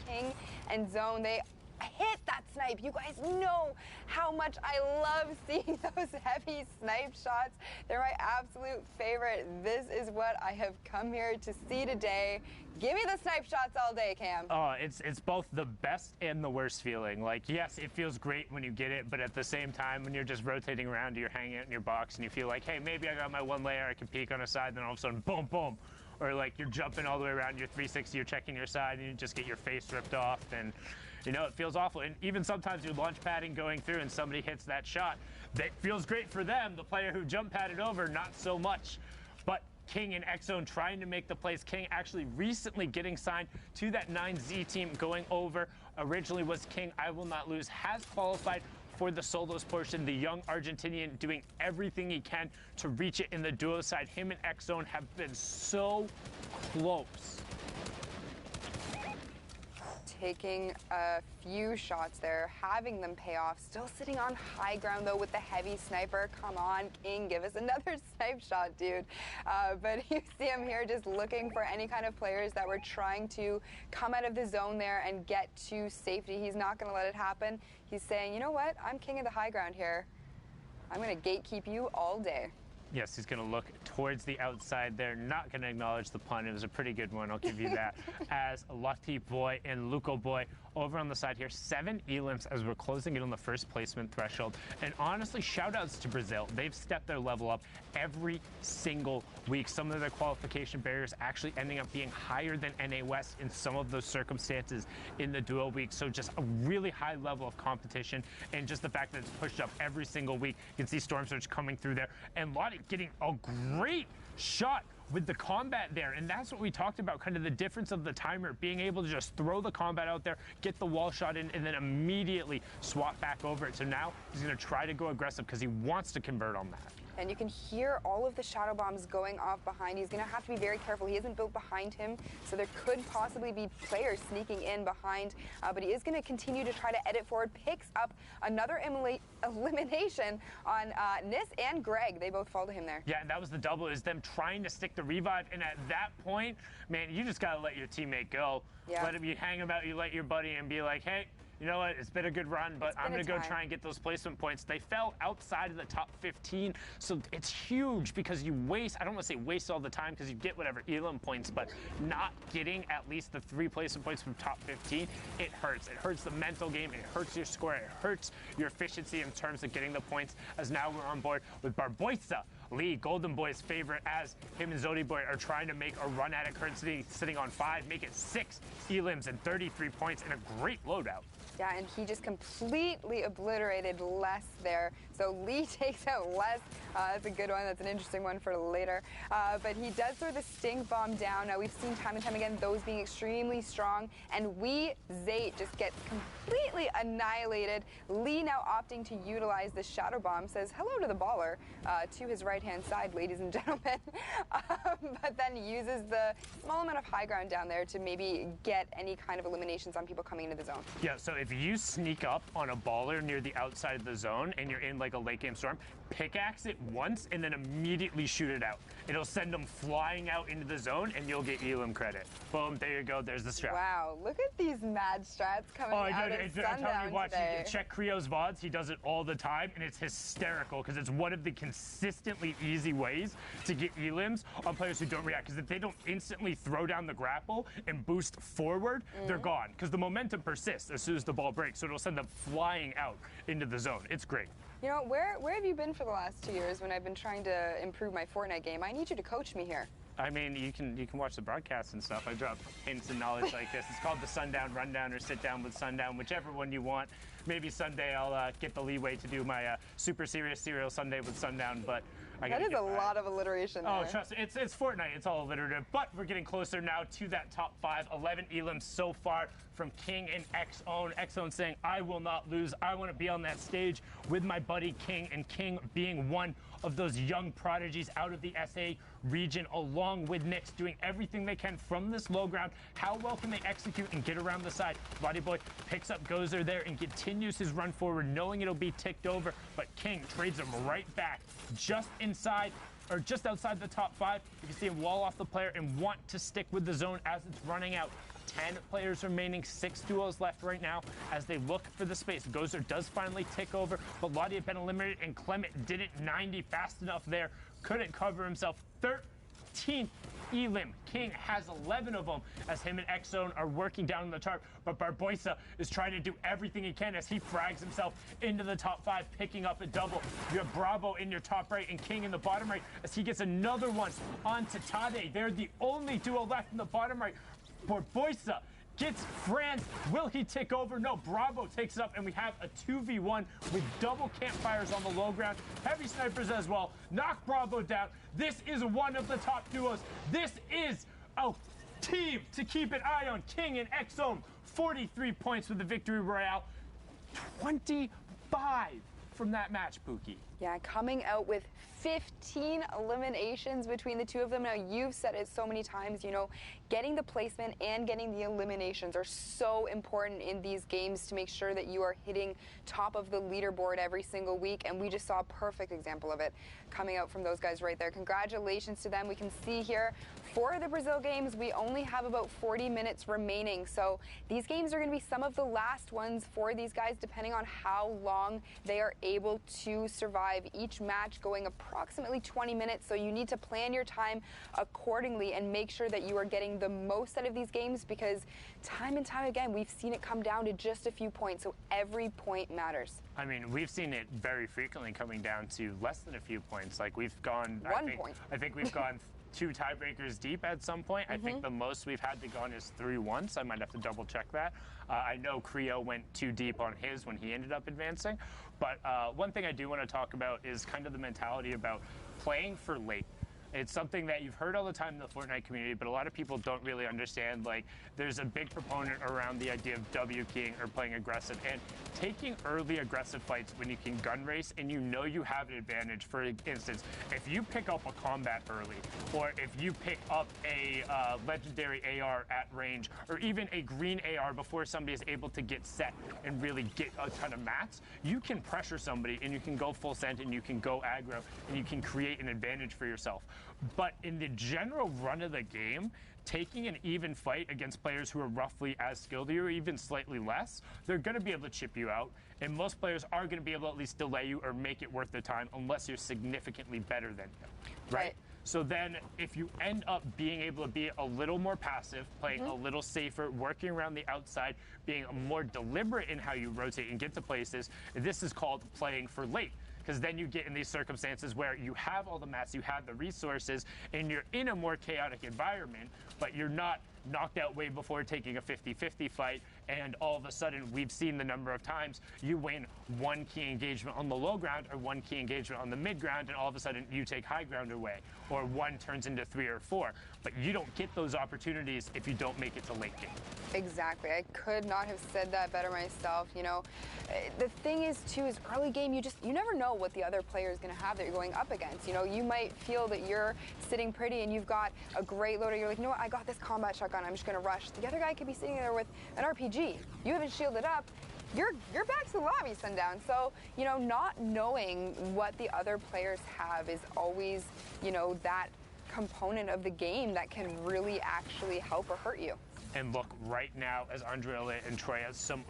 King and Zone, they hit that snipe. You guys know how much I love seeing those heavy snipe shots. They're my absolute favorite. This is what I have come here to see today. Give me the snipe shots all day, Cam.
Oh, it's both the best and the worst feeling. Like, yes, it feels great when you get it, but at the same time, when you're just rotating around, you're hanging out in your box and you feel like, hey, maybe I got my 1 layer, I can peek on a side, then all of a sudden, boom, boom. Or like you're jumping all the way around your 360, you're checking your side, and you just get your face ripped off, and you know, it feels awful. And even sometimes you're launch padding going through and somebody hits that shot. That feels great for them. The player who jump padded over, not so much. But King and X-Zone trying to make the plays. King actually recently getting signed to that 9Z team going over. Originally was King, I Will Not Lose, has qualified for the solos portion. The young Argentinian doing everything he can to reach it in the duo side. Him and X-Zone have been so close.
taking a few shots there, having them pay off. Still sitting on high ground, though, with the heavy sniper. Come on, King, give us another snipe shot, dude. But you see him here just looking for any kind of players that were trying to come out of the zone there and get to safety. He's not going to let it happen. He's saying, you know what? I'm king of the high ground here. I'm going to gatekeep you all day.
Yes, he's going to look towards the outside there. Not going to acknowledge the pun. It was a pretty good one, I'll give you that. As Lucky Boy and Luco Boy over on the side here. 7 elims as we're closing in on the first placement threshold. And honestly, shout-outs to Brazil. They've stepped their level up every single week. Some of their qualification barriers actually ending up being higher than NA West in some of those circumstances in the duo week. So just a really high level of competition, and just the fact that it's pushed up every single week. You can see Storm Surge coming through there, and Lottie getting a great shot with the combat there. And that's what we talked about, kind of the difference of the timer, being able to just throw the combat out there, get the wall shot in, and then immediately swap back over it. So now he's going to try to go aggressive because he wants to convert on that.
And you can hear all of the shadow bombs going off behind. He's going to have to be very careful. He isn't built behind him, so there could possibly be players sneaking in behind. But he is going to continue to try to edit forward. Picks up another elimination on Nis and Greg. They both fall to him there.
Yeah, and that was the double, is them trying to stick the revive. And at that point, man, you just got to let your teammate go.
Yeah.
Let him, you hang him out, you let your buddy and be like, hey, you know what, it's been a good run, but I'm going to go try and get those placement points. They fell outside of the top 15, so it's huge because you waste, I don't want to say waste all the time because you get whatever elim points, but not getting at least the 3 placement points from top 15, it hurts. It hurts the mental game, it hurts your score, it hurts your efficiency in terms of getting the points, as now we're on board with Barboisa, Lee, Golden Boy's favorite, as him and Zodi Boy are trying to make a run at it, currently sitting on 5, make it 6 elims and 33 points in a great loadout.
Yeah, and he just completely obliterated Les there. So Lee takes out Les. That's a good one. That's an interesting one for later. But he does throw the stink bomb down. Now, we've seen time and time again those being extremely strong. And Zate just gets completely annihilated. Lee now opting to utilize the shadow bomb. Says hello to the baller to his right-hand side, ladies and gentlemen. But then uses the small amount of high ground down there to maybe get any kind of eliminations on people coming into the zone.
Yeah, so if you sneak up on a baller near the outside of the zone and you're in like a late game storm, pickaxe it once and then immediately shoot it out. It'll send them flying out into the zone and you'll get elim credit. Boom, there you go, there's the strat.
Wow, look at these mad strats coming out of Sundown today.
Check Creo's VODs, he does it all the time, and it's hysterical because it's one of the consistently easy ways to get elims on players who don't react, because if they don't instantly throw down the grapple and boost forward, they're gone, because the momentum persists as soon as the ball breaks, so it'll send them flying out into the zone. It's great.
You know, where have you been for the last 2 years when I've been trying to improve my Fortnite game? I need you to coach me here.
I mean, you can watch the broadcasts and stuff. I drop hints and knowledge like this. It's called the Sundown Rundown or Sit Down with Sundown, whichever one you want. Maybe someday I'll get the leeway to do my super serious serial Sunday with Sundown, but
that is a lot of alliteration
Oh,
there.
trust me, it's Fortnite. It's all alliterative. But we're getting closer now to that top 5. 11 elims so far from King and X-Own. X-Own saying, I will not lose. I want to be on that stage with my buddy King, and King being one of those young prodigies out of the SA region, along with Nyx, doing everything they can from this low ground. How well can they execute and get around the side? Lottie Boy picks up Gozer there and continues his run forward, knowing it'll be ticked over, but King trades him right back, just inside, or just outside the top 5. You can see him wall off the player and want to stick with the zone as it's running out. 10 players remaining, 6 duos left right now as they look for the space. Gozer does finally tick over, but Lottie had been eliminated, and Clement didn't 90 fast enough there. Couldn't cover himself. 13th elim. King has 11 of them as him and X-Zone are working down on the tarp, but Barboisa is trying to do everything he can as he frags himself into the top 5, picking up a double. You have Bravo in your top right and King in the bottom right as he gets another one on Tade. They're the only duo left in the bottom right. Barboisa gets Franz. Will he tick over? No, Bravo takes it up, and we have a 2v1 with double campfires on the low ground. Heavy snipers as well. Knock Bravo down. This is one of the top duos. This is a team to keep an eye on. King and X-Zone, 43 points with the victory royale. 25 from that match, Pookie?
Yeah, coming out with 15 eliminations between the two of them. Now, you've said it so many times, you know, getting the placement and getting the eliminations are so important in these games to make sure that you are hitting top of the leaderboard every single week. And we just saw a perfect example of it coming out from those guys right there. Congratulations to them. We can see here for the Brazil games, we only have about 40 minutes remaining. So these games are going to be some of the last ones for these guys, depending on how long they are able to survive. Each match going approximately 20 minutes. So you need to plan your time accordingly and make sure that you are getting the most out of these games, because time and time again, we've seen it come down to just a few points. So every point matters.
I mean, we've seen it very frequently coming down to less than a few points. Like we've gone, I think we've gone 2 tiebreakers deep at some point. I think the most we've had to go on is 3 once. I might have to double check that. I know Creo went 2 deep on his when he ended up advancing. But one thing I do want to talk about is kind of the mentality about playing for late. It's something that you've heard all the time in the Fortnite community, but a lot of people don't really understand. Like, there's a big proponent around the idea of W keying or playing aggressive, and taking early aggressive fights when you can gun race and you know you have an advantage. For instance, if you pick up a combat early, or if you pick up a legendary AR at range, or even a green AR before somebody is able to get set and really get a ton of mats, you can pressure somebody and you can go full send and you can go aggro and you can create an advantage for yourself. But in the general run of the game, taking an even fight against players who are roughly as skilled as you or even slightly less, they're going to be able to chip you out. And most players are going to be able to at least delay you or make it worth their time unless you're significantly better than you, right? So then if you end up being able to be a little more passive, playing a little safer, working around the outside, being more deliberate in how you rotate and get to places, this is called playing for late. Because then you get in these circumstances where you have all the mats, you have the resources, and you're in a more chaotic environment, but you're not knocked out way before taking a 50-50 fight, and all of a sudden we've seen the number of times you win 1 key engagement on the low ground or 1 key engagement on the mid ground, and all of a sudden you take high ground away, or 1 turns into 3 or 4. But you don't get those opportunities if you don't make it to late game.
Exactly. I could not have said that better myself. You know, the thing is too, is early game, you never know what the other player is going to have that you're going up against. You know, you might feel that you're sitting pretty and you've got a great loader. You're like, you know what, I got this combat shotgun, I'm just going to rush. The other guy could be sitting there with an RPG. You haven't shielded up. You're back to the lobby, Sundown. So, you know, not knowing what the other players have is always, you know, that component of the game that can really actually help or hurt you.
And look, right now, as Andrea and Troy has some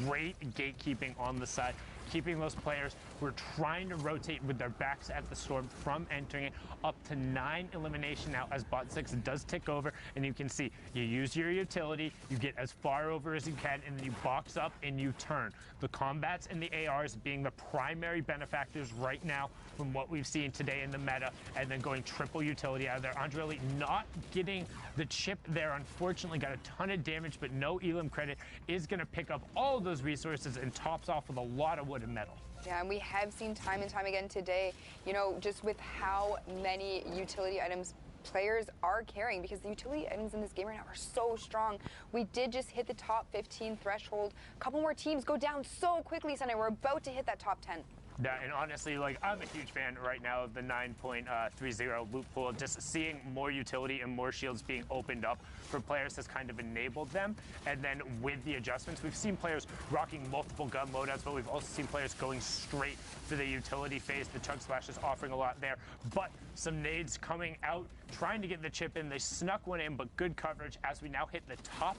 great gatekeeping on the side, keeping those players who are trying to rotate with their backs at the storm from entering it. Up to 9 elimination now as bot 6 does tick over, and you can see you use your utility, you get as far over as you can, and then you box up and you turn. The combats and the ARs being the primary benefactors right now from what we've seen today in the meta, and then going triple utility out of there. Andrea not getting the chip there, unfortunately, got a ton of damage, but no elim credit, is going to pick up all of those resources and tops off with a lot of wood and metal.
Yeah, and we have seen time and time again today, you know, just with how many utility items players are carrying, because the utility items in this game right now are so strong. We did just hit the top 15 threshold. A couple more teams go down so quickly Sunday. We're about to hit that top 10.
Yeah, and honestly, like, I'm a huge fan right now of the 9.30 loot pool. Just seeing more utility and more shields being opened up for players has kind of enabled them. And then with the adjustments, we've seen players rocking multiple gun loadouts, but we've also seen players going straight for the utility phase. The Chug Splash is offering a lot there, but some nades coming out, trying to get the chip in. They snuck one in, but good coverage as we now hit the top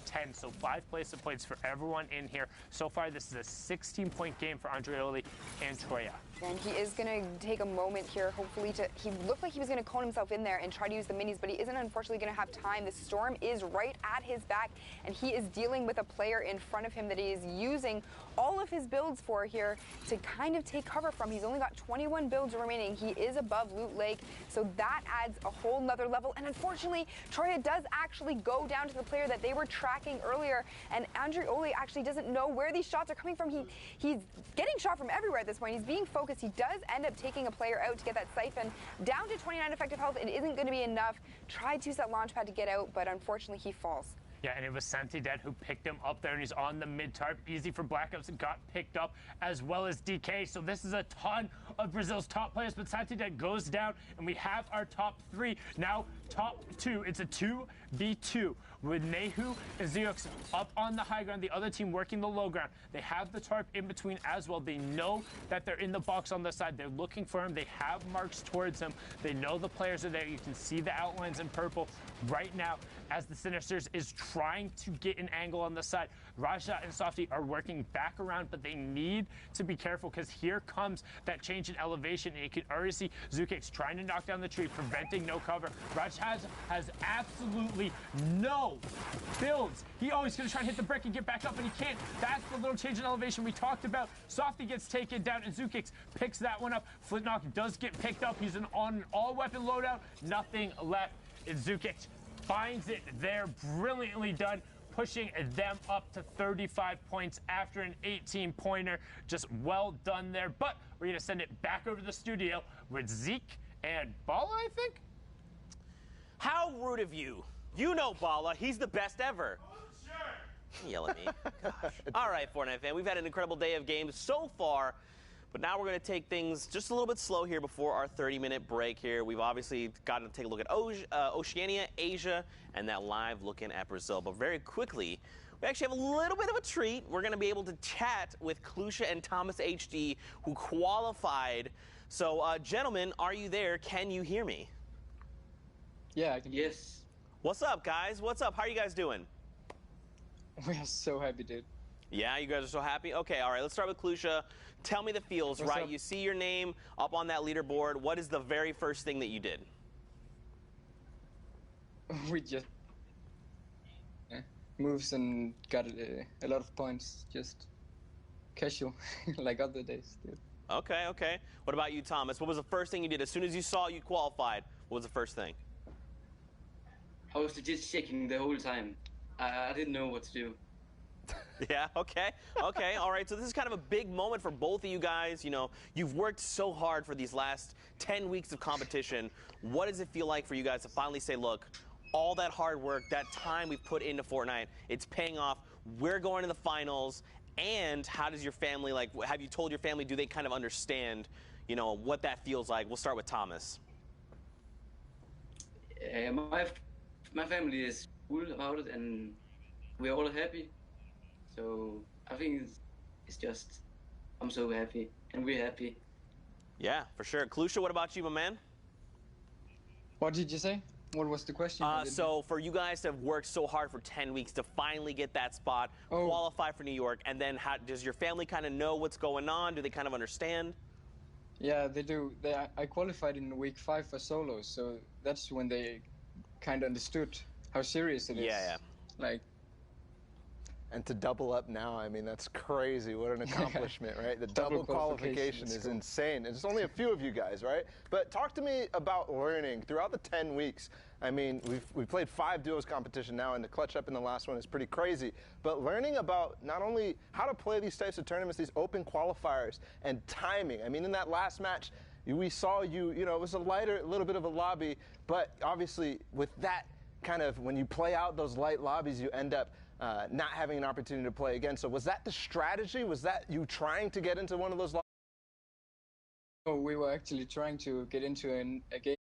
10, so 5 placement points for everyone in here. So far, this is a 16-point game for Andrea and Troya.
And he is going to take a moment here, hopefully, he looked like he was going to cone himself in there and try to use the minis, but he isn't unfortunately going to have time. The storm is right at his back, and he is dealing with a player in front of him that he is using all of his builds for here to kind of take cover from. He's only got 21 builds remaining. He is above Loot Lake, so that adds a whole nother level. And unfortunately, Troya does actually go down to the player that they were tracking earlier, and Andrea actually doesn't know where these shots are coming from. He's getting shot from everywhere at this point. He's being focused. He does end up taking a player out to get that siphon down to 29 effective health. It isn't going to be enough. Tried to use that launch pad to get out, but unfortunately he falls.
Yeah, and it was Santidet who picked him up there, and he's on the mid-tarp. Easy for Black Ops, and got picked up, as well as DK. So this is a ton of Brazil's top players, but Santidet goes down, and we have our top 3. Now, top 2. It's a 2v2 with Nehu and Ziox up on the high ground, the other team working the low ground. They have the tarp in between as well. They know that they're in the box on the side. They're looking for him. They have marks towards him. They know the players are there. You can see the outlines in purple right now as the Sinisters is trying to get an angle on the side. Raja and Softy are working back around, but they need to be careful because here comes that change in elevation, and you can already see Zukix trying to knock down the tree, preventing no cover. Raja has absolutely no builds. He always going to try and hit the brick and get back up, but he can't. That's the little change in elevation we talked about. Softy gets taken down, and Zukix picks that one up. Flintknock does get picked up. He's on an all-weapon loadout. Nothing left. It's Zukix finds it there, brilliantly done, pushing them up to 35 points after an 18-pointer. Just well done there. But we're going to send it back over to the studio with Zeke and Bala, I think.
How rude of you. You know Bala. He's the best ever. Don't yell at me. Gosh. All right, Fortnite fan. We've had an incredible day of games so far. But now we're going to take things just a little bit slow here before our 30-minute break here. We've obviously got to take a look at Oceania, Asia, and that live looking at Brazil. But very quickly, we actually have a little bit of a treat. We're going to be able to chat with Klusha and Thomas HD, who qualified. So, gentlemen, are you there? Can you hear me?
Yeah, I can. Yes.
What's up, guys? What's up? How are you guys doing?
We are so happy, dude.
Yeah, you guys are so happy? Okay, all right, let's start with Klusha. Tell me the feels,
What's
right?
up?
You see your name up on that leaderboard. What is the very first thing that you did?
We just moves and got a lot of points, just casual, like other days, dude.
Okay, okay. What about you, Thomas? What was the first thing you did? As soon as you saw you qualified, what was the first thing?
I was legit shaking the whole time. I didn't know what to do.
Yeah, okay, okay, all right. So this is kind of a big moment for both of you guys. You know, you've worked so hard for these last 10 weeks of competition. What does it feel like for you guys to finally say, look, all that hard work, that time we've put into Fortnite, it's paying off. We're going to the finals. And how does your family, like, have you told your family, do they kind of understand, you know, what that feels like? We'll start with Thomas.
My family is cool about it, and we're all happy. So I think it's just, I'm so happy, and we're happy.
Yeah, for sure. Klusha, what about you, my man?
What did you say? What was the question?
So for you guys to have worked so hard for 10 weeks to finally get that spot, qualify for New York, and then how, does your family kind of know what's going on? Do they kind of understand?
Yeah, they do. I qualified in week 5 for solos, so that's when they kind of understood how serious it is.
Yeah, yeah.
Like,
and to double up now, I mean, that's crazy. What an accomplishment, right? The double qualification is insane. And it's only a few of you guys, right? But talk to me about learning throughout the 10 weeks. I mean, we've played 5 duos competition now, and the clutch up in the last one is pretty crazy. But learning about not only how to play these types of tournaments, these open qualifiers, and timing. I mean, in that last match, we saw you know, it was a little bit of a lobby, but obviously with that kind of, when you play out those light lobbies, you end up not having an opportunity to play again. So was that the strategy? Was that you trying to get into one of those lobbies?
we were actually trying to get into a game